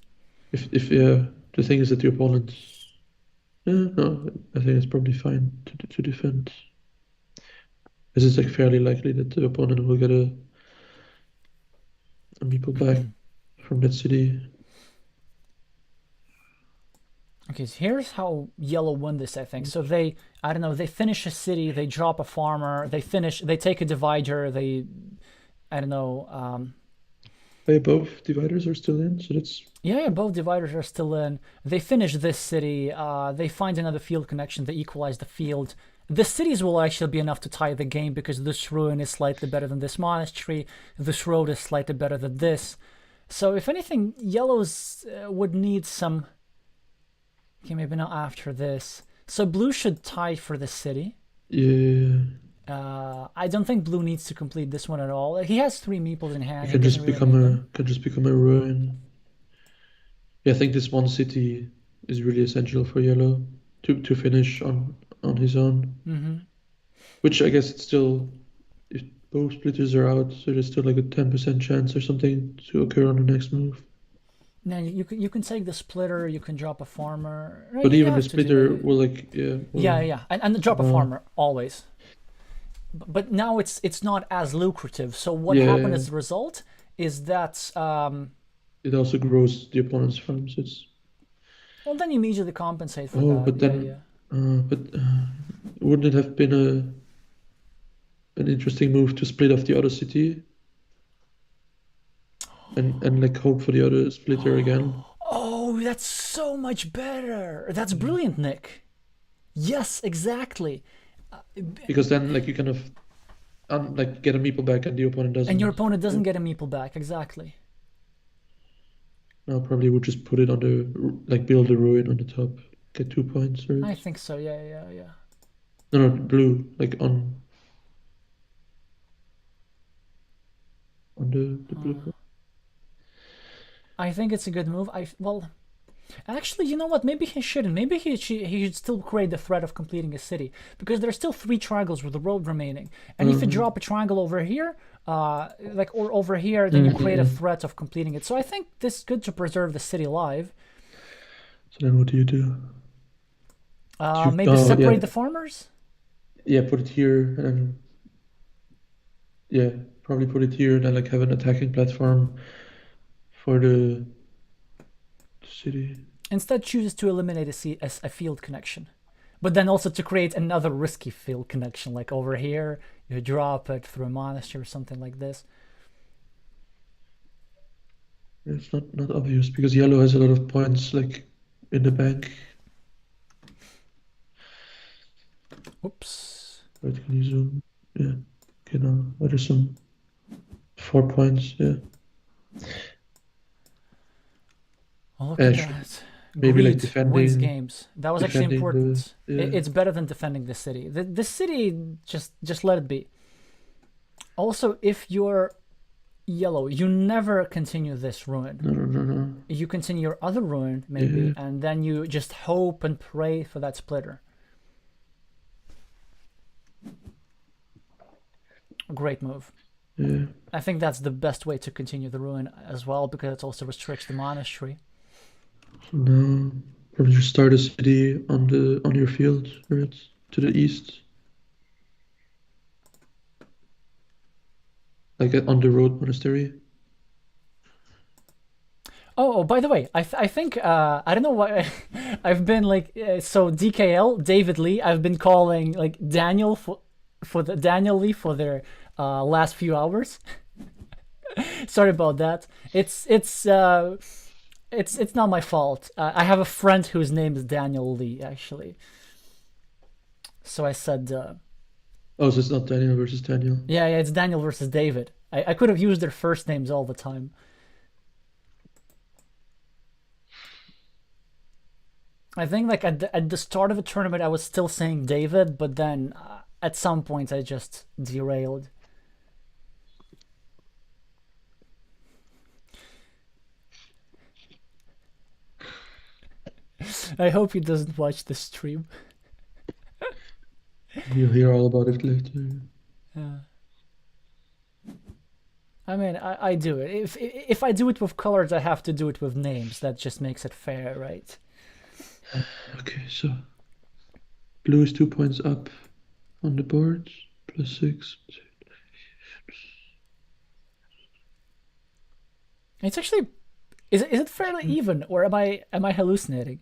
If yeah, the thing is that the opponent. Yeah, no, I think it's probably fine to defend. This is like fairly likely that the opponent will get a meeple back from that city. Okay, so here's how yellow won this, I think. So they, I don't know, they finish a city, they drop a farmer, they take a divider, I don't know, Hey, both dividers are still in, so that's yeah, yeah, both dividers are still in. They finish this city, they find another field connection, they equalize the field. The cities will actually be enough to tie the game because this ruin is slightly better than this monastery, this road is slightly better than this. So if anything, yellows would need some. Okay, maybe not after this. So blue should tie for the city. yeah. I don't think blue needs to complete this one at all. He has three meeples in It hand. He can doesn't just really need them. become a ruin. Yeah, I think this one city is really essential for yellow to finish on his own. Mm-hmm. Which I guess it's still if both splitters are out, so there's still like a 10% chance or something to occur on the next move. Now you can take the splitter. You can drop a farmer. No, But you even the have to do splitter it. will like yeah Yeah, will yeah, and drop a uh, farmer always. But now it's not as lucrative. So what happened yeah as a result is that it also grows the opponent's farm. So it's well then you immediately compensate for oh that. but Yeah, then yeah. but wouldn't it have been an interesting move to split off the other city and like hope for the other splitter again? Oh, that's so much better. That's Yeah. brilliant, Nick. Yes, exactly. Because then like you kind of like get a meeple back and the opponent And your doesn't. opponent Yeah. doesn't get a meeple back. Exactly. No, probably would just put it on the like build a ruin on the top, get 2 points for I it. think so. Yeah, yeah, yeah. No, no, blue, like on the blue Uh, part. I think it's a good move. Well, actually, you know what? Maybe he shouldn't. Maybe he should still create the threat of completing a city because there's still three triangles with the road remaining. And if you Uh-huh. drop a triangle over here, like or over here, then you create a Mm-mm-mm. threat of completing it. So I think this is good to preserve the city alive. So then what do you do? Maybe Oh separate yeah, the farmers. yeah, put it here and then yeah, probably put it here and then like have an attacking platform for the city. Instead, chooses to eliminate a field connection, but then also to create another risky field connection, like over here, you drop it through a monastery or something like this. It's not obvious because yellow has a lot of points like in the bank. Oops. Right, can you zoom? Yeah. Okay, now there's some 4 points. Yeah. Oh, look at Sh that. maybe like Greed wins games. That was actually defending the important. yeah. It's better than defending the city. The city, just let it be. Also, if you're yellow, you never continue this ruin. No, no, no, no. You continue your other ruin, maybe, Yeah, and then you just hope and pray for that splitter. Great move. yeah. I think that's the best way to continue the ruin as well, because it also restricts the monastery. So now probably just start a city on your field, right? To the east. Like on the road monastery. Oh, by the way, I think I don't know why I've been like so DKL David Lee. I've been calling like Daniel for the Daniel Lee for their last few hours. Sorry about that. It's not my fault. I have a friend whose name is Daniel Lee actually. So I said, Oh, so it's not Daniel versus Daniel. yeah, it's Daniel versus David. I could have used their first names all the time. I think like at the start of the tournament I was still saying David, but then at some point I just derailed. I hope he doesn't watch the stream. You'll hear all about it later. Yeah. I mean, I do it. If I do it with colors, I have to do it with names. That just makes it fair, right? Okay, so blue is 2 points up on the board, +6. It's actually is it fairly even, or am I hallucinating?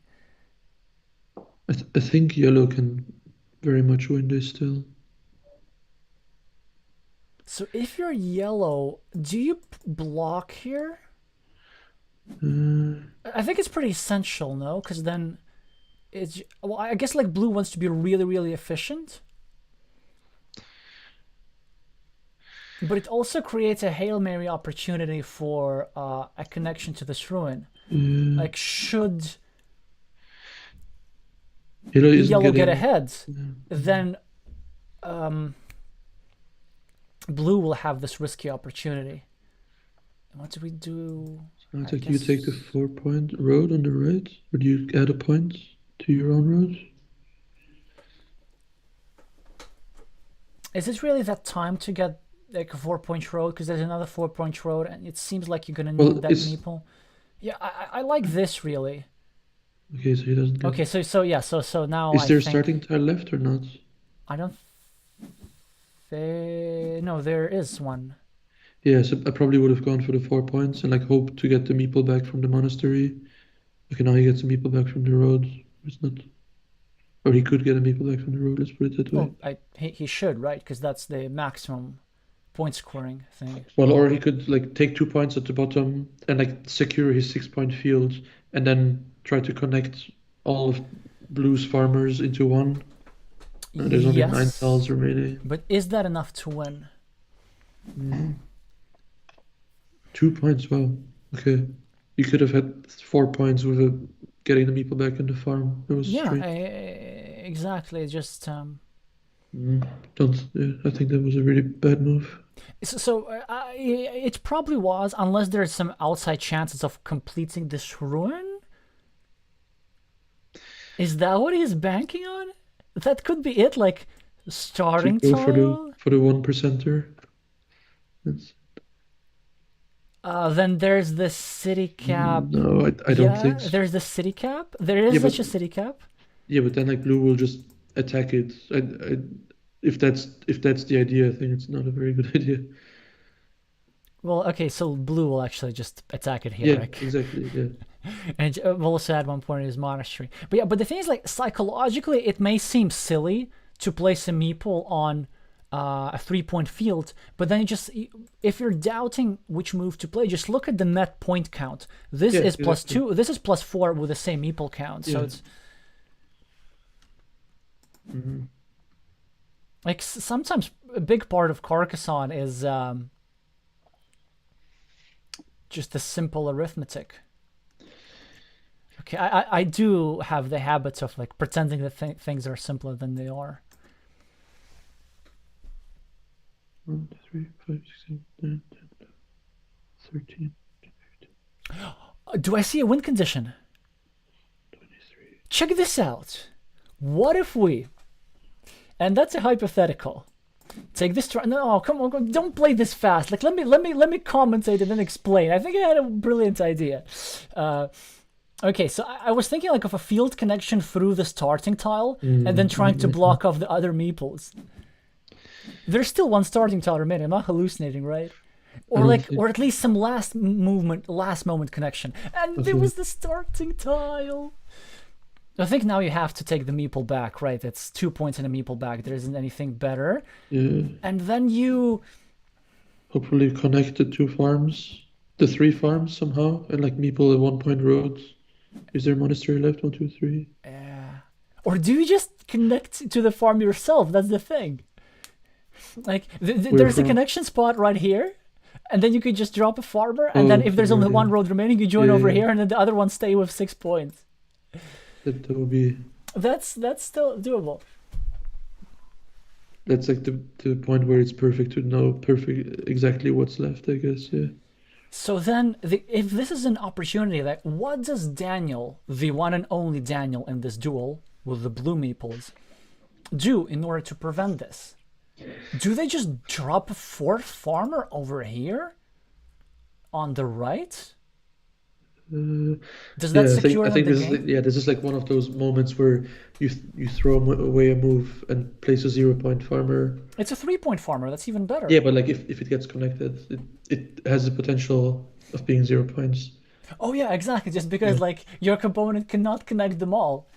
I think yellow can very much win this still. So if you're yellow, do you block here? Uh, I think it's pretty essential, no? Because then it's well, I guess like blue wants to be really, really efficient, but it also creates a Hail Mary opportunity for a connection to this ruin. yeah. Like, should Yellow isn't yellow get getting. ahead, Yeah. then blue will have this risky opportunity. What do we do? So I I think you take the guess 4-point road on the right, or do you add a point to your own road? is it really that time to get like a 4 point road? Because there's another 4 point road, and it seems like you're gonna need Well, that it's meeple. Yeah, I like this really. okay. So he doesn't get. Okay, so yeah, so now Is I there a think starting tile left or not? I don't. No, there is one. Yeah, so I probably would have gone for the 4 points and like hope to get the meeple back from the monastery. Okay, now he gets a meeple back from the road. It's not, or he could get a meeple back from the road. Let's put it that way. Well, he should, right? Because that's the maximum point scoring thing. Well, or he could like take 2 points at the bottom and like secure his 6 point field, and then try to connect all of Blue's farmers into one. There's only 9 tiles Yes, remaining. but is that enough to win? Mm. 2 points. Wow. Okay. You could have had 4 points with getting the meeple back in the farm. That was Yeah, strange. exactly. Just Don't. Yeah, I think that was a really bad move. it probably was, unless there's some outside chances of completing this ruin. Is that what he's banking on? That could be it, like To starting go for the tile. 1%er. That's, Then there's the city cap. no, I don't Yeah, think so. there's the city cap. There is Yeah, but such a city cap. then like Blue will just attack it. If that's the idea, I think it's not a very good idea. Well, okay, so blue will actually just attack it here, Yeah, like, exactly. Yeah. and we'll also at one point in his monastery. But yeah, but the thing is, like, psychologically, it may seem silly to place a meeple on a 3 point field, but then if you're doubting which move to play, just look at the net point count. This Yeah, is exactly. +2. This is +4 with the same meeple count. So Yeah. it's hmm like sometimes a big part of Carcassonne is just the simple arithmetic. Okay, I do have the habits of like pretending that things are simpler than they are. 1, 2, 3, 5, 6, 7, 8, 9, 10, 13, Do I see a win condition? 23. Check this out. What if we, and that's a hypothetical, Take this turn. No, come on, don't play this fast. Like, let me commentate and then explain. I think I had a brilliant idea. Okay, so I was thinking like of a field connection through the starting tile, and then trying to block off the other meeples. There's still one starting tile remaining. I'm not hallucinating, right? Or like, or at least some last moment connection. And there was the starting tile. I think now you have to take the meeple back, right? It's 2 points in a meeple back. There isn't anything better. Yeah. And then you hopefully connect the 2 farms, the 3 farms somehow, and like meeple a 1-point road. Is there a monastery left? 1, 2, 3. Yeah. Or do you just connect to the farm yourself? That's the thing. Like, there's a connection spot right here, and then you could just drop a farmer, and then if there's only one road remaining, you join over here, and then the other one stay with 6 points. That would be... That's still doable. That's like the point where it's perfect to know exactly what's left, I guess, yeah. So then, if this is an opportunity, like, what does Daniel, the one and only Daniel in this duel with the blue meeples, do in order to prevent this? Do they just drop a 4th farmer over here on the right? Does that secure I think the this game? this is like one of those moments where you throw away a move and place a 0-point farmer. It's a 3-point farmer. That's even better. Yeah, but like if it gets connected, it has the potential of being 0 points. Oh yeah, exactly. Just because like your component cannot connect them all.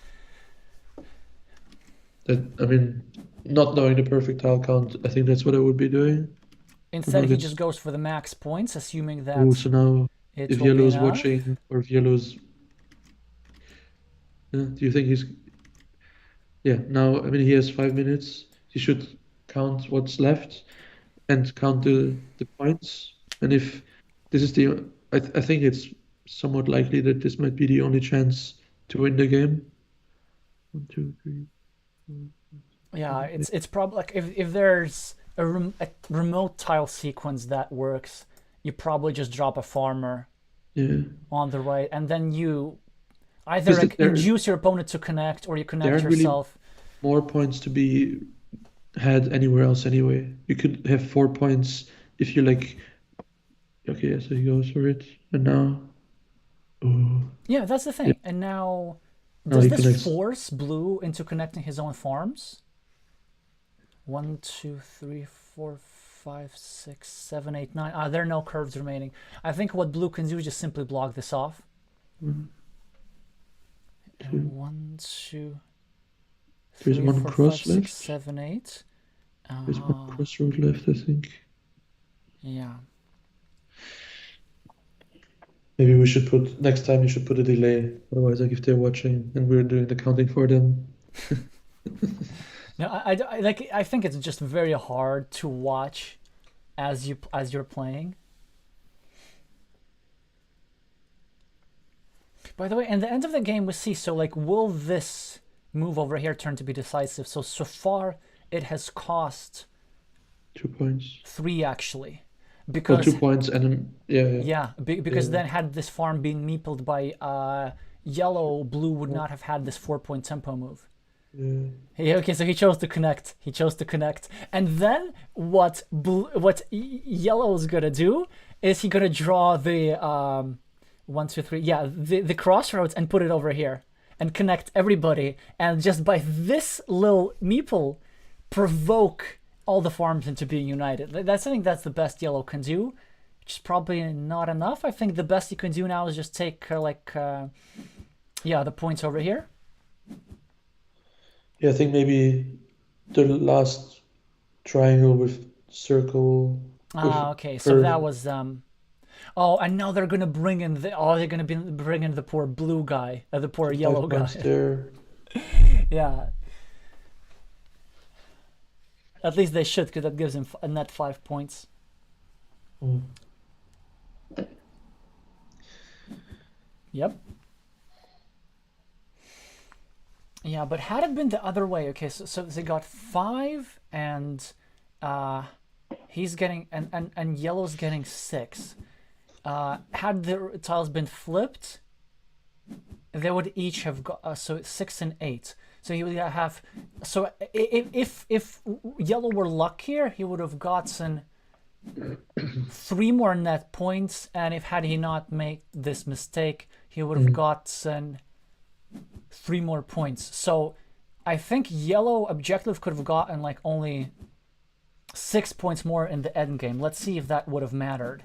I mean, not knowing the perfect tile count, I think that's what I would be doing. Instead, he just goes for the max points, assuming that. Oh, so now if yellow's enough. watching, or if yellow's... do you think he's... Yeah, now, I mean, he has 5 minutes. He should count what's left and count the points. And if this is the... I think it's somewhat likely that this might be the only chance to win the game. 1, 2, 3... Yeah, it's probably like if there's a remote tile sequence that works, you probably just drop a farmer on the right, and then you either like induce your opponent to connect, or you connect yourself. Really more points to be had anywhere else anyway. You could have 4 points if you like. Okay, so he goes for it, and now. Oh. Yeah, that's the thing. Yeah. And now, does this force blue into connecting his own farms? 1, 2, 3, 4, 5, 6, 7, 8, 9. There are no curves remaining. I think what blue can do is just simply block this off. 1, 2, 3, There's 1 4, cross 5, left. 6, 7, 8. There's 1 crossroad left, I think. Yeah. Maybe we should put... Next time you should put a delay. Otherwise, like if they're watching and we're doing the counting for them. No, I think it's just very hard to watch as you're playing. By the way, in the end of the game, we see, so like, will this move over here turn to be decisive? So far, it has cost 2 points. 3 actually, because 2 points and because then had this farm been meepled by yellow, blue would not have had this 4-point tempo move. Yeah, okay, so he chose to connect. And then what yellow's gonna do is he gonna draw the 1, 2, 3, the crossroads and put it over here and connect everybody, and just by this little meeple provoke all the farms into being united. I think that's the best yellow can do, which is probably not enough. I think the best you can do now is just take the points over here. Yeah, I think maybe the last triangle with circle. Okay, so that was oh, and now they're gonna bring in they're gonna bring in the poor blue guy, the poor yellow guy. There. Yeah. At least they should, because that gives him a net 5 points. Yep. Yeah, but had it been the other way, okay, so they got 5, and he's getting, and yellow's getting 6. Had the tiles been flipped, they would each have got, so 6 and 8. So he would have. So if yellow were luckier, he would have gotten 3 more net points, and if had he not made this mistake, he would have gotten 3 more points. So I think yellow objective could have gotten like only 6 points more in the end game. Let's see if that would have mattered.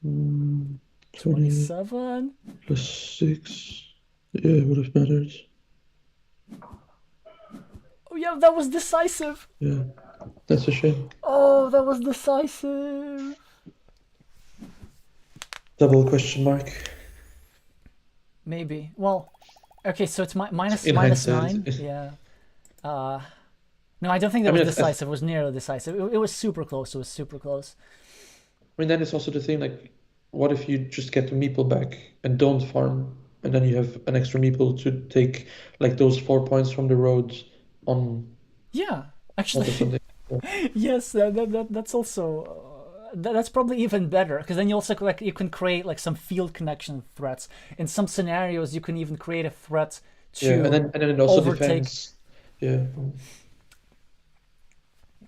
20 27 plus 6. Yeah, it would have mattered. Oh yeah, that was decisive. Yeah, that's a shame. Oh, that was decisive. Double question mark. Maybe. Well, okay, so it's minus In minus hindsight. 9. Yeah. No, I don't think that was decisive. It was nearly decisive. It was super close. It was super close. I mean, then it's also the thing, like, what if you just get the meeple back and don't farm, and then you have an extra meeple to take, like, those 4 points from the road on Yeah, on actually, the Sunday. yes. That's also that's probably even better because then you also like you can create like some field connection threats. In some scenarios, you can even create a threat Yeah, and to then it also overtake. defends. Yeah.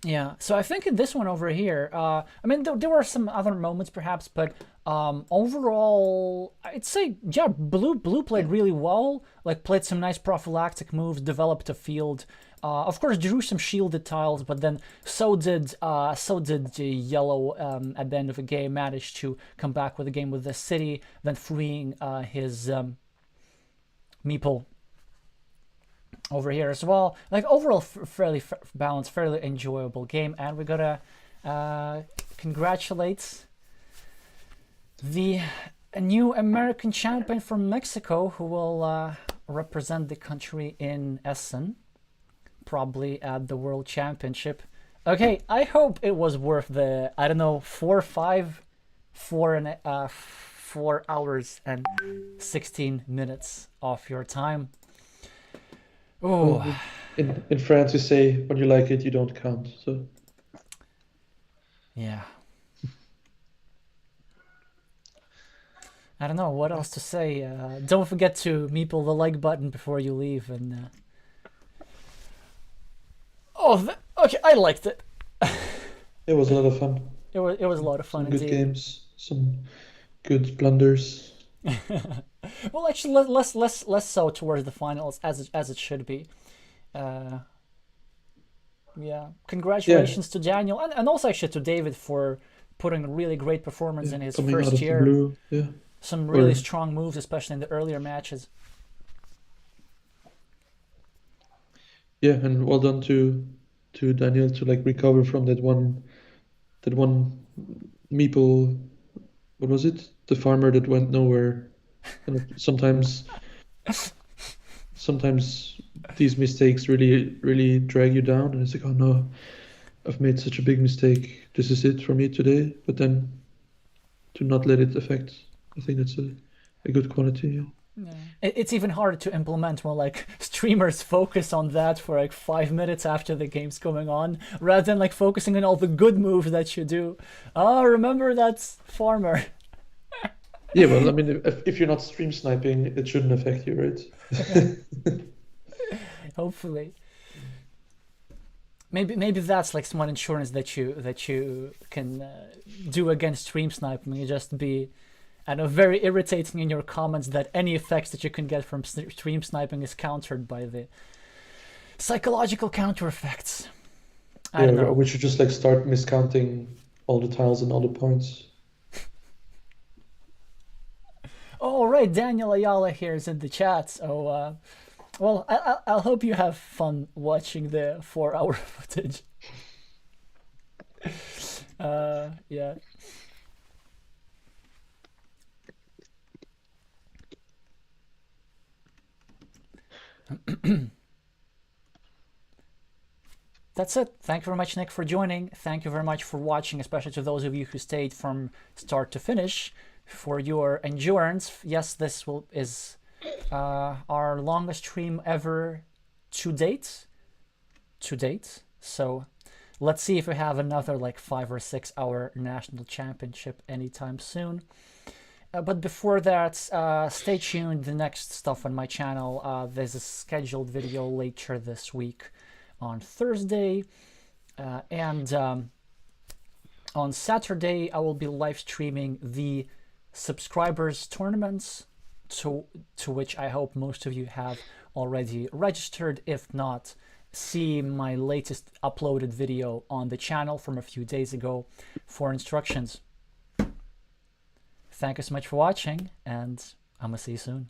Yeah, so I think in this one over here, I mean, there were some other moments perhaps, but overall, I'd say, yeah, blue played really well. Like played some nice prophylactic moves, developed a field. Of course, drew some shielded tiles, but then so did the yellow at the end of the game. Managed to come back with a game with the city, then freeing his meeple over here as well. Like overall, fairly balanced, fairly enjoyable game, and we gotta congratulate the new American champion from Mexico, who will represent the country in Essen, probably at the World Championship. Okay, I hope it was worth the 4 hours and 16 minutes of your time. Oh, Well, in France, you say when you like it, you don't count. So yeah. I don't know what else to say. Don't forget to meeple the like button before you leave. And okay, I liked it. it was a lot of fun. It was a lot of fun Some good indeed. games, some good blunders. Well, actually, less so towards the finals as it should be. Yeah, congratulations to Daniel and also actually to David for putting a really great performance in his Coming out first of the year. blue. Yeah. Some really Or- strong moves, especially in the earlier matches. Yeah, and well done to Daniel to like recover from that one meeple. What was it? The farmer that went nowhere. And sometimes these mistakes really drag you down, and it's like, oh no, I've made such a big mistake. This is it for me today. But then to not let it affect, I think that's a good quality. Yeah. Yeah. It's even harder to implement when like streamers focus on that for like 5 minutes after the game's going on, rather than like focusing on all the good moves that you do. Oh, remember that farmer. Yeah, well, I mean, if you're not stream sniping, it shouldn't affect you, right? Hopefully. Maybe that's like some insurance that you can do against stream sniping. You just be, I know, very irritating in your comments that any effects that you can get from stream sniping is countered by the psychological counter effects. I don't know. We should just like start miscounting all the tiles and all the points. Oh, right, Daniel Ayala here is in the chat. So, well, I'll hope you have fun watching the 4-hour footage. Yeah. That's it. Thank you very much, Nick, for joining. Thank you very much for watching, especially to those of you who stayed from start to finish, for your endurance. Yes, this is our longest stream ever to date. So let's see if we have another like 5 or 6 hour national championship anytime soon. But before that, stay tuned. The next stuff on my channel. There's a scheduled video later this week on Thursday. And on Saturday, I will be live streaming the subscribers tournaments, to which I hope most of you have already registered. If not, see my latest uploaded video on the channel from a few days ago for instructions. Thank you so much for watching, and I'm gonna see you soon.